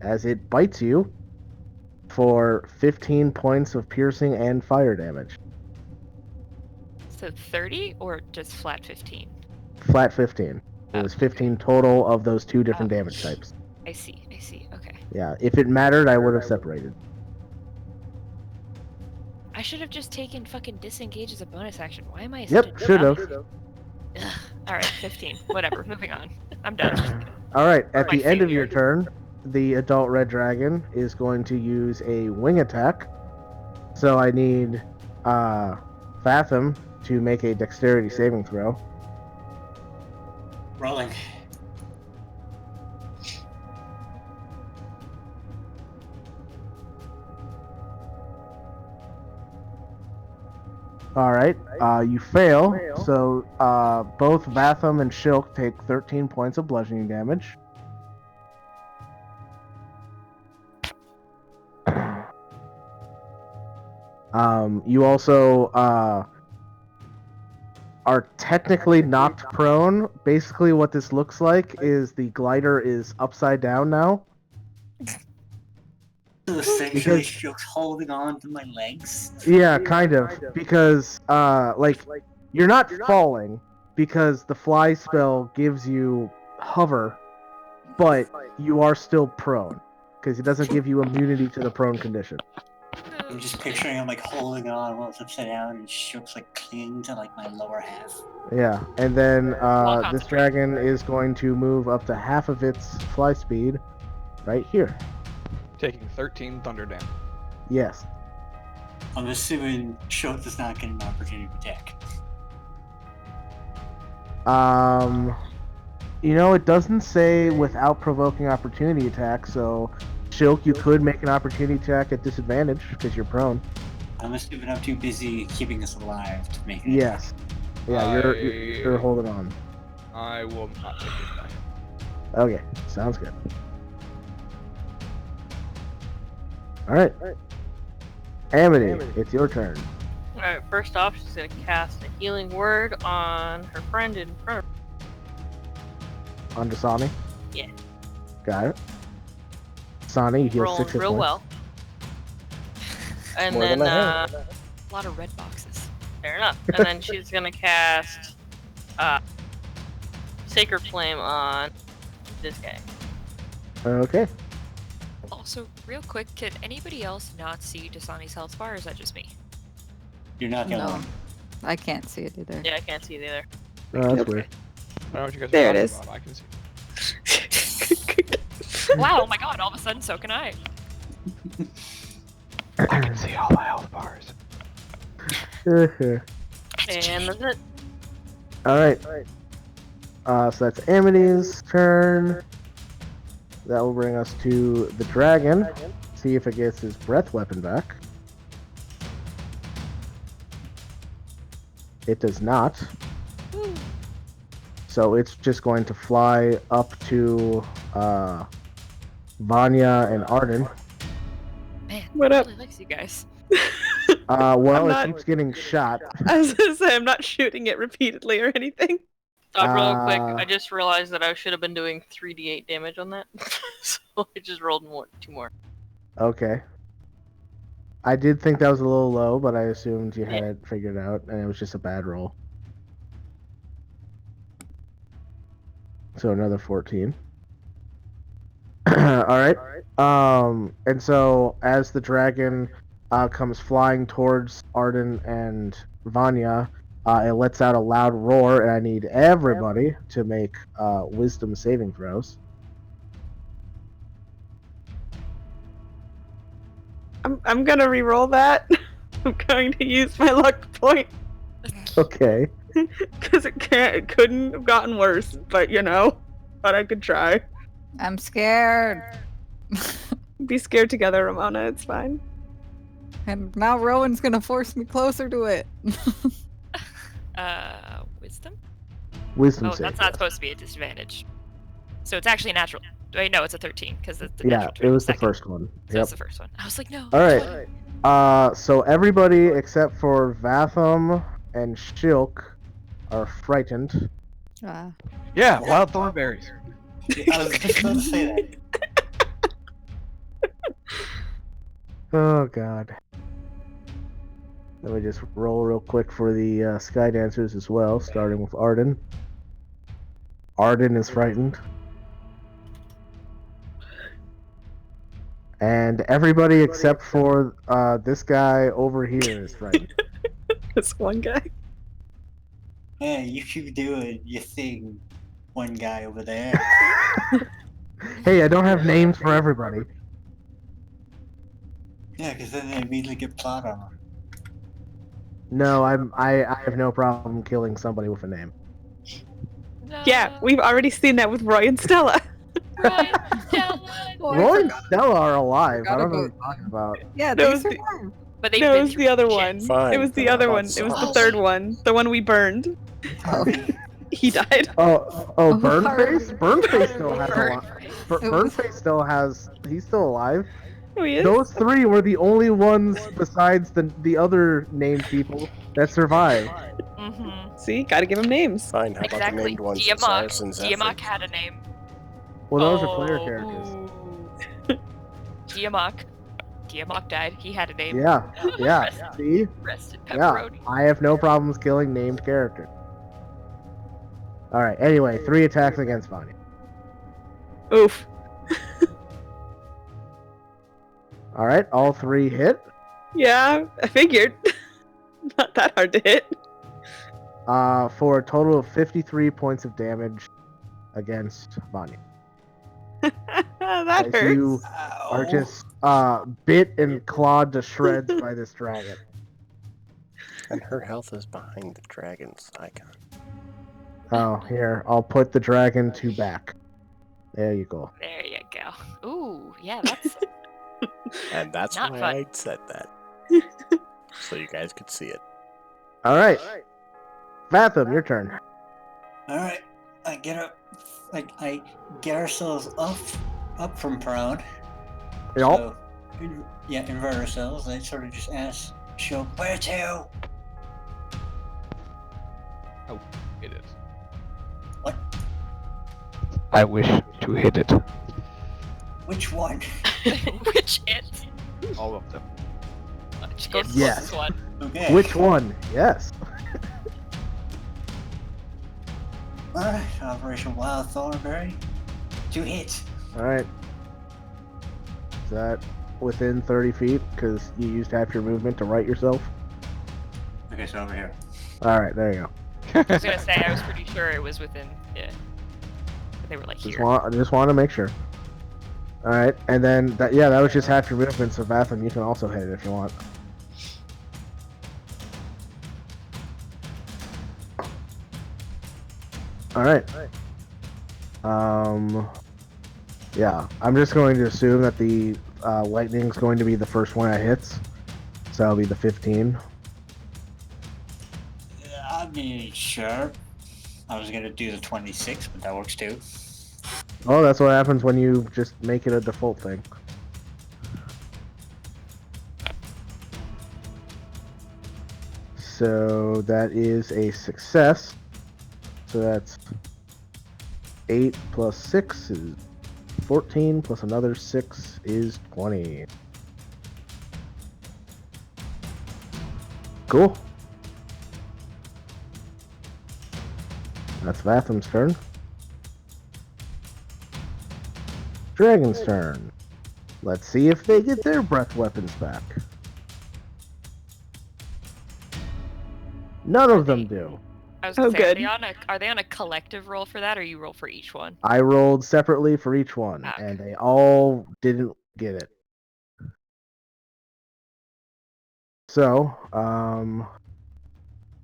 As it bites you for 15 points of piercing and fire damage. so 30 or just flat 15? Flat 15. It was 15 total of those two different Oh. damage types. I see. Okay. Yeah, if it mattered, I would have separated. I should have just taken fucking disengage as a bonus action. Why am I? Yep, should have. All right, 15. Whatever. Moving on. I'm done. All right, at My the end of your failure. turn, the adult red dragon is going to use a wing attack So I need Fathom to make a dexterity saving throw. Rolling. All right, you fail. So both Vatham and Shilk take 13 points of bludgeoning damage. You also are technically knocked prone. Basically, what this looks like is the glider is upside down now. So essentially, Shook's holding on to my legs. Yeah, kind of. Because, like, you're not falling because the fly spell gives you hover, but you are still prone because it doesn't give you immunity to the prone condition. I'm just picturing him like holding on while it's upside down, and Shook's like clinging to like my lower half. Yeah, and then this concentrate. dragon is going to move up to half of its fly speed right here. Taking 13 thunder damage. Yes. I'm assuming Shook does not get an opportunity to attack. It doesn't say without provoking opportunity attack, so Shilk, you could make an opportunity attack at disadvantage because you're prone. I'm assuming I'm too busy keeping us alive to make it. Yes. Yeah, you're holding on. I will not take it back. Okay, sounds good. Alright. Amity, it's your turn. Alright, first off, she's gonna cast a healing word on her friend in front of her. On Dasani? Yeah. Got it. Sani, you heal Rolling 6 hit real points. well. And More then, than I have. A lot of red boxes. fair enough. And then she's gonna cast Sacred Flame on this guy. Okay. Also, real quick, can anybody else not see Dasani's health bar, or is that just me? You're not the only No, one. I can't see it either. Yeah, I can't see it either. Oh, that's weird. I don't know what you guys There are it talking is. about. I can see. Wow, oh my god, all of a sudden, so can I. I can see all the health bars. And that's it. Alright. So that's Amity's turn. That will bring us to the dragon. See if it gets his breath weapon back. It does not. So it's just going to fly up to Vanya and Arden. Man, What it up? really likes you guys. Well, I'm it not- keeps getting shot. I was gonna say I'm not shooting it repeatedly or anything. Real quick, Uh, I just realized that I should have been doing 3d8 damage on that. So I just rolled 2 more. Okay. I did think that was a little low, but I assumed you had Yeah. it figured out, and it was just a bad roll. So another 14. Alright. And so as the dragon comes flying towards Arden and Vanya, it lets out a loud roar, and I need everybody to make wisdom saving throws. I'm gonna re-roll that. I'm going to use my luck point Okay. because it couldn't have gotten worse. But thought I could try. I'm scared. Be scared together, Ramona. It's fine. And now Rowan's gonna force me closer to it. Wisdom? Wisdom Oh, save. that's not supposed to be a disadvantage. So it's actually a natural. Wait, no, it's a 13, because it's the Yeah, natural it was the second. first one. So Yep. it's the first one. I was like, no. Alright. So everybody except for Vatham and Shilk are frightened. Yeah, wild thornberries. I was just about to say that. Oh god. Let me just roll real quick for the Sky Dancers as well, starting with Arden. Arden is frightened. And everybody except for this guy over here is frightened. This one guy. Hey, you keep doing your thing, one guy over there. Hey, I don't have names for everybody. Yeah, because then they immediately get plot armor. No, I have no problem killing somebody with a name. No. Yeah, we've already seen that with Roy and Stella. Right. Stella. Oh, I Roy and forgot. Stella are alive. Forgot I don't know what about- you're talking about. Yeah, No, they it's the- survived. But they've No, it been was through the other shit. one. Fine, It was the but other I'm one. not It was the surprised. third one. The one we burned. Harvey. He died. Oh, Oh, Burnface? Burnface still has a Burn- lot. It was- Burnface still has. He's still alive. Oh, he is? Those three were the only ones besides the other named people that survived. Mm-hmm. See, gotta give him names. Fine, how about the Exactly. named ones? Tiamat. Cyrus and Zephyr? Tiamat had a name. Well, those are player characters. Ooh. Tiamat died. He had a name. Yeah, yeah. See, Rested yeah. pepperoni. I have no problems killing named characters. All right. Anyway, 3 attacks against Vanya. Oof. All right, all 3 hit. Yeah, I figured. Not that hard to hit. For a total of 53 points of damage against Vanya. That As hurts. you are just bit and clawed to shreds by this dragon. And her health is behind the dragon's icon. Oh, here, I'll put the dragon to back. There you go. There you go. Ooh, yeah, that's And that's Not why fun. I said that. So you guys could see it. All right. Fathom, your turn. Alright, I get up. I get ourselves up from prone. Yep. So, invert ourselves. I sort of just ask, show where to? Hit it. What? I wish to hit it. Which one? which it. All of them. Just go to the Yes. closest one. Okay. Which one? Yes. Alright, Operation Wild Thornberry. 2 hits. All right. Is that within 30 feet? Because you used half your movement to right yourself. Okay, so over here. All right, there you go. I was gonna say I was pretty sure it was within. Yeah. But they were like here. I just want to make sure. All right, and then that was just half your movement. So Vatham, you can also hit it if you want. All right. Yeah, I'm just going to assume that the lightning's going to be the first one that hits. So that'll be the 15. I mean, sure. I was gonna do the 26, but that works too. Oh, that's what happens when you just make it a default thing. So that is a success. So that's 8 plus 6 is 14, plus another 6 is 20. Cool. That's Vatham's turn. Dragon's turn. Let's see if they get their breath weapons back. None of them do. I was gonna Oh, say, good. are they on a collective roll for that, or you roll for each one? I rolled separately for each one, Ah, and they all didn't get it. So,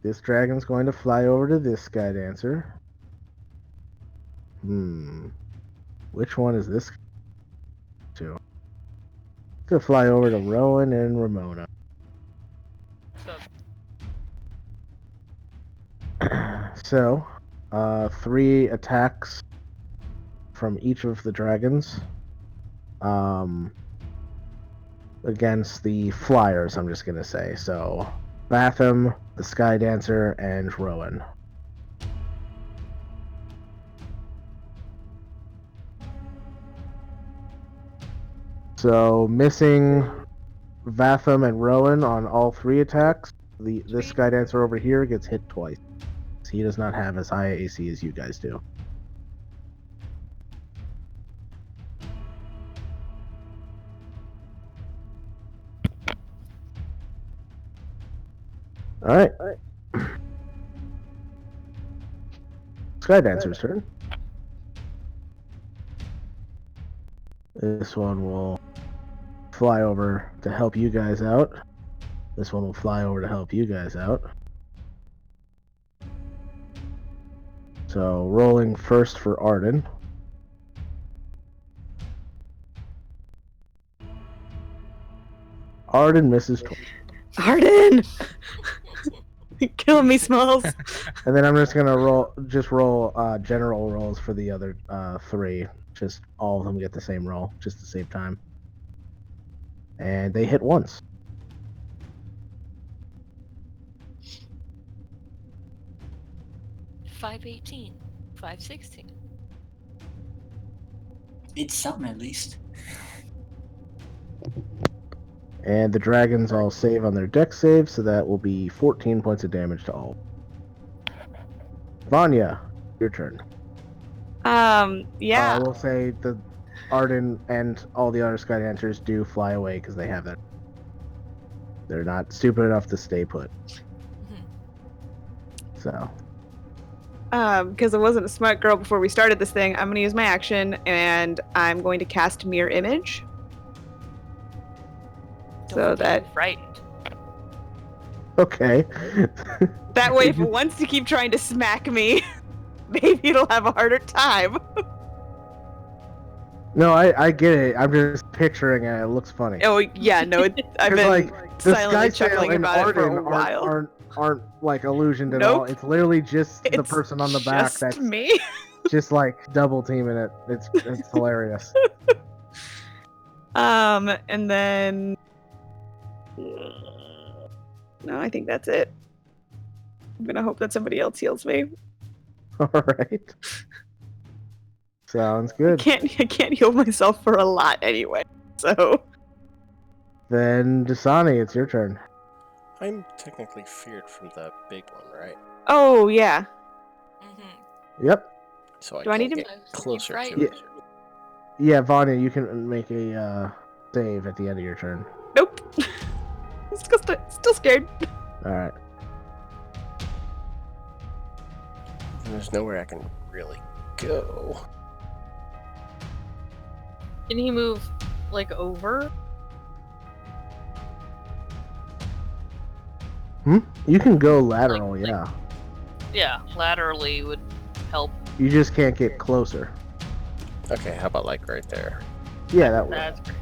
this dragon's going to fly over to this Sky Dancer. Which one is this to? It's gonna fly over to Rowan and Ramona. So, So, 3 attacks from each of the dragons. Against the flyers, I'm just gonna say. So, Batham, the Sky Dancer, and Rowan. So, missing Vatham and Rowan on all 3 attacks. This Sky Dancer over here gets hit twice. He does not have as high AC as you guys do. Alright. Sky Dancer's turn. This one will fly over to help you guys out. This one will fly over to help you guys out. So rolling first for Arden. Arden misses twice. Arden! Killing me, Smalls. And then I'm just gonna roll general rolls for the other 3. Just all of them get the same roll, just to save time. And they hit once. $518, $516. It's something at least. And the dragons all save on their dex save, so that will be 14 points of damage to all. Vanya, your turn. Yeah. I will say the Arden and all the other Sky Dancers do fly away because they have that. They're not stupid enough to stay put. So. Because I wasn't a smart girl before we started this thing, I'm going to use my action, and I'm going to cast Mirror Image. So that frightened. Okay. That way, if it wants to keep trying to smack me, maybe it'll have a harder time. No, I get it. I'm just picturing it. It looks funny. Oh yeah, no, I've been like the silently Sky Sail chuckling and about it for Arden a while. aren't like illusioned at Nope. all. It's literally just the It's person on the back just that's me. just like double teaming it. It's hilarious. And then no, I think that's it. I'm gonna hope that somebody else heals me. All right. Sounds good. I can't heal myself for a lot anyway. So Then Dasani, it's your turn. I'm technically feared from the big one, right? oh yeah. Yep. So I Do I can't need to- get closer Right. to it. Yeah, Vanya, you can make a save at the end of your turn. Nope. Still scared. All right. There's nowhere I can really go. Can he move like over? You can go lateral, yeah. Yeah, laterally would help. You just can't get closer. Okay, how about like right there? Yeah, that would. That's great.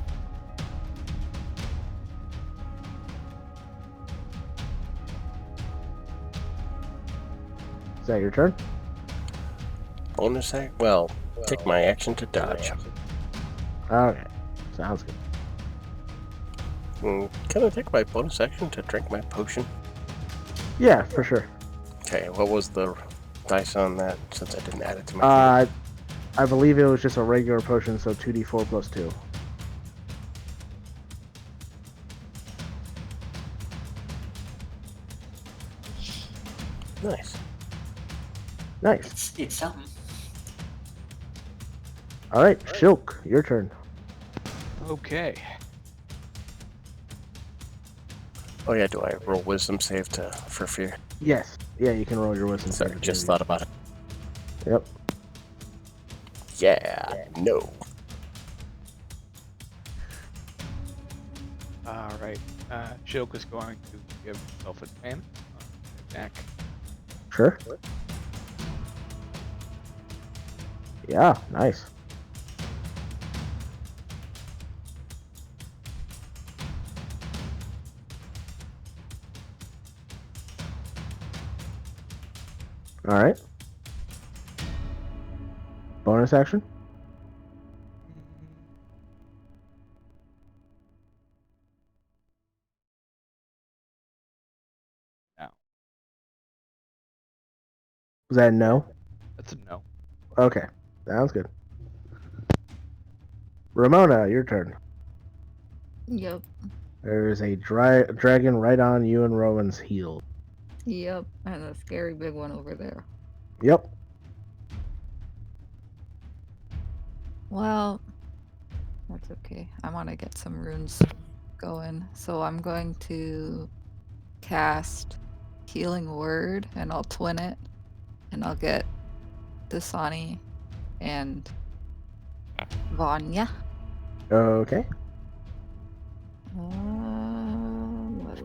Is that your turn? Bonus act? Well, take my action to dodge. Okay. Sounds good. Can I take my bonus action to drink my potion? Yeah, for sure. Okay, what was the dice on that since I didn't add it to my I believe it was just a regular potion, so 2d4 plus 2. Nice. Nice. It's something. All right, Shilk, your turn. Okay. Oh yeah, do I roll wisdom save for fear? Yes. Yeah, you can roll your wisdom. Sorry, save. just thought about it. Yep. Yeah, no. Alright. Shilk is going to give himself advantage on attack. Sure. Yeah, nice. All right. Bonus action? No. Was that a no? That's a no. Okay. Sounds good. Ramona, your turn. Yep. There's a dragon right on you and Rowan's heel. Yep. And a scary big one over there. Yep. Well, that's okay. I want to get some runes going. So I'm going to cast Healing Word and I'll twin it. And I'll get Dasani and Vanya. Okay.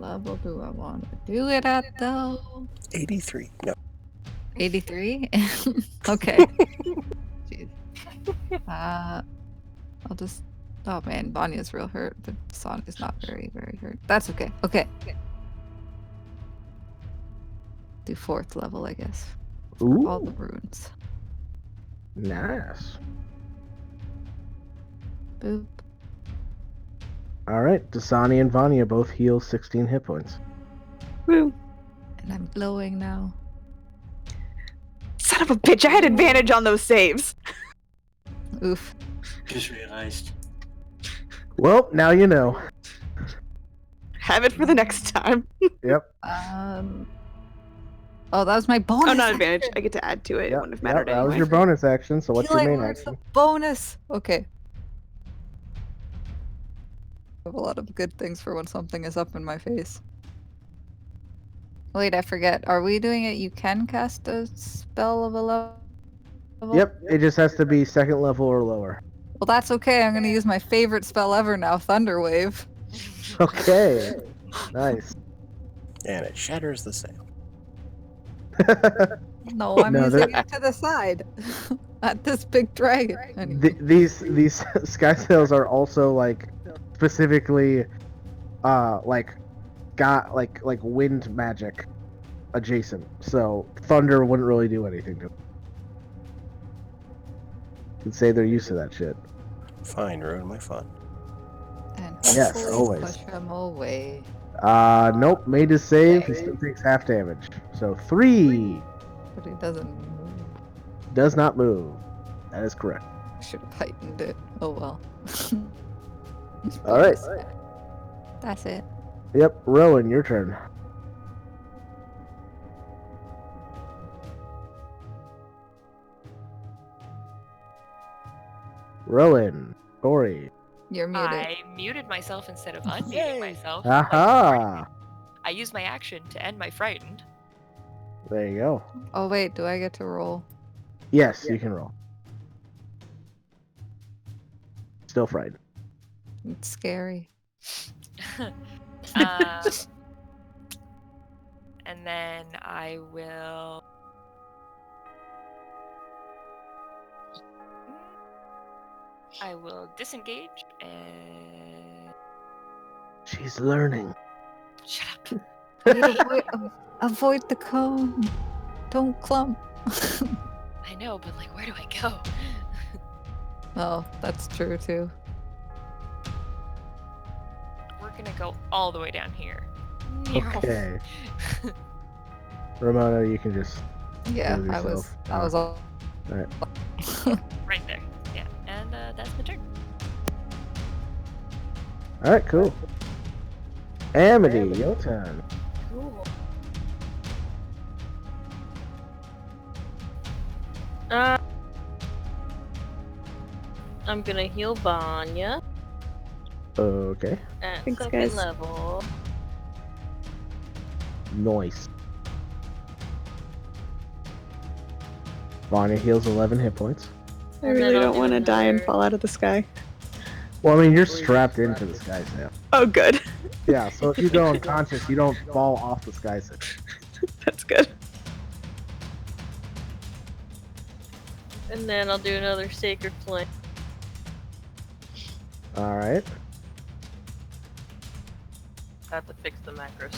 level do I want to do it at though? 83. No. 83? Okay. Jeez. I'll just. Oh man, Vanya's real hurt, but Sonia's not very, very hurt. That's okay. Okay. Do 4th level, I guess. For all the Ooh, runes. nice. Boop. All right, Dasani and Vanya both heal 16 hit points. Woo. And I'm glowing now. Son of a bitch, I had advantage on those saves. Oof. Just realized. Well, now you know. Have it for the next time. Yep. Oh, that was my bonus. Oh, not advantage. action. I get to add to it. It Yep, wouldn't have yep, mattered that was anyway. your bonus action. So what's your Healing main word's action? a bonus. Okay. I have a lot of good things for when something is up in my face. Wait, I forget. Are we doing it? You can cast a spell of a level? Yep, it just has to be 2nd level or lower. Well, that's okay. I'm going to use my favorite spell ever now, Thunder Wave. Okay, nice. And it shatters the sail. No, I'm No, using that- it to the side. At this big dragon. Anyway. These sky sails are also like specifically like got like wind magic adjacent. So thunder wouldn't really do anything to it. You'd say they're used to that shit. Fine, ruin my fun. And Yes, hopefully always. push him away. Nope, made his save, he still takes half damage. So 3 But he doesn't move. does not move. That is correct. Should have heightened it. Oh well. All right. That's it. Yep, Rowan, your turn. Rowan, Tori. You're muted. I muted myself instead of unmuting Yay. myself. Aha! I used my action to end my frightened. There you go. Oh wait, do I get to roll? Yes, you can roll. Still frightened. It's scary. uh, and then I will. I will disengage and. She's learning. Shut up. Avoid the cone. Don't clump. I know, but like, where do I go? Oh, that's true too. We're gonna go all the way down here. Okay. Ramona, you can just Yeah, move I was. yourself. I was all. Alright. Right there. Yeah, and that's the turn. Alright, cool. Amity, your turn. Cool. I'm gonna heal Vanya Okay. at Thanks, 2nd guys. level. Nice. Vanya heals 11 hit points. I And then really I'll don't do want to die and another- fall out of the sky. Well, I mean, you're strapped into the sky sail. Oh, good. Yeah, so if you go unconscious, you don't fall off the sky sail. That's good. And then I'll do another Sacred Flame. Alright. I have to fix the macro.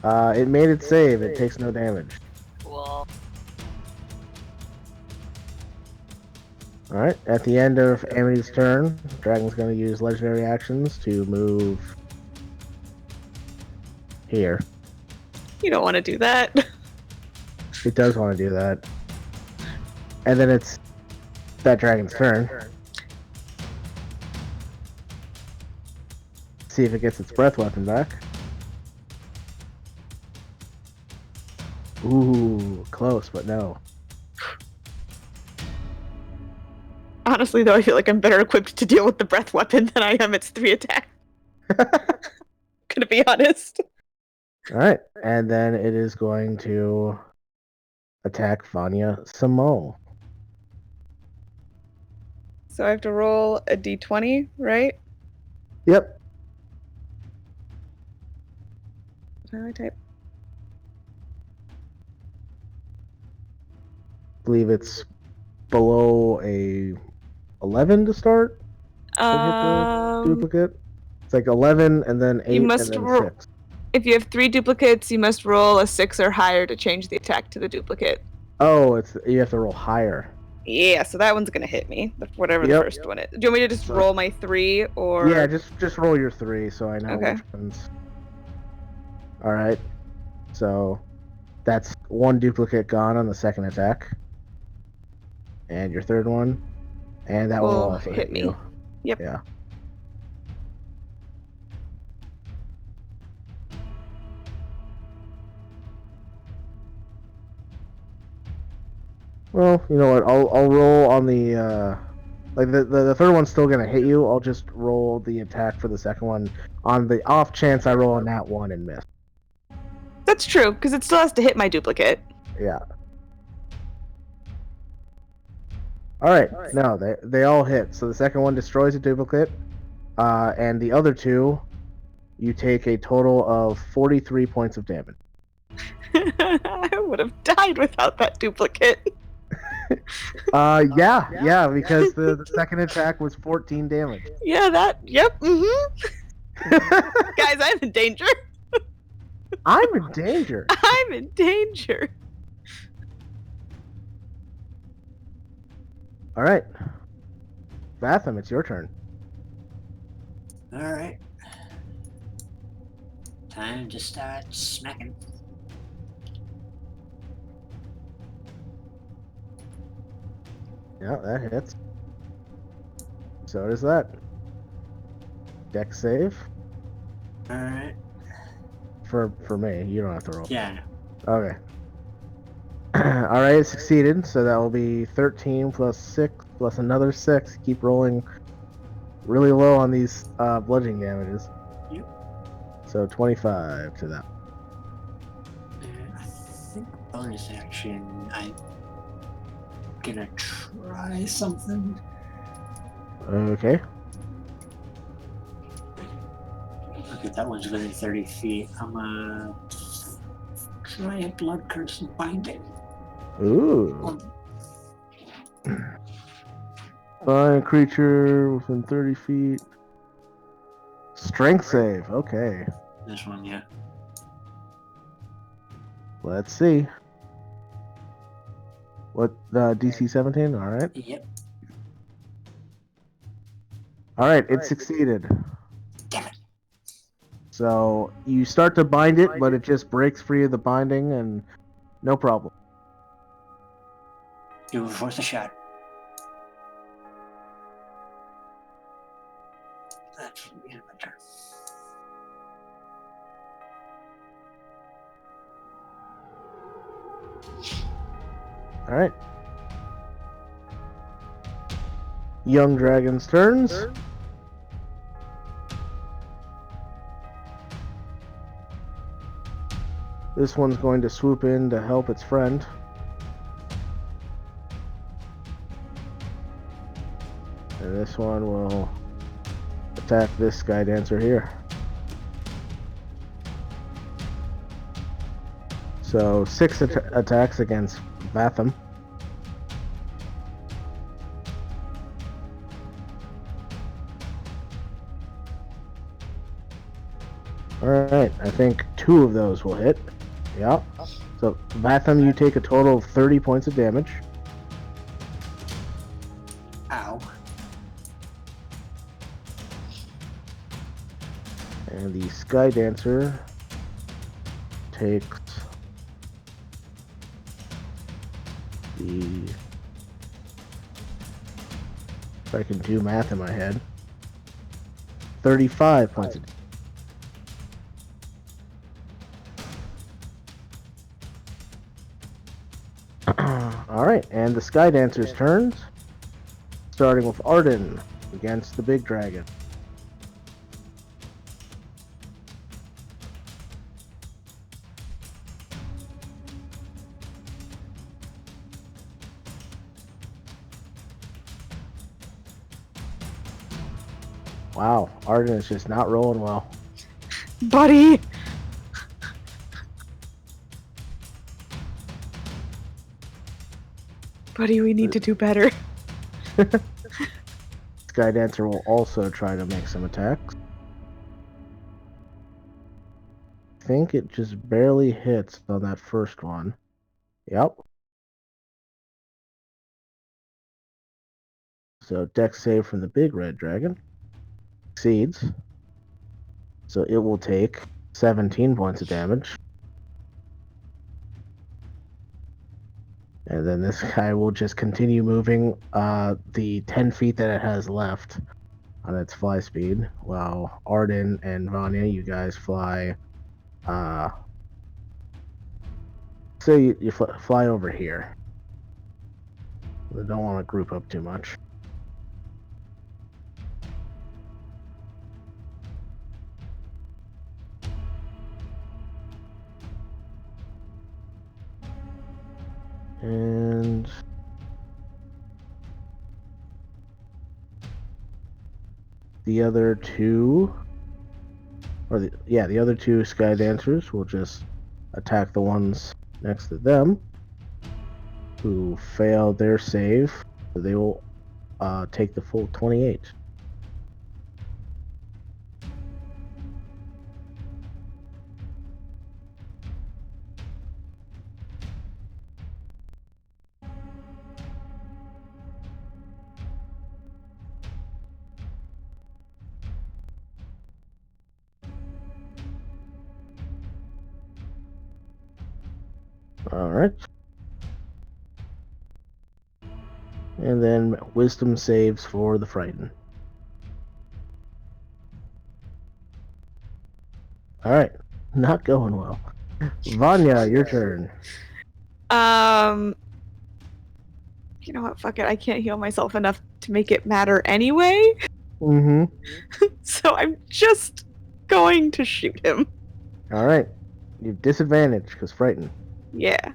So It made its save. It takes no damage. cool. Alright, at the end of Amity's turn, Dragon's going to use legendary actions to move here. You don't want to do that. It does want to do that. And then it's that dragon's turn. See if it gets its breath weapon back. Ooh, close, but no. Honestly, though, I feel like I'm better equipped to deal with the breath weapon than I am its 3 attack. Gonna be honest. Alright, and then it is going to attack Vanya some more. So I have to roll a d20, right? Yep. How do I type? Believe it's below a 11 to start to hit the duplicate. It's like 11 and then 8 and must then ro- 6. If you have 3 duplicates, you must roll a 6 or higher to change the attack to the duplicate. Oh, it's you have to roll higher. Yeah, so that one's gonna hit me. Whatever the Yep. first one is. Do you want me to just roll my 3 or? Yeah, just roll your 3 so I know Okay. which ones. All right. So that's 1 duplicate gone on the second attack. And your third one. And that one will Will also hit hit me. you. Yep. Yeah. Well, you know what? I'll roll on the like the third one's still gonna hit you. I'll just roll the attack for the second one on the off chance I roll on that one and miss. That's true, because it still has to hit my duplicate. Yeah. All right. No, they all hit. So the second one destroys a duplicate, and the other 2, you take a total of 43 points of damage. I would have died without that duplicate. Yeah, because the second attack was 14 damage. Yeah, yep, Guys, I'm in danger. I'm in danger. I'm in danger. All right. Vatham, it's your turn. Alright. Time to start smacking. Yeah, that hits. So does that. Dex save Alright. for me. You don't have to roll. Yeah, Okay. All right, it succeeded. So that will be 13 plus 6 plus another 6. Keep rolling really low on these bludgeoning damages. Yep. So 25 to that. I think bonus action, I'm gonna try something. Okay. Okay, that one's within 30 feet. I'm gonna try a blood curse and bind it. Ooh. Find creature within 30 feet. Strength save. Okay. This one, yeah. Let's see. What, DC 17? All right. Yep. All right, it succeeded. Damn it. So you start to bind it, but it just breaks free of the binding and no problem. It was worth a shot. That's the end of my turn. All right. Young Dragon's turns. This one's going to swoop in to help its friend. And this one will attack this Sky Dancer here. So 6 attacks against Vatham. Alright, I think 2 of those will hit. Yeah. So Vatham, you take a total of 30 points of damage. Ow. And the Sky Dancer takes the... If I can do math in my head. 35 points of damage. Alright, and the Sky Dancer's turns. Starting with Arden against the big dragon. Wow, Arden is just not rolling well. Buddy! Buddy, we need to do better. Skydancer will also try to make some attacks. I think it just barely hits on that first one. Yep. So dex save from the big red dragon. Succeeds. So it will take 17 points of damage. And then this guy will just continue moving the 10 feet that it has left on its fly speed, while Arden and Vanya, you guys fly. So you fly over here. I don't want to group up too much. And the other two, the other two Sky Dancers will just attack the ones next to them who fail their save. So they will take the full 28. All right. And then wisdom saves for the frightened. All right. Not going well. Vanya, your turn. You know what? Fuck it. I can't heal myself enough to make it matter anyway. Mm-hmm. So I'm just going to shoot him. All right. You've disadvantage because frightened. Yeah.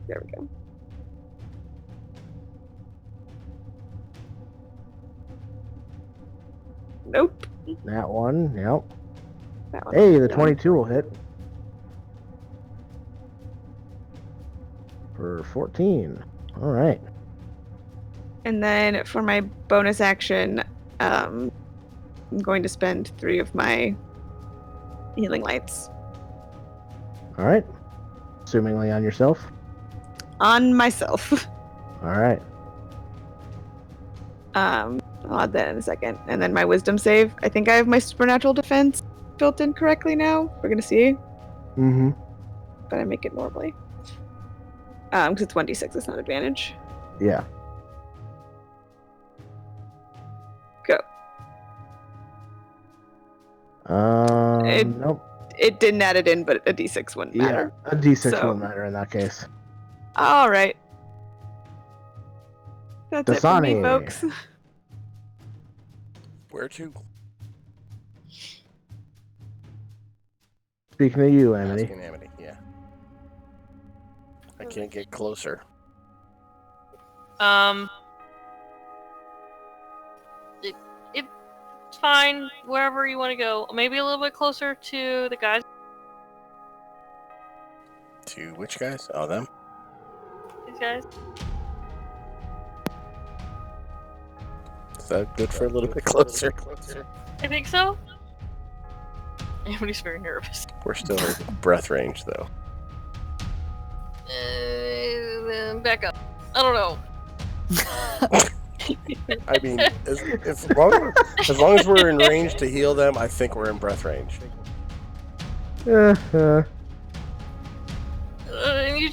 There we go. Nope. That one, yep. That one. Hey, the 22 will hit. For 14. All right. And then for my bonus action, I'm going to spend 3 of my healing lights. All right. Assumingly on yourself. On myself. All right. I'll add that in a second. And then my wisdom save. I think I have my supernatural defense built in correctly now. We're going to see. Mm-hmm. But I make it normally. Because it's 1d6, it's not advantage. Yeah. Go. Nope. It didn't add it in, but a d6 wouldn't matter. Yeah, a d6 So- won't matter in that case. All right. That's it for me, Dasani. folks. Where to? Speaking of you, Amity. Asking Amity, yeah. I can't get closer. It's fine. Wherever you want to go. Maybe a little bit closer to the guys. To which guys? Oh, them? These guys. Is that good for a little bit closer? I think so. Everybody's very nervous. We're still in breath range, though. Back up. I don't know. I mean, as long as we're in range to heal them, I think we're in breath range. Use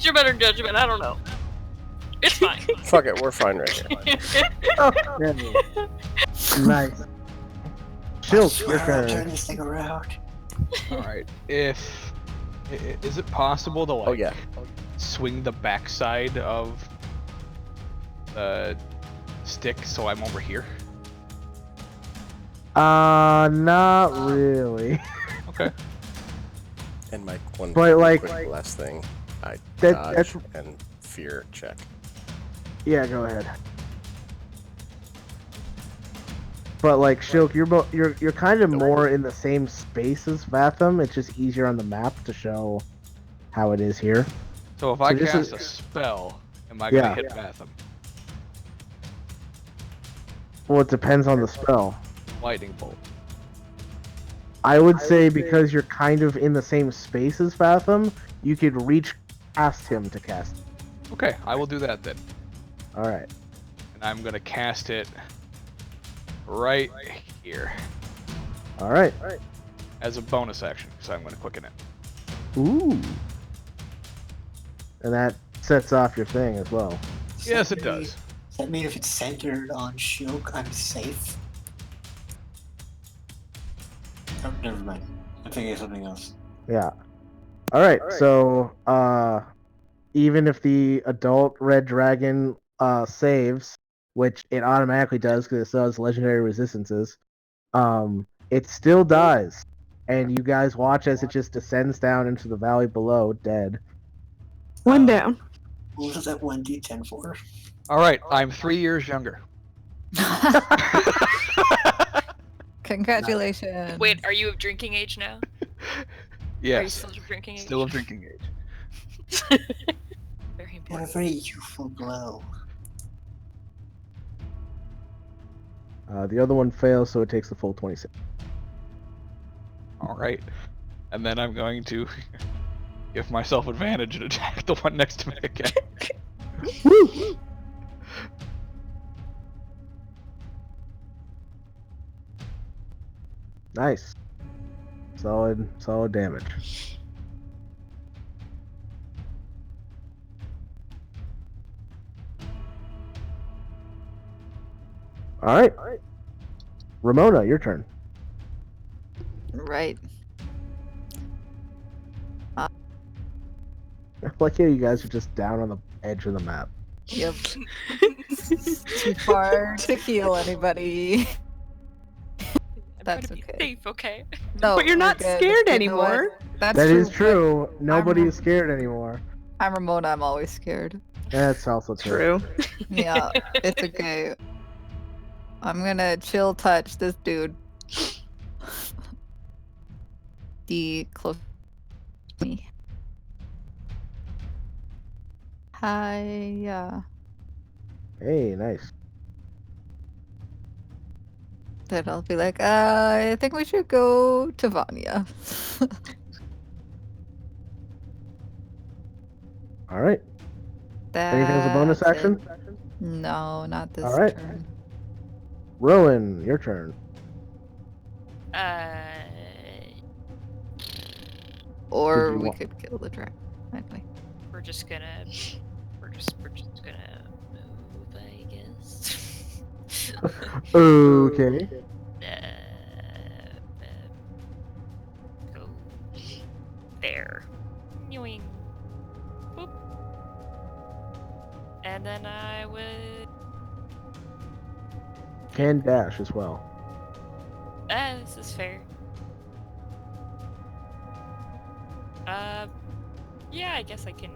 your better judgment. I don't know. It's fine. Fuck it, we're fine right here. Nice. Shield, I your swear I'll turn turn. this thing around. Alright, is it possible to, like, Oh, yeah. swing the backside of the stick so I'm over here? Not really. Okay. And my one But, like- quick last thing, I That's dodge and fear check. yeah. Go ahead. But like Shilk, you're kind of more in the same space as Vatham. It's just easier on the map to show how it is here. So if I this cast is- a spell, am I gonna Yeah. hit Vatham? Well, it depends on the spell. Lightning bolt. I would say because you're kind of in the same space as Vatham, you could reach past him to cast it. Okay, I will do that then. All right. And I'm gonna cast it right here All right. as a bonus action, so I'm gonna quicken it. Ooh. And that sets off your thing as well. Yes, it does. Does that mean if it's centered on Shulk, I'm safe? Oh, never mind. I'm thinking of something else. Yeah. All right. So, even if the adult red dragon saves, which it automatically does because it still has legendary resistances, it still dies, and you guys watch as it just descends down into the valley below, dead. One down. What was that 1d10 for? Alright, I'm 3 years younger. Congratulations. Wait, are you of drinking age now? Are you Yes, still of drinking age? still of drinking age. Very Got a important. very youthful glow. The other one fails, so it takes the full 26. Alright. And then I'm going to give myself advantage and attack the one next to me again. Woo! Nice. Solid damage. All right. Ramona, your turn. Right. I like how you guys are just down on the edge of the map. Yep. Too far to heal anybody. I'm That's trying to be okay. safe, okay? No, But you're we're not good. scared You know what? anymore. That's That true. is but true. Nobody I'm- is scared anymore. I'm Ramona. I'm always scared. That's also true. True. Yeah, it's okay. I'm gonna chill touch this dude. The close to me. Hi, yeah. Hey, nice. Then I'll be like, I think we should go to Vanya. All right. Anything as a bonus That's it. action? No, not this All right. turn. Rowan, your turn. Or you we want- could kill the dragon. Anyway. We're just gonna move, I guess. Okay. Go there. Yoing. Boop. And then I would. Can dash as well. This is fair. Yeah, I guess I can.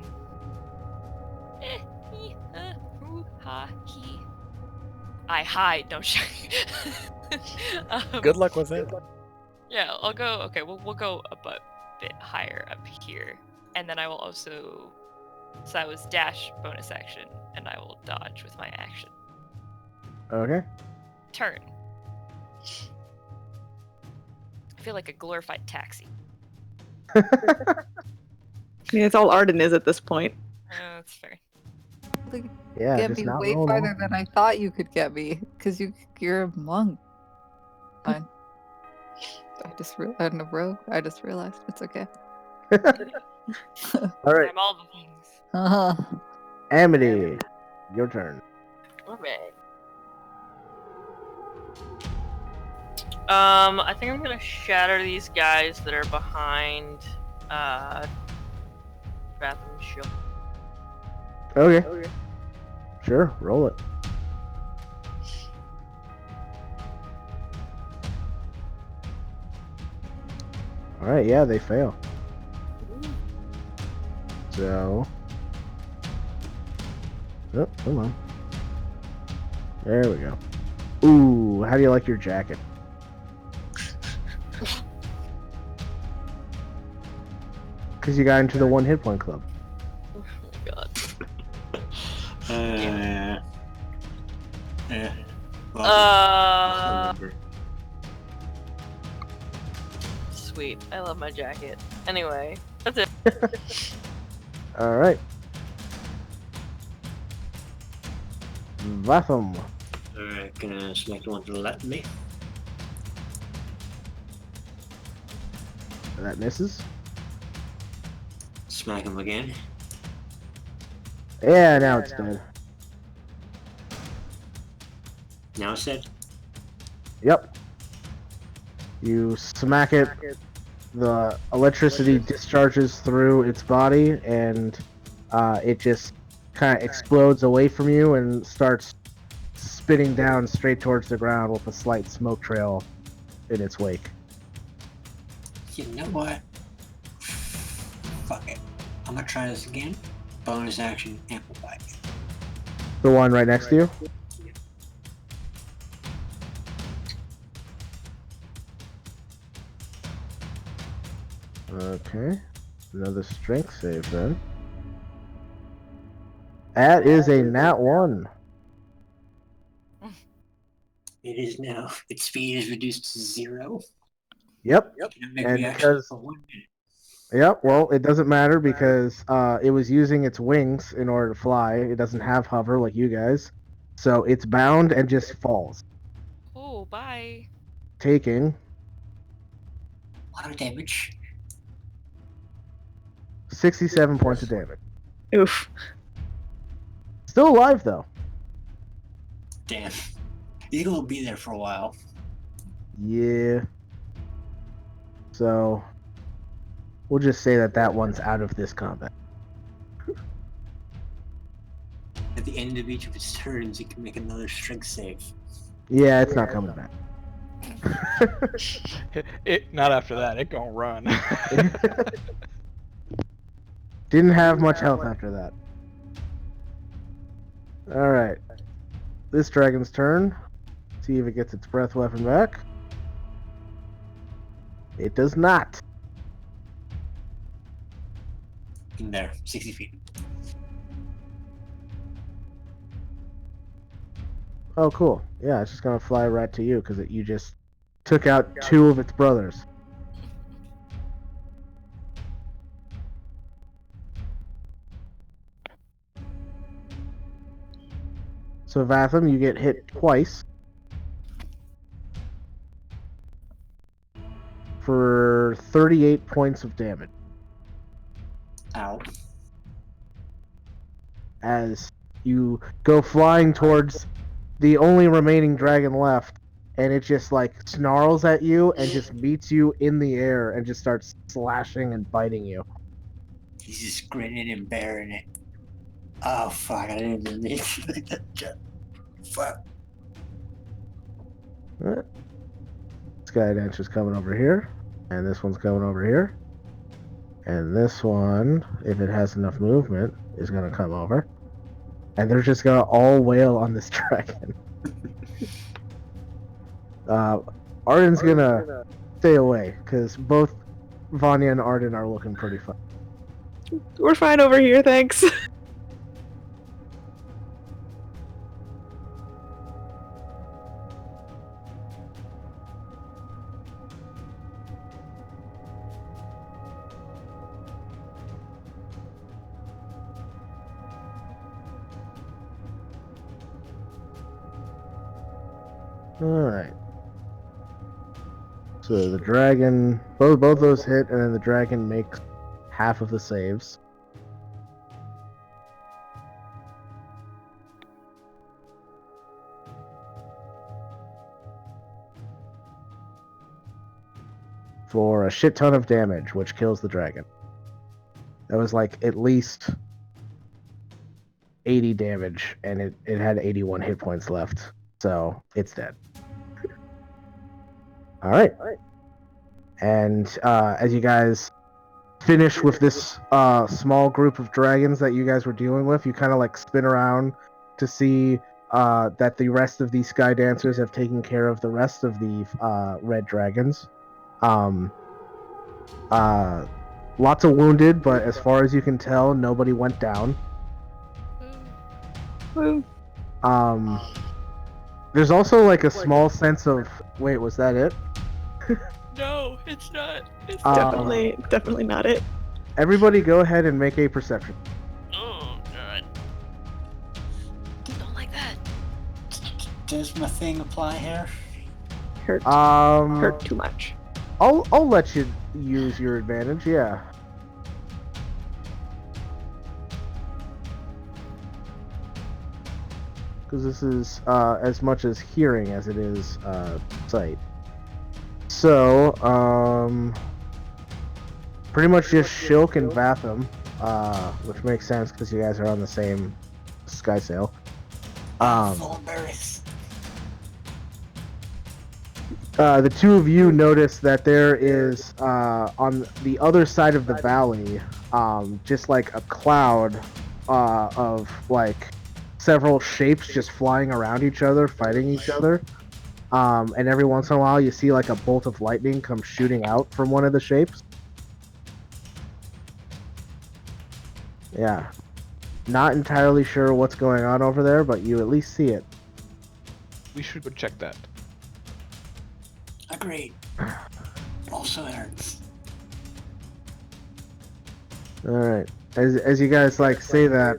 I hide, don't you? Good luck with it. Yeah, I'll go. Okay, we'll go a bit higher up here, and then I will also. So that was dash bonus action, and I will dodge with my action. Okay. Turn. I feel like a glorified taxi. Yeah, it's all Arden is at this point. That's fair. Yeah, Get just me not way roll farther off. than I thought you could get me, because you're a monk. Fine. I just realized it's okay. All right, I'm all the things. Uh-huh. Amity, your turn. Alright. I think I'm gonna shatter these guys that are behind Bathroom Shield. Okay. Sure, roll it. All right, yeah, they fail. So, oh, come on. There we go. Ooh, how do you like your jacket? Because you got into the 1 hit point club. Oh my god. Yeah. Well, Sweet. I love my jacket. Anyway, that's it. All right. Vatham. Alright, gonna select the one to the left of me. That misses. Smack him again. Yeah, now it's dead. Now it's dead. Yep. You smack it. The electricity discharges through its body, and it just kind of explodes away from you and starts spinning down straight towards the ground with a slight smoke trail in its wake. You know what? Fuck it. I'm gonna try this again. Bonus action amplify. The one right next to you? Okay. Another strength save then. That is a nat 1. It is now. Its speed is reduced to 0. Yep. Can I make And reaction because- for 1 minute? Yep, well, it doesn't matter because it was using its wings in order to fly. It doesn't have hover like you guys. So it's bound and just falls. Oh, bye. Taking Auto damage. 67 points of damage. Oof. Still alive though. Damn. He's gonna be there for a while. Yeah. So we'll just say that that one's out of this combat. At the end of each of its turns, it can make another strength save. Yeah, it's not coming back. It not after that. It gonna run. Didn't have much health after that. Alright. This dragon's turn. See if it gets its breath weapon back. It does not. In there, 60 feet. Oh, cool. Yeah, it's just gonna fly right to you because you just took out 2 of its brothers. So Vatham, you get hit twice for 38 points of damage Ow. as you go flying towards the only remaining dragon left, and it just like snarls at you and just meets you in the air and just starts slashing and biting you. He's just grinning and bearing it. Oh fuck, I didn't even need fuck. Skydance is coming over here, and this one's coming over here, and this one, if it has enough movement, is gonna come over, and they're just gonna all wail on this dragon. Arden's gonna stay away because both Vanya and Arden are looking pretty fun. We're fine over here, thanks. Alright. So the dragon, both those hit, and then the dragon makes half of the saves. For a shit ton of damage, which kills the dragon. That was like at least 80 damage, and it had 81 hit points left, so it's dead. Alright. And as you guys finish with this small group of dragons that you guys were dealing with, you kind of like spin around to see that the rest of the Sky Dancers have taken care of the rest of the red dragons. Lots of wounded, but as far as you can tell, nobody went down. Woo. There's also like a small sense of wait, was that it? No, it's not. It's Definitely not it. Everybody, go ahead and make a perception. Oh god. Don't like that. Does my thing apply here? Hurt Hurt too much. I'll let you use your advantage. Yeah. Because this is as much as hearing as it is sight. So, pretty much just Shilk and Vatham, which makes sense because you guys are on the same sky sail. Full berries. The two of you notice that there is on the other side of the valley, just like a cloud of like several shapes just flying around each other, fighting each other. And every once in a while, you see like a bolt of lightning come shooting out from one of the shapes. Yeah. Not entirely sure what's going on over there, but you at least see it. We should go check that. Agreed. Also hurts. Alright. As you guys like say that,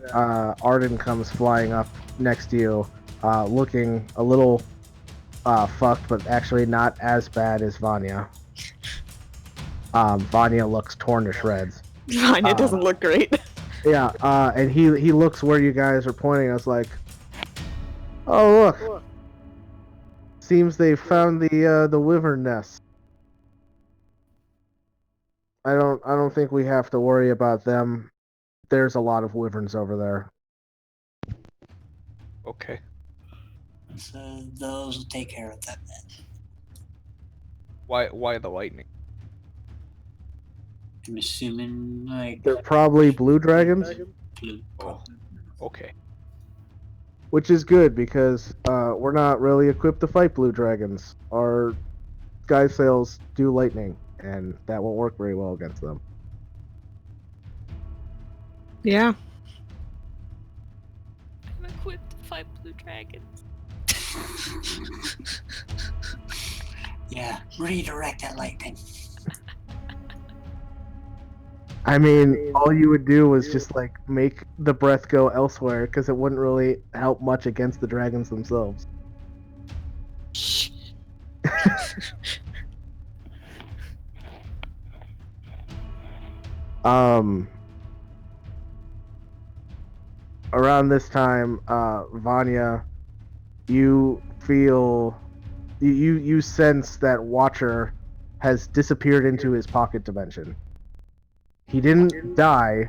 Arden comes flying up next to you, looking a little fucked, but actually not as bad as Vanya. Vanya looks torn to shreds. Vanya doesn't look great. Yeah, and he looks where you guys are pointing. I was like, oh look, seems they found the wyvern nest. I don't think we have to worry about them. There's a lot of wyverns over there. Okay. So those will take care of that then. Why the lightning? I'm assuming like They're probably blue dragons, blue. Oh. Okay. which is good because we're not really equipped to fight blue dragons. Our sky sails do lightning, and that won't work very well against them. Yeah. I'm equipped to fight blue dragons. Yeah, redirect that lightning. I mean, all you would do was just like make the breath go elsewhere because it wouldn't really help much against the dragons themselves. Shh. Around this time, Vanya, you feel, you sense that Watcher has disappeared into his pocket dimension. He didn't die,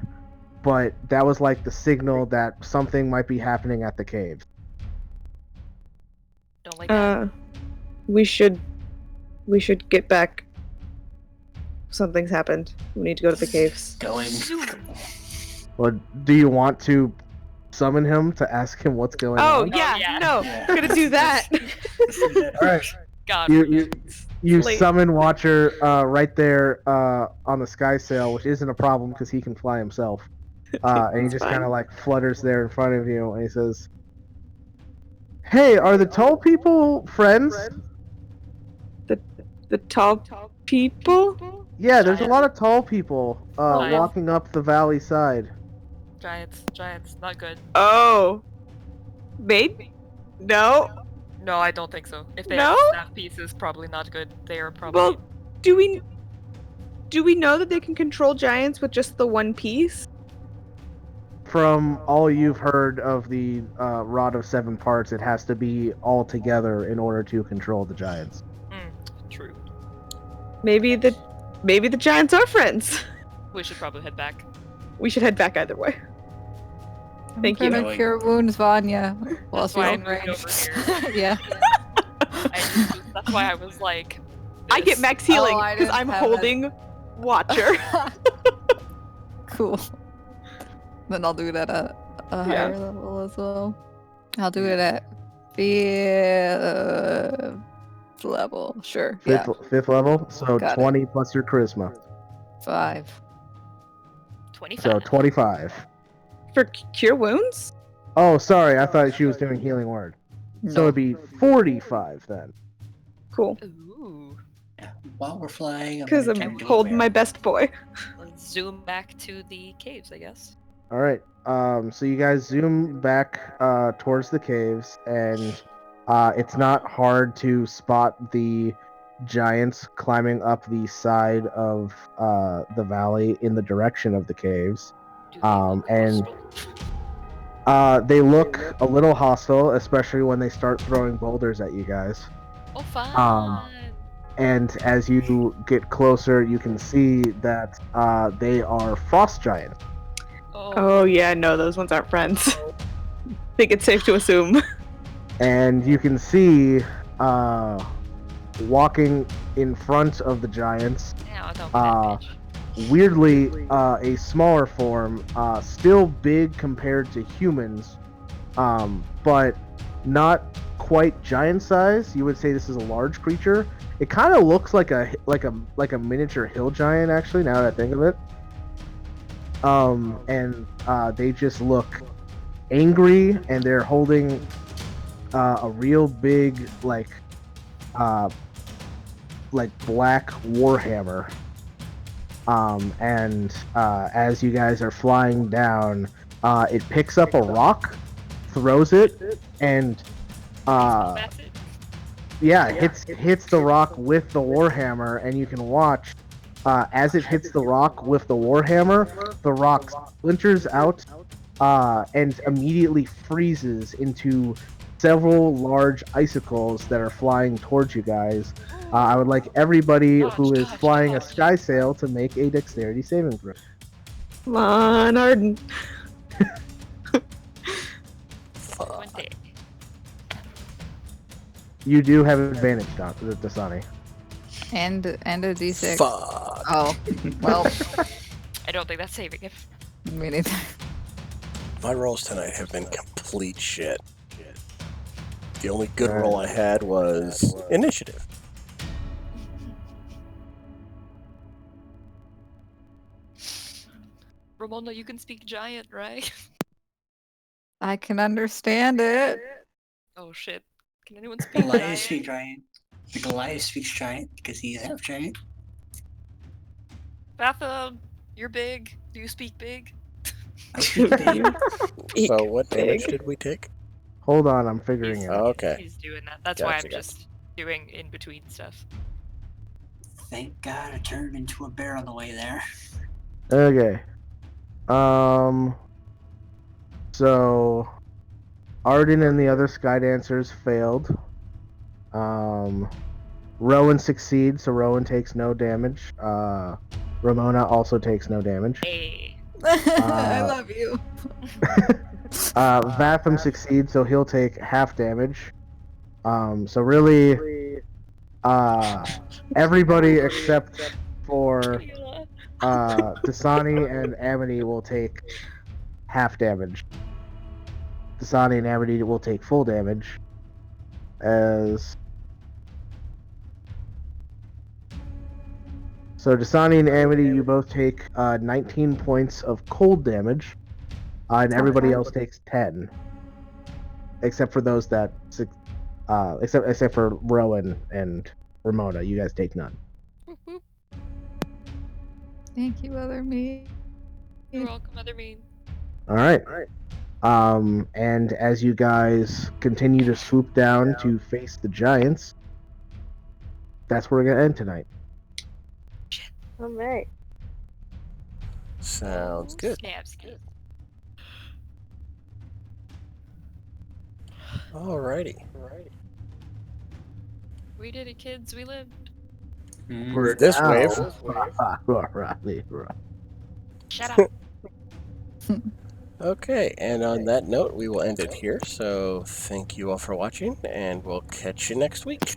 but that was like the signal that something might be happening at the caves. Don't like that. We should get back. Something's happened. We need to go to the caves. Going. Or do you want to summon him to ask him what's going on? yeah. No, Yeah. we're gonna do that. Alright. God. You Late. summon Watcher right there on the sky sail, which isn't a problem because he can fly himself. And he It's just fine. kind of like flutters there in front of you, and he says, "Hey, are the tall people friends?" The tall people? Yeah, there's a lot of tall people Giants. walking up the valley side. Giants, not good. Oh. Maybe? No? No, I don't think so. If they No? have staff pieces, probably not good. They are probably. Well, do we know that they can control giants with just the one piece? From all you've heard of the Rod of Seven Parts, it has to be all together in order to control the giants. True. Maybe the giants are friends. We should probably head back. We should head back either way. I'm Thank you. gonna cure wounds, Vanya. Whilst why you're I in moved range. over here. Yeah. That's why I was like. I get this. max healing Oh, I because didn't I'm have it. holding Watcher. Cool. Then I'll do it at a higher level as well. I'll do it at 5th level. Sure. Fifth, Yeah. fifth level. So Got it. 20 plus your charisma. 5. 25. So 25. For cure wounds? Oh, sorry. I thought she was doing healing word. So No. it'd be 45 then. Cool. Ooh. Yeah. While we're flying, Because gonna I'm turn to a holding bear. my best boy. Let's zoom back to the caves, I guess. All right. So you guys zoom back towards the caves, and it's not hard to spot the giants climbing up the side of the valley in the direction of the caves. Do they look And hostile? they look a little hostile, especially when they start throwing boulders at you guys. Oh, fun. And as you get closer, you can see that they are frost giants. Oh yeah, no, those ones aren't friends. Think it's safe to assume. And you can see walking in front of the giants, Yeah, don't be that bitch. weirdly a smaller form, still big compared to humans, but not quite giant size. You would say this is a large creature. It kind of looks like a miniature hill giant, actually, now that I think of it. And they just look angry, and they're holding a real big black warhammer. And as you guys are flying down, it picks up a rock, throws it, and hits the rock with the warhammer, and you can watch as it hits the rock with the warhammer, the rock splinters out and immediately freezes into several large icicles that are flying towards you guys. I would like everybody who is flying a sky sail to make a dexterity saving throw. Come on, Arden. 20. You do have advantage, Dasani. And a D6. Fuck. Oh, well, I don't think that's saving it. me neither. My rolls tonight have been complete shit. The only good roll I had was initiative. Ramona, you can speak giant, right? I can understand it. Oh shit. Can anyone speak Goliath giant? speaks giant. The Goliath speaks giant because he is half giant. Batha, you're big. Do you speak big? I speak big. So what damage did we take? Hold on, I'm figuring it out. Okay. He's doing that. That's why I'm Gotcha. just doing in between stuff. Thank God I turned into a bear on the way there. Okay. So Arden and the other Sky Dancers failed. Rowan succeeds, so Rowan takes no damage. Ramona also takes no damage. Hey. I love you. Vatham succeeds, so he'll take half damage. So really, everybody except for Dasani and Amity will take half damage. Dasani and Amity will take full damage. So Dasani and Amity, you both take 19 points of cold damage, and everybody else takes 10, except for those that except for Rowan and Ramona. You guys take none. Whoop, whoop. Thank you, other me. You're welcome, Other Mean. All right. And as you guys continue to swoop down to face the giants, that's where we're gonna end tonight. Alright. Sounds good. Snaps. Alrighty. We did it, kids. We lived. For This now- wave. Shut up. Okay, and on that note, we will end it here. So thank you all for watching, and we'll catch you next week.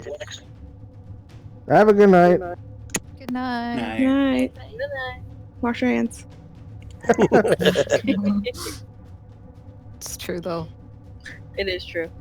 Have a good night. Good night. Night. Night. Wash your hands. It's true though. It is true.